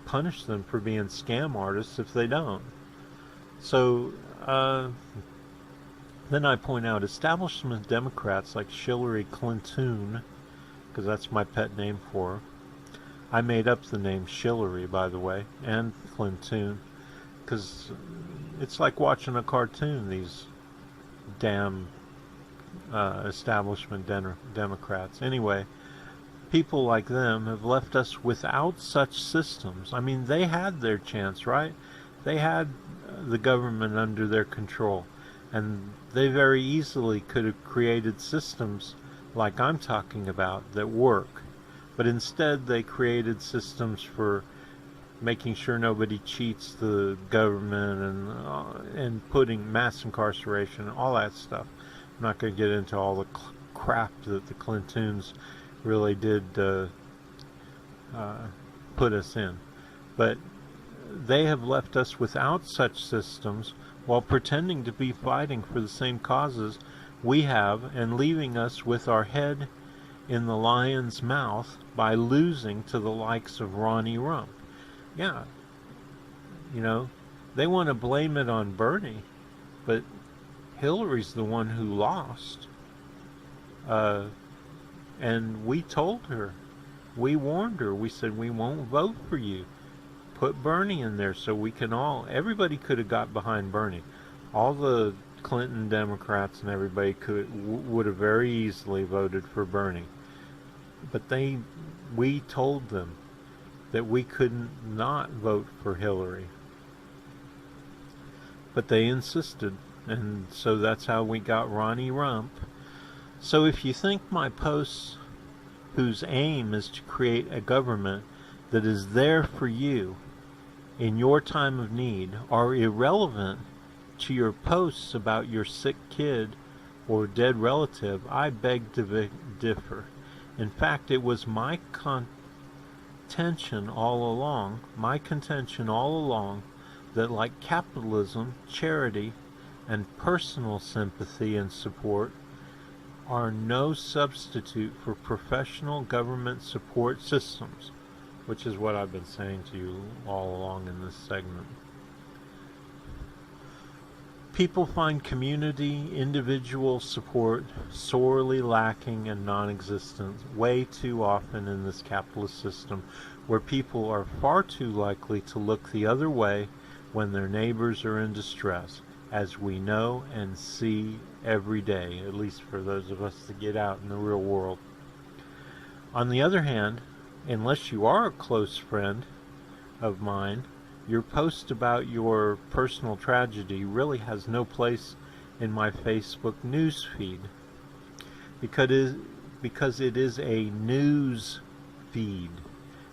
punish them for being scam artists if they don't. So, then I point out establishment Democrats like Hillary Clinton, because that's my pet name for her. I made up the name Hillary, by the way, and Clinton, because it's like watching a cartoon, these damn establishment Democrats. Anyway, people like them have left us without such systems. I mean, they had their chance, right? They had the government under their control, and they very easily could have created systems like I'm talking about that work. But instead they created systems for making sure nobody cheats the government and putting mass incarceration, all that stuff. I'm not going to get into all the crap that the Clintons really did put us in. But they have left us without such systems while pretending to be fighting for the same causes we have, and leaving us with our head in the lion's mouth by losing to the likes of Ronnie Rump. Yeah, you know, they want to blame it on Bernie, but Hillary's the one who lost. And we told her, we warned her, we said we won't vote for you. Put Bernie in there so we can all, everybody could have got behind Bernie. All the Clinton Democrats and everybody would have very easily voted for Bernie. But we told them that we couldn't not vote for Hillary. But they insisted, and so that's how we got Ronnie Rump. So if you think my posts, whose aim is to create a government that is there for you in your time of need, are irrelevant to your posts about your sick kid or dead relative, I beg to differ. In fact, it was my contention all along, that like capitalism, charity, and personal sympathy and support are no substitute for professional government support systems, which is what I've been saying to you all along in this segment. People find community, individual support sorely lacking and non-existent way too often in this capitalist system, where people are far too likely to look the other way when their neighbors are in distress, as we know and see every day, at least for those of us that get out in the real world. On the other hand, unless you are a close friend of mine, your post about your personal tragedy really has no place in my Facebook news feed, because it is a news feed,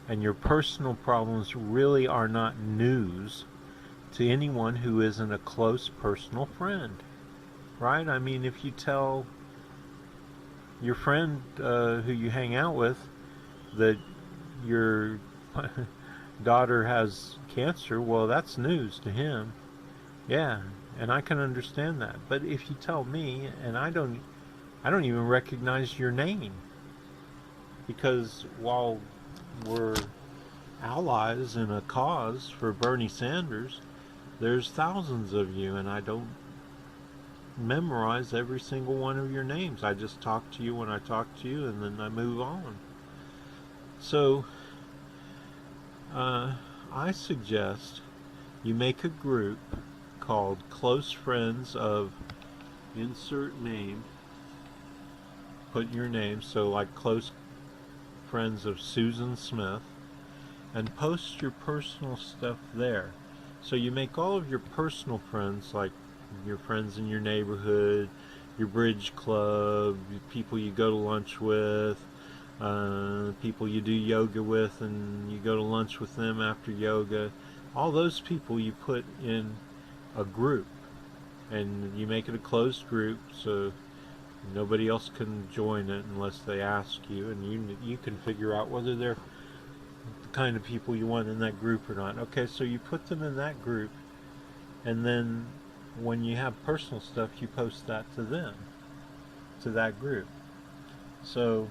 and your personal problems really are not news to anyone who isn't a close personal friend, right? I mean, if you tell your friend who you hang out with that your daughter has cancer, well, that's news to him. Yeah, and I can understand that. But if you tell me, and I don't even recognize your name, because while we're allies in a cause for Bernie Sanders, there's thousands of you, and I don't memorize every single one of your names. I just talk to you when I talk to you, and then I move on. So I suggest you make a group called Close Friends of insert name. Put your name, so like Close Friends of Susan Smith, and post your personal stuff there. So you make all of your personal friends, like your friends in your neighborhood, your bridge club, people you go to lunch with, people you do yoga with and you go to lunch with them after yoga. All those people you put in a group, and you make it a closed group so nobody else can join it unless they ask you, and you can figure out whether they're the kind of people you want in that group or not. Okay, so you put them in that group, and then when you have personal stuff, you post that to them, to that group. So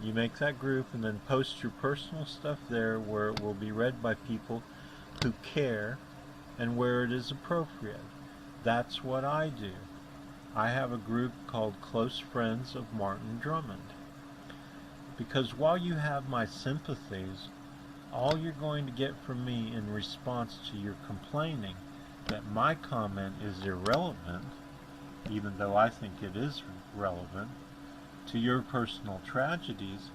you make that group and then post your personal stuff there where it will be read by people who care and where it is appropriate. That's what I do. I have a group called Close Friends of Martin Drummond. Because while you have my sympathies, all you're going to get from me in response to your complaining that my comment is irrelevant, even though I think it is relevant, to your personal tragedies,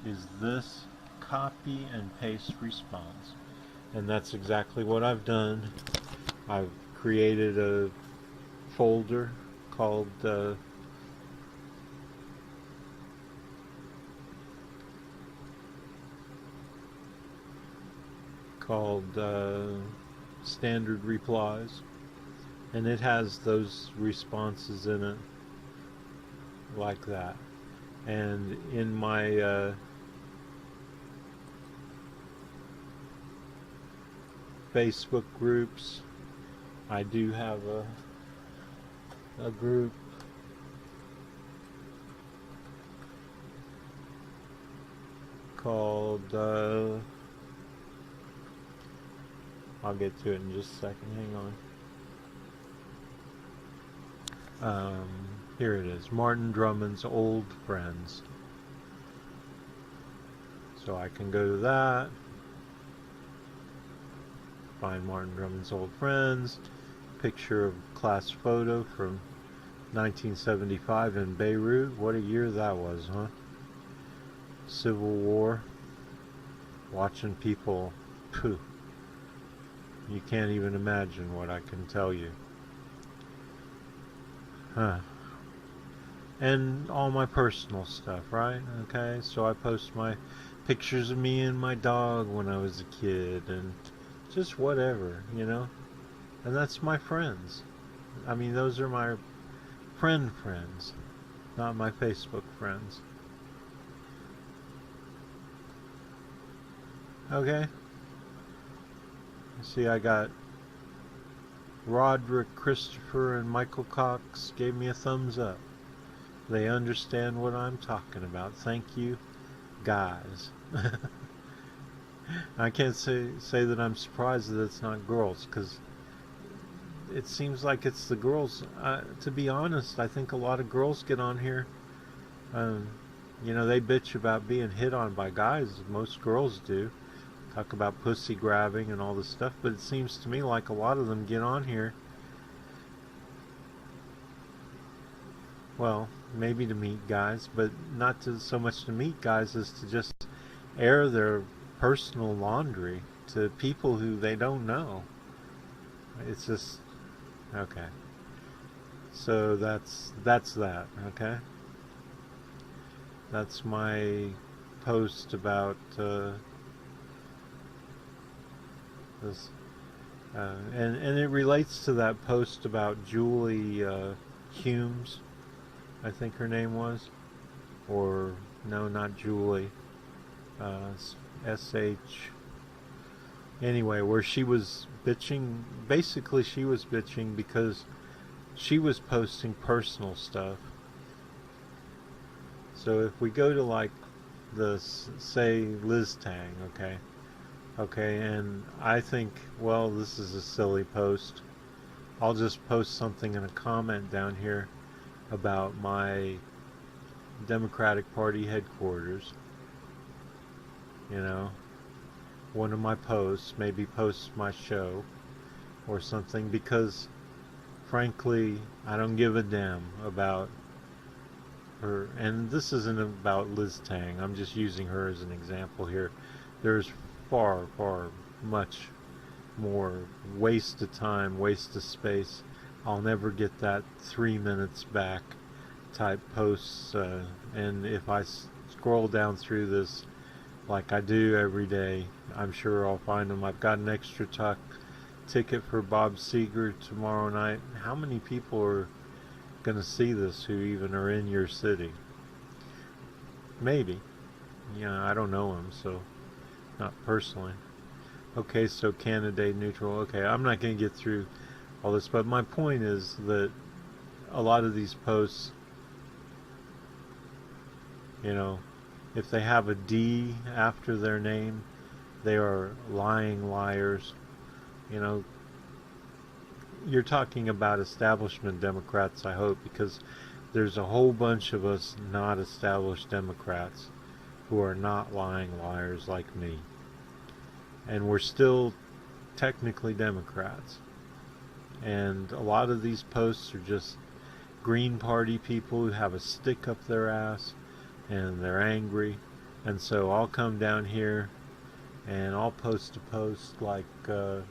is this copy and paste response. And that's exactly what I've done. I've created a folder called standard replies, and it has those responses in it like that. And in my Facebook groups, I do have a group called I'll get to it in just a second, hang on. Here it is, Martin Drummond's Old Friends. So I can go to that, find Martin Drummond's Old Friends, picture of class photo from 1975 in Beirut. What a year that was, huh? Civil War. Watching people, phew. You can't even imagine what I can tell you. Huh. And all my personal stuff, right? Okay, so I post my pictures of me and my dog when I was a kid, and just whatever, you know? And that's my friends. I mean, those are my friends, not my Facebook friends. Okay? See, I got Roderick Christopher and Michael Cox gave me a thumbs up. They understand what I'm talking about. Thank you, guys. I can't say that I'm surprised that it's not girls, because it seems like it's the girls. To be honest, I think a lot of girls get on here. You know, they bitch about being hit on by guys. Most girls do. Talk about pussy grabbing and all this stuff, but it seems to me like a lot of them get on here, well, maybe to meet guys, but not to so much to meet guys as to just air their personal laundry to people who they don't know. It's just, okay. So that's that, okay? That's my post about this, and it relates to that post about Julie Humes, I think her name was, or no, not Julie, S-H, anyway, where she was bitching. Basically she was bitching because she was posting personal stuff. So if we go to like the, say, Liz Tang, okay, and I think, well, this is a silly post. I'll just post something in a comment down here about my Democratic Party headquarters. You know, one of my posts, maybe post my show or something, because frankly, I don't give a damn about her. And this isn't about Liz Tang. I'm just using her as an example here. There's far much more waste of time, waste of space. I'll never get that 3 minutes back type posts, and if I scroll down through this like I do every day, I'm sure I'll find them. I've got an extra ticket for Bob Seger tomorrow night. How many people are going to see this who even are in your city? Maybe. I don't know him, so not personally. Okay, so candidate neutral. Okay, I'm not going to get through all this, but my point is that a lot of these posts, if they have a D after their name, they are lying liars. You're talking about establishment Democrats, I hope, because there's a whole bunch of us not established Democrats who are not lying liars like me. And we're still technically Democrats. And a lot of these posts are just Green Party people who have a stick up their ass and they're angry. And so I'll come down here and I'll post a post like, well,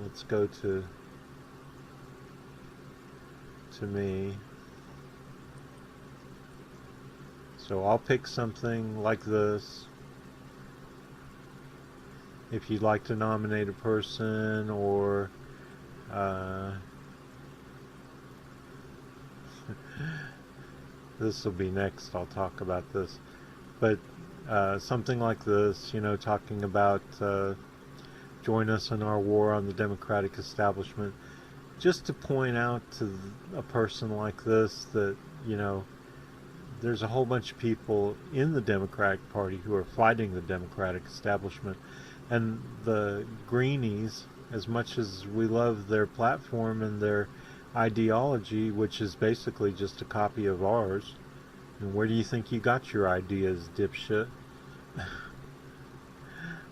let's go to me. So I'll pick something like this. If you'd like to nominate a person, or this will be next, I'll talk about this, but something like this, talking about join us in our war on the Democratic establishment, just to point out to a person like this that, there's a whole bunch of people in the Democratic Party who are fighting the Democratic establishment. And the Greenies, as much as we love their platform and their ideology, which is basically just a copy of ours, and where do you think you got your ideas, dipshit?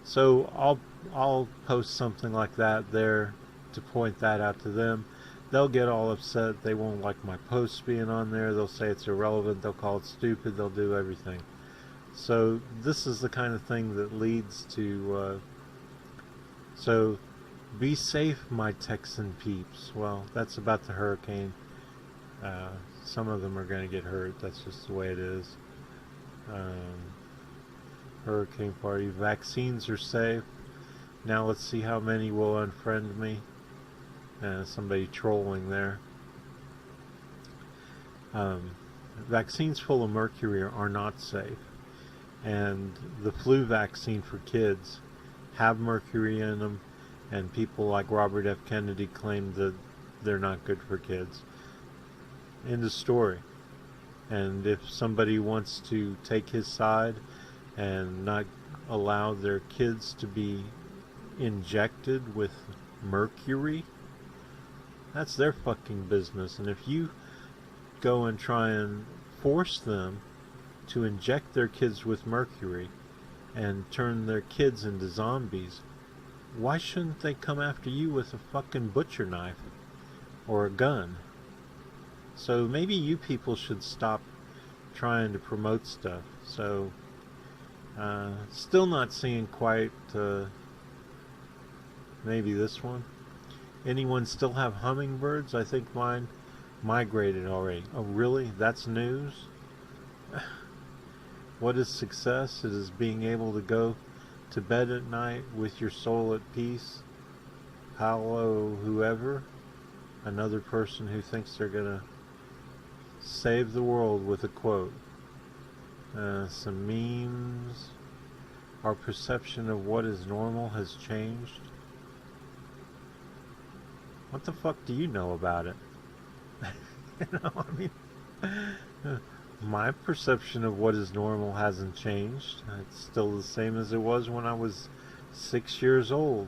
So I'll post something like that there to point that out to them. They'll get all upset. They won't like my posts being on there. They'll say it's irrelevant. They'll call it stupid. They'll do everything. So this is the kind of thing that leads to, so be safe, my Texan peeps. Well, that's about the hurricane. Some of them are going to get hurt. That's just the way it is. Hurricane party. Vaccines are safe. Now let's see how many will unfriend me. Somebody trolling there. Vaccines full of mercury are not safe. And the flu vaccine for kids have mercury in them, and people like Robert F. Kennedy claim that they're not good for kids. End of story. And if somebody wants to take his side and not allow their kids to be injected with mercury, that's their fucking business. And if you go and try and force them to inject their kids with mercury and turn their kids into zombies, why shouldn't they come after you with a fucking butcher knife or a gun? So maybe you people should stop trying to promote stuff. So still not seeing quite maybe this one. Anyone still have hummingbirds? I think mine migrated already. Oh really? That's news? What is success? It is being able to go to bed at night with your soul at peace. Paulo whoever, another person who thinks they're gonna save the world with a quote. Some memes. Our perception of what is normal has changed. What the fuck do you know about it? My perception of what is normal hasn't changed. It's still the same as it was when I was 6 years old.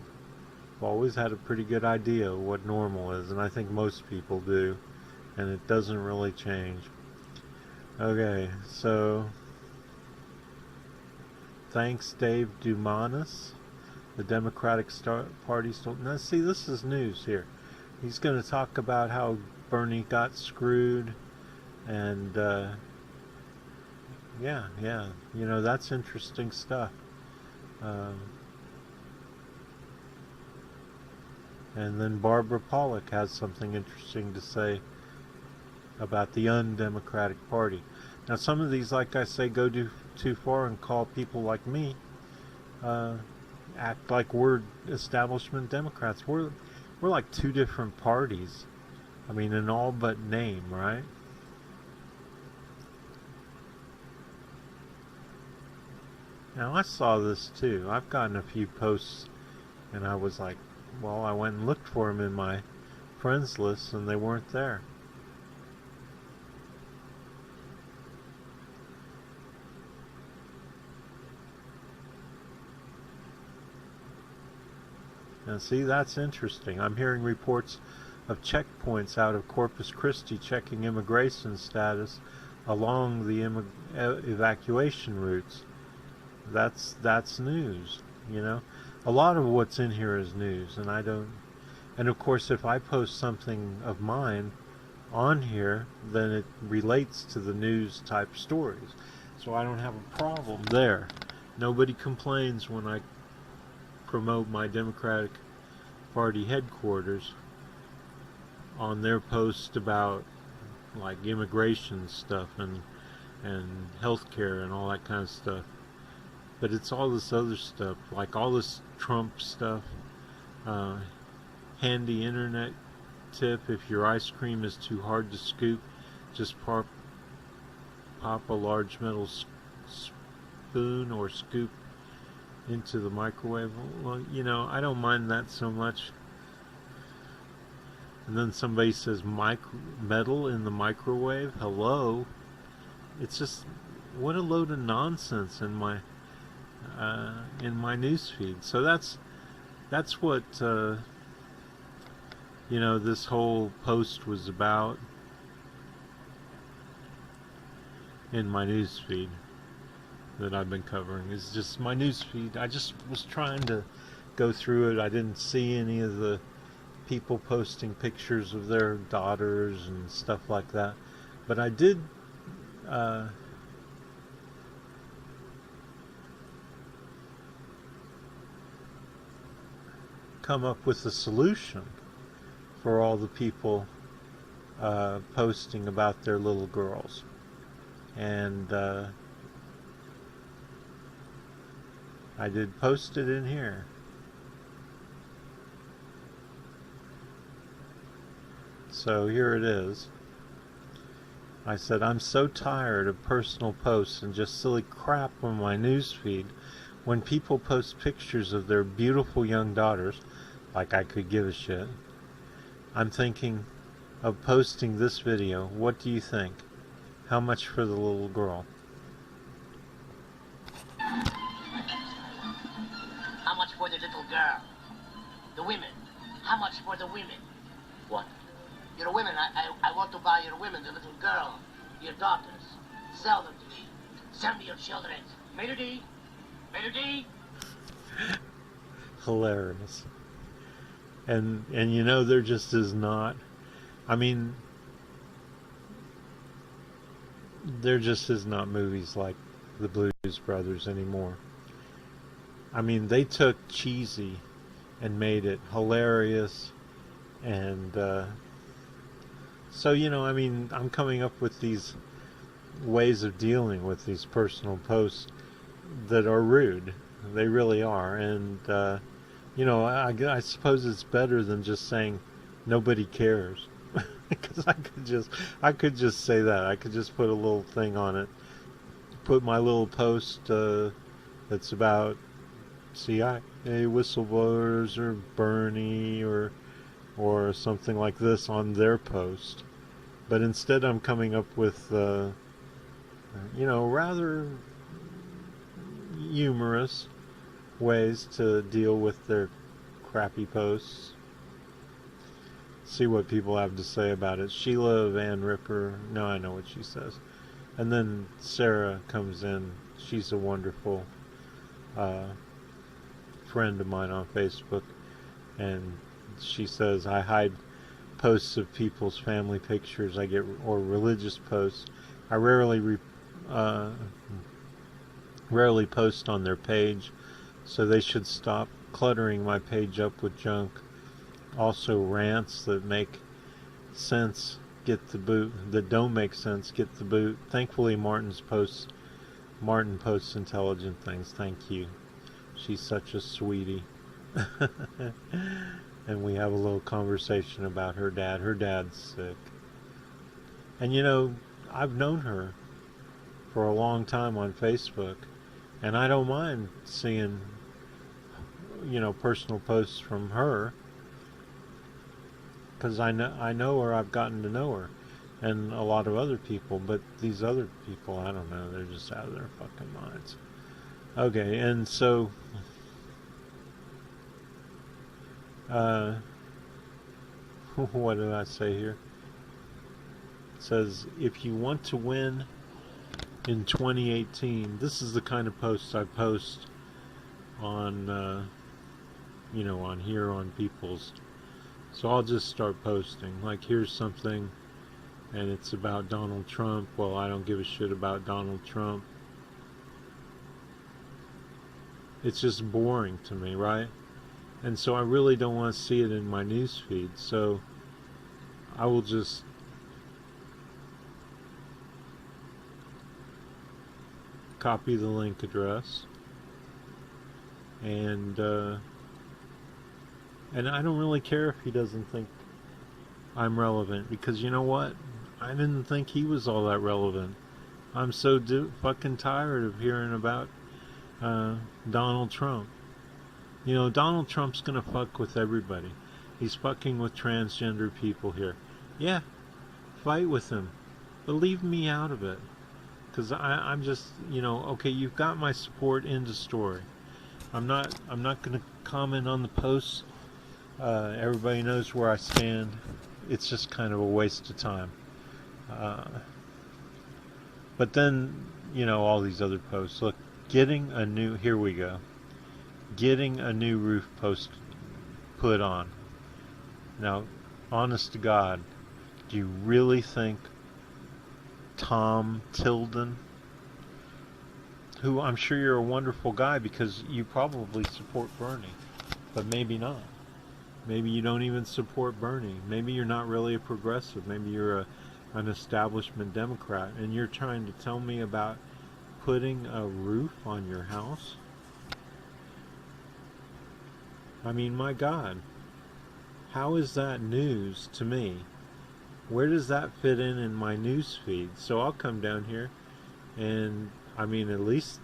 I've always had a pretty good idea of what normal is, and I think most people do, and it doesn't really change. Okay, so thanks Dave Dumanis. The Democratic Party still... Now see, this is news here. He's going to talk about how Bernie got screwed, and yeah, that's interesting stuff. And then Barbara Pollock has something interesting to say about the undemocratic party. Now, some of these, like I say, go too far and call people like me act like we're establishment Democrats. We're like two different parties. I mean, in all but name, right? Now, I saw this too. I've gotten a few posts, and I was like, well, I went and looked for them in my friends list, and they weren't there. Now, see, that's interesting. I'm hearing reports of checkpoints out of Corpus Christi checking immigration status along the evacuation routes. That's news, you know. A lot of what's in here is news, and and of course, if I post something of mine on here, then it relates to the news type stories. So I don't have a problem there. Nobody complains when I promote my Democratic Party headquarters on their post about like immigration stuff and healthcare and all that kind of stuff. But it's all this other stuff, like all this Trump stuff, handy internet tip: if your ice cream is too hard to scoop, just pop a large metal spoon or scoop into the microwave. Well, you know, I don't mind that so much. And then somebody says metal in the microwave. Hello, it's just, what a load of nonsense in my news feed. So that's what you know, this whole post was about in my news feed that I've been covering. Is just my news feed. I just was trying to go through it. I didn't see any of the people posting pictures of their daughters and stuff like that, but I did come up with a solution for all the people posting about their little girls. And I did post it in here. So here it is. I said, I'm so tired of personal posts and just silly crap on my newsfeed. When people post pictures of their beautiful young daughters, like I could give a shit, I'm thinking of posting this video. What do you think? How much for the little girl? How much for the little girl? The women. How much for the women? What? Your women. I want to buy your women, the little girl, your daughters. Sell them to me. Sell me your children. Melody? Melody? Hilarious. And you know, there just is not, I mean, there just is not movies like the Blues Brothers anymore. I mean, they took cheesy and made it hilarious, and so, you know, I mean, I'm coming up with these ways of dealing with these personal posts that are rude. They really are. And you know, I suppose it's better than just saying nobody cares. Because I could just say that. I could just put a little thing on it, put my little post that's about CIA whistleblowers or Bernie or something like this on their post. But instead I'm coming up with you know, rather humorous ways to deal with their crappy posts. See what people have to say about it. Sheila Van Ripper, no, I know what she says. And then Sarah comes in. She's a wonderful friend of mine on Facebook, and she says, I hide posts of people's family pictures I get, or religious posts. I rarely post on their page, so they should stop cluttering my page up with junk. Also rants that make sense get the boot. That don't make sense, get the boot. Thankfully, Martin posts intelligent things. Thank you. She's such a sweetie. And we have a little conversation about her dad. Her dad's sick. And you know, I've known her for a long time on Facebook, and I don't mind seeing, you know, personal posts from her, because I know her, I've gotten to know her, and a lot of other people, but these other people, I don't know, they're just out of their fucking minds. Okay, and so what did I say here? It says, if you want to win in 2018, this is the kind of posts I post on, you know, on here on people's. So I'll just start posting. Like, here's something, and it's about Donald Trump. Well, I don't give a shit about Donald Trump. It's just boring to me, right? And so I really don't want to see it in my news feed. So I will just copy the link address, and I don't really care if he doesn't think I'm relevant, because you know what? I didn't think he was all that relevant. I'm so fucking tired of hearing about Donald Trump. You know, Donald Trump's gonna fuck with everybody. He's fucking with transgender people here. Yeah, fight with him, but leave me out of it. Because I'm just, you know, okay, you've got my support, end of story. I'm not going to comment on the posts. Everybody knows where I stand. It's just kind of a waste of time. But then, you know, all these other posts. Look, here we go. Getting a new roof post put on. Now, honest to God, do you really think Tom Tilden, who I'm sure you're a wonderful guy because you probably support Bernie, but maybe not. Maybe you don't even support Bernie. Maybe you're not really a progressive. Maybe you're an establishment Democrat, and you're trying to tell me about putting a roof on your house? I mean, my God, how is that news to me? Where does that fit in my news feed? So I'll come down here, and I mean, at least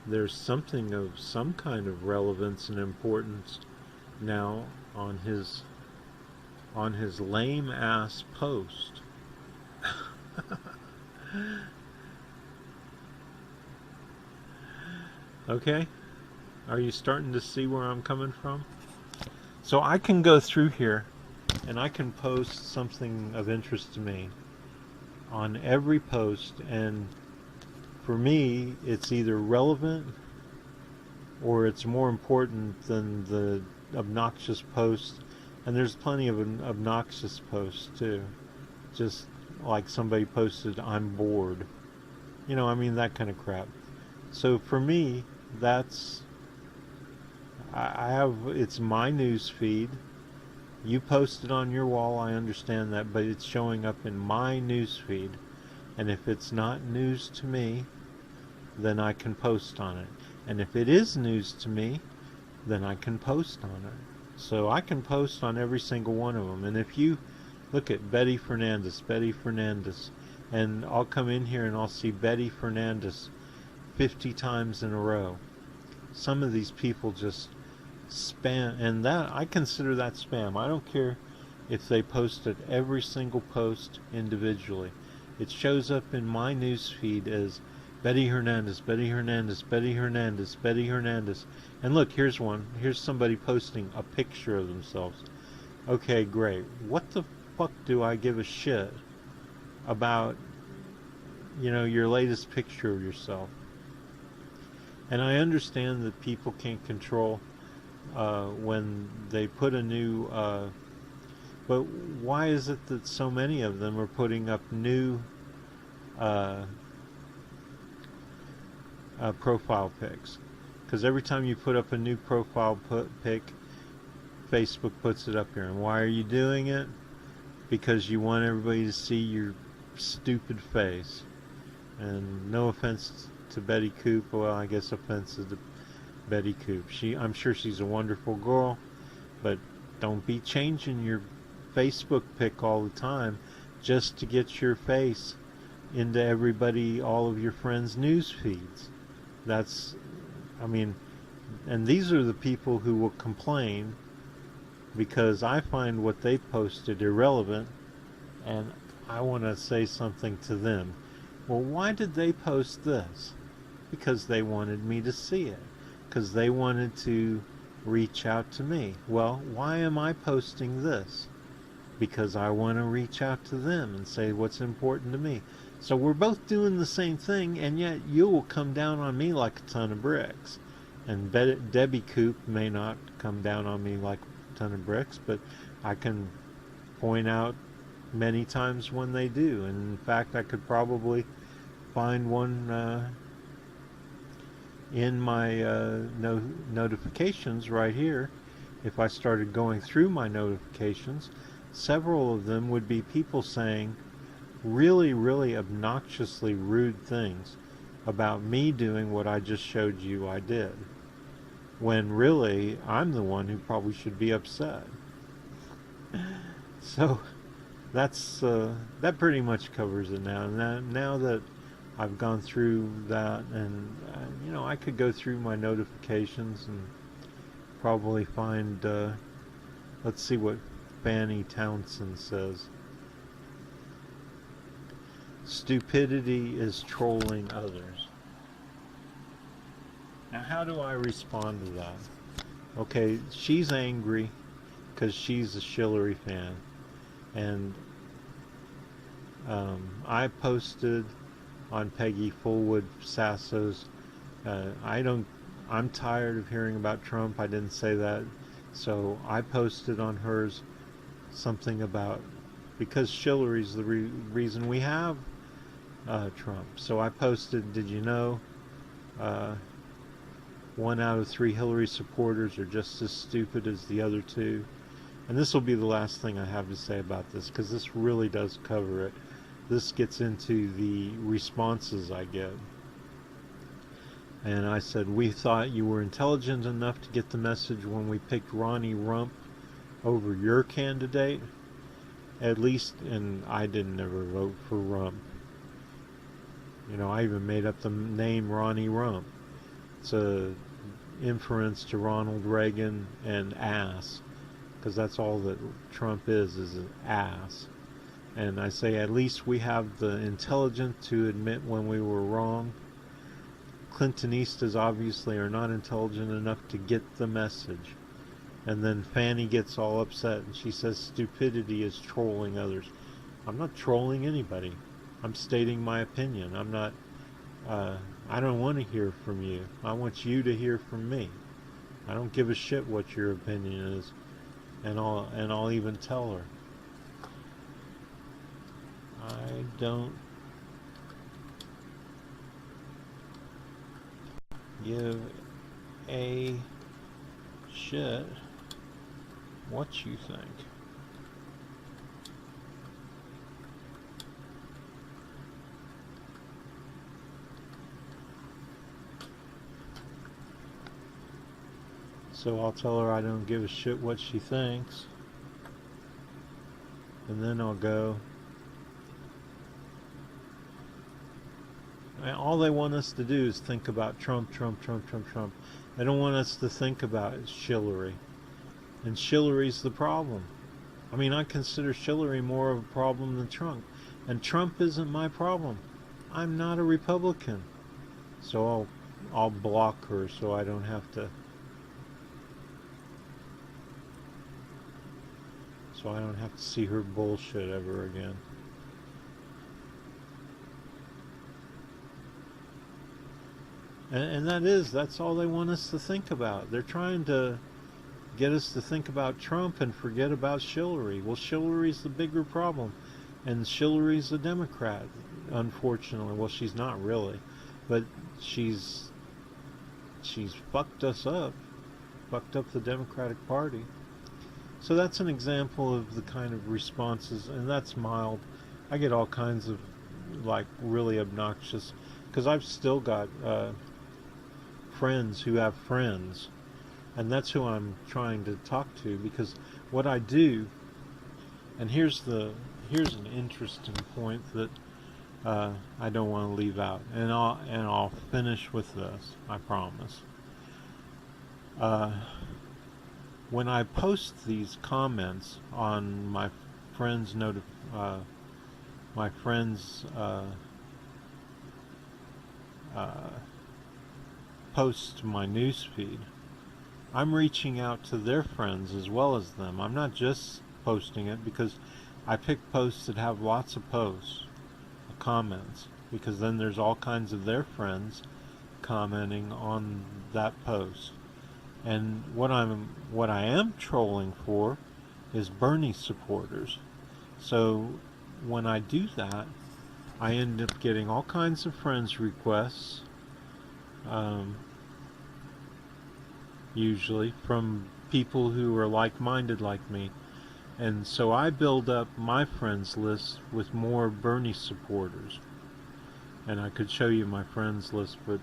there's something of some kind of relevance and importance now on his lame ass post. Okay, are you starting to see where I'm coming from? So I can go through here and I can post something of interest to me on every post, and for me it's either relevant or it's more important than the obnoxious post. And there's plenty of obnoxious posts too, just like somebody posted, I'm bored, you know, I mean, that kind of crap. So for me, that's, it's my news feed. You post it on your wall, I understand that, but it's showing up in my news feed, and if it's not news to me, then I can post on it. And if it is news to me, then I can post on it. So I can post on every single one of them. And if you look at Betty Fernandez, and I'll come in here and I'll see Betty Fernandez 50 times in a row. Some of these people just spam, and that, I consider that spam. I don't care if they posted every single post individually. It shows up in my news feed as Betty Hernandez, Betty Hernandez, Betty Hernandez, Betty Hernandez. And look, here's one. Here's somebody posting a picture of themselves. Okay, great. What the fuck do I give a shit about, you know, your latest picture of yourself? And I understand that people can't control when they put a new, but why is it that so many of them are putting up new profile pics? Because every time you put up a new profile pic, Facebook puts it up here. And why are you doing it? because you want everybody to see your stupid face. And no offense to Betty Coop, well, I guess offenses to Betty Coop. I'm sure she's a wonderful girl, but don't be changing your Facebook pic all the time just to get your face into all of your friends' news feeds. And these are the people who will complain because I find what they posted irrelevant, and I want to say something to them. Well, why did they post this? Because they wanted me to see it. Because they wanted to reach out to me. Well, why am I posting this? Because I want to reach out to them and say what's important to me. So we're both doing the same thing, and yet you will come down on me like a ton of bricks. And Debbie Coop may not come down on me like a ton of bricks, but I can point out many times when they do. And in fact, I could probably find one in my notifications right here. If I started going through my notifications, several of them would be people saying really, really obnoxiously rude things about me doing what I just showed you I did, when really I'm the one who probably should be upset. So that pretty much covers it now. Now that I've gone through that, and I could go through my notifications and probably find, let's see what Fanny Townsend says. Stupidity is trolling others. Now, how do I respond to that? Okay, she's angry because she's a Hillary fan, and I posted on Peggy Fullwood Sasso's. I'm tired of hearing about Trump. I didn't say that, so I posted on hers something about, because Hillary's the reason we have Trump. So I posted, did you know 1 out of 3 Hillary supporters are just as stupid as the other 2? And this will be the last thing I have to say about this, because this really does cover it. This gets into the responses I get. And I said, we thought you were intelligent enough to get the message when we picked Ronnie Rump over your candidate. At least, and I didn't ever vote for Rump. I even made up the name Ronnie Rump. It's a inference to Ronald Reagan and ass, because that's all that Trump is an ass. And I say, at least we have the intelligence to admit when we were wrong. Clintonistas obviously are not intelligent enough to get the message. And then Fanny gets all upset and she says stupidity is trolling others. I'm not trolling anybody. I'm stating my opinion. I'm not, I don't want to hear from you. I want you to hear from me. I don't give a shit what your opinion is. And I'll even tell her. I don't give a shit what you think. So I'll tell her I don't give a shit what she thinks. And then I'll go. All they want us to do is think about Trump, Trump, Trump, Trump, Trump. They don't want us to think about Hillary. And Hillary's the problem. I mean, I consider Hillary more of a problem than Trump. And Trump isn't my problem. I'm not a Republican. So I'll block her so I don't have to. So I don't have to see her bullshit ever again. And that's all they want us to think about. They're trying to get us to think about Trump and forget about Hillary. Well, Hillary's the bigger problem. And Hillary's a Democrat, unfortunately. Well, she's not really. But she's fucked us up. Fucked up the Democratic Party. So that's an example of the kind of responses, and that's mild. I get all kinds of like really obnoxious, because I've still got friends who have friends, and that's who I'm trying to talk to, because what I do, and here's an interesting point that I don't want to leave out, and I'll finish with this, I promise. When I post these comments on my friends' post to my newsfeed, I'm reaching out to their friends as well as them. I'm not just posting it because I pick posts that have lots of comments, because then there's all kinds of their friends commenting on that post. And what I am trolling for is Bernie supporters. So when I do that, I end up getting all kinds of friends requests, usually from people who are like-minded like me. And so I build up my friends list with more Bernie supporters. And I could show you my friends list, but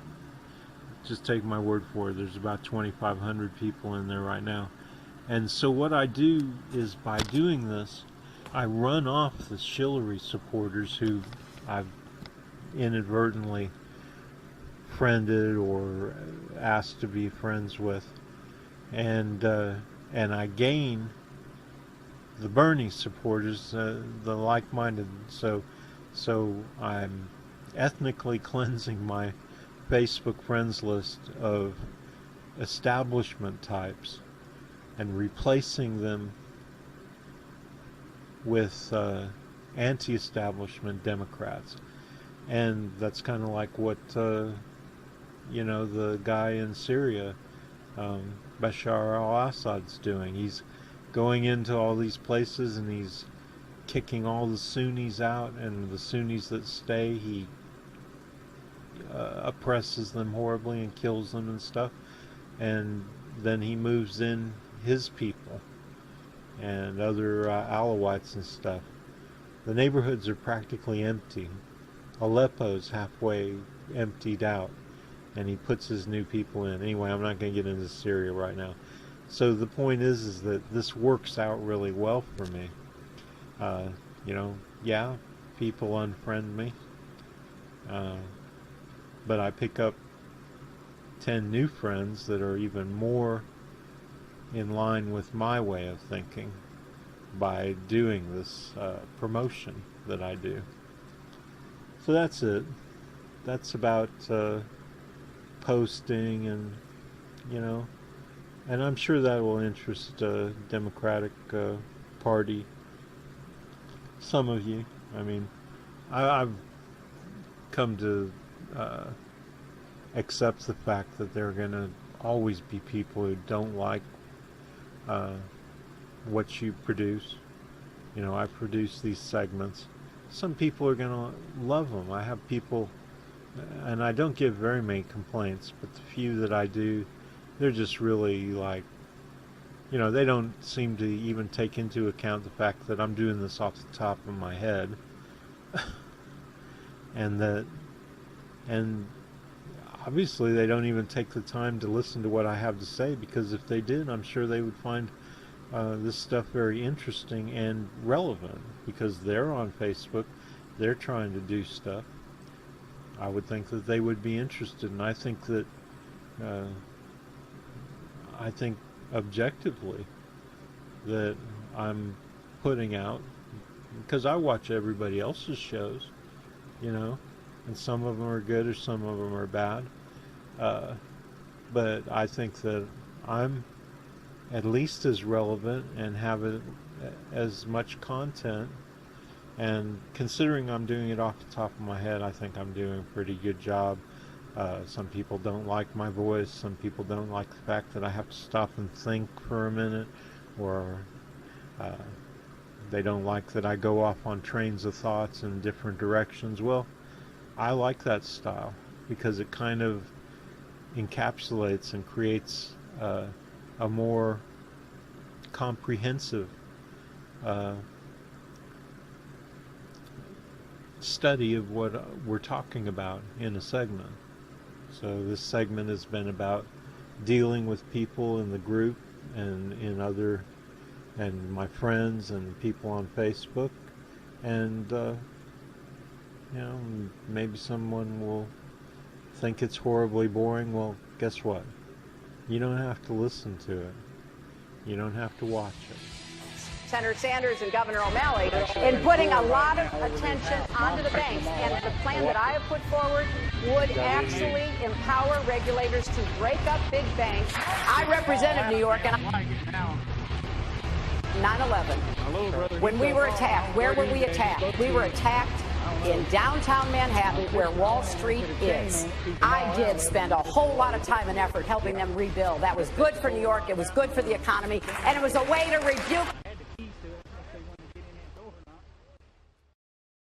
just take my word for it, there's about 2,500 people in there right now. And so what I do is, by doing this, I run off the Hillary supporters who I've inadvertently friended or asked to be friends with, and I gain the Bernie supporters, the like-minded. So I'm ethnically cleansing my Facebook friends list of establishment types and replacing them with anti-establishment Democrats. And that's kind of like what the guy in Syria, Bashar al-Assad's doing. He's going into all these places and he's kicking all the Sunnis out, and the Sunnis that stay, he oppresses them horribly and kills them and stuff. And then he moves in his people and other Alawites and stuff. The neighborhoods are practically empty. Aleppo's halfway emptied out, and he puts his new people in. Anyway, I'm not going to get into Syria right now. So the point is that this works out really well for me. Yeah, people unfriend me, but I pick up 10 new friends that are even more in line with my way of thinking by doing this promotion that I do. So that's it. That's about posting, and and I'm sure that will interest Democratic Party, some of you. I mean, I've come to accept the fact that there are going to always be people who don't like what you produce. I produce these segments. Some people are going to love them. I have people, and I don't get very many complaints, but the few that I do, they're just really like, they don't seem to even take into account the fact that I'm doing this off the top of my head. and obviously they don't even take the time to listen to what I have to say, because if they did, I'm sure they would find this stuff very interesting and relevant, because they're on Facebook, they're trying to do stuff. I would think that they would be interested, and I think that objectively that I'm putting out, because I watch everybody else's shows, and some of them are good or some of them are bad, but I think that I'm at least as relevant and have as much content, and considering I'm doing it off the top of my head, I think I'm doing a pretty good job. Some people don't like my voice, some people don't like the fact that I have to stop and think for a minute, or they don't like that I go off on trains of thoughts in different directions. Well, I like that style because it kind of encapsulates and creates a more comprehensive study of what we're talking about in a segment. So this segment has been about dealing with people in the group and and my friends and people on Facebook, and you know, maybe someone will think it's horribly boring. Well, guess what? You don't have to listen to it. You don't have to watch it. Senator Sanders and Governor O'Malley in putting a lot of attention onto the banks. And the plan that I have put forward would actually empower regulators to break up big banks. I represented New York and 9/11. When we were attacked, where were we attacked? We were attacked in downtown Manhattan, where Wall Street is. I did spend a whole lot of time and effort helping them rebuild. That was good for New York, it was good for the economy, and it was a way to rebuke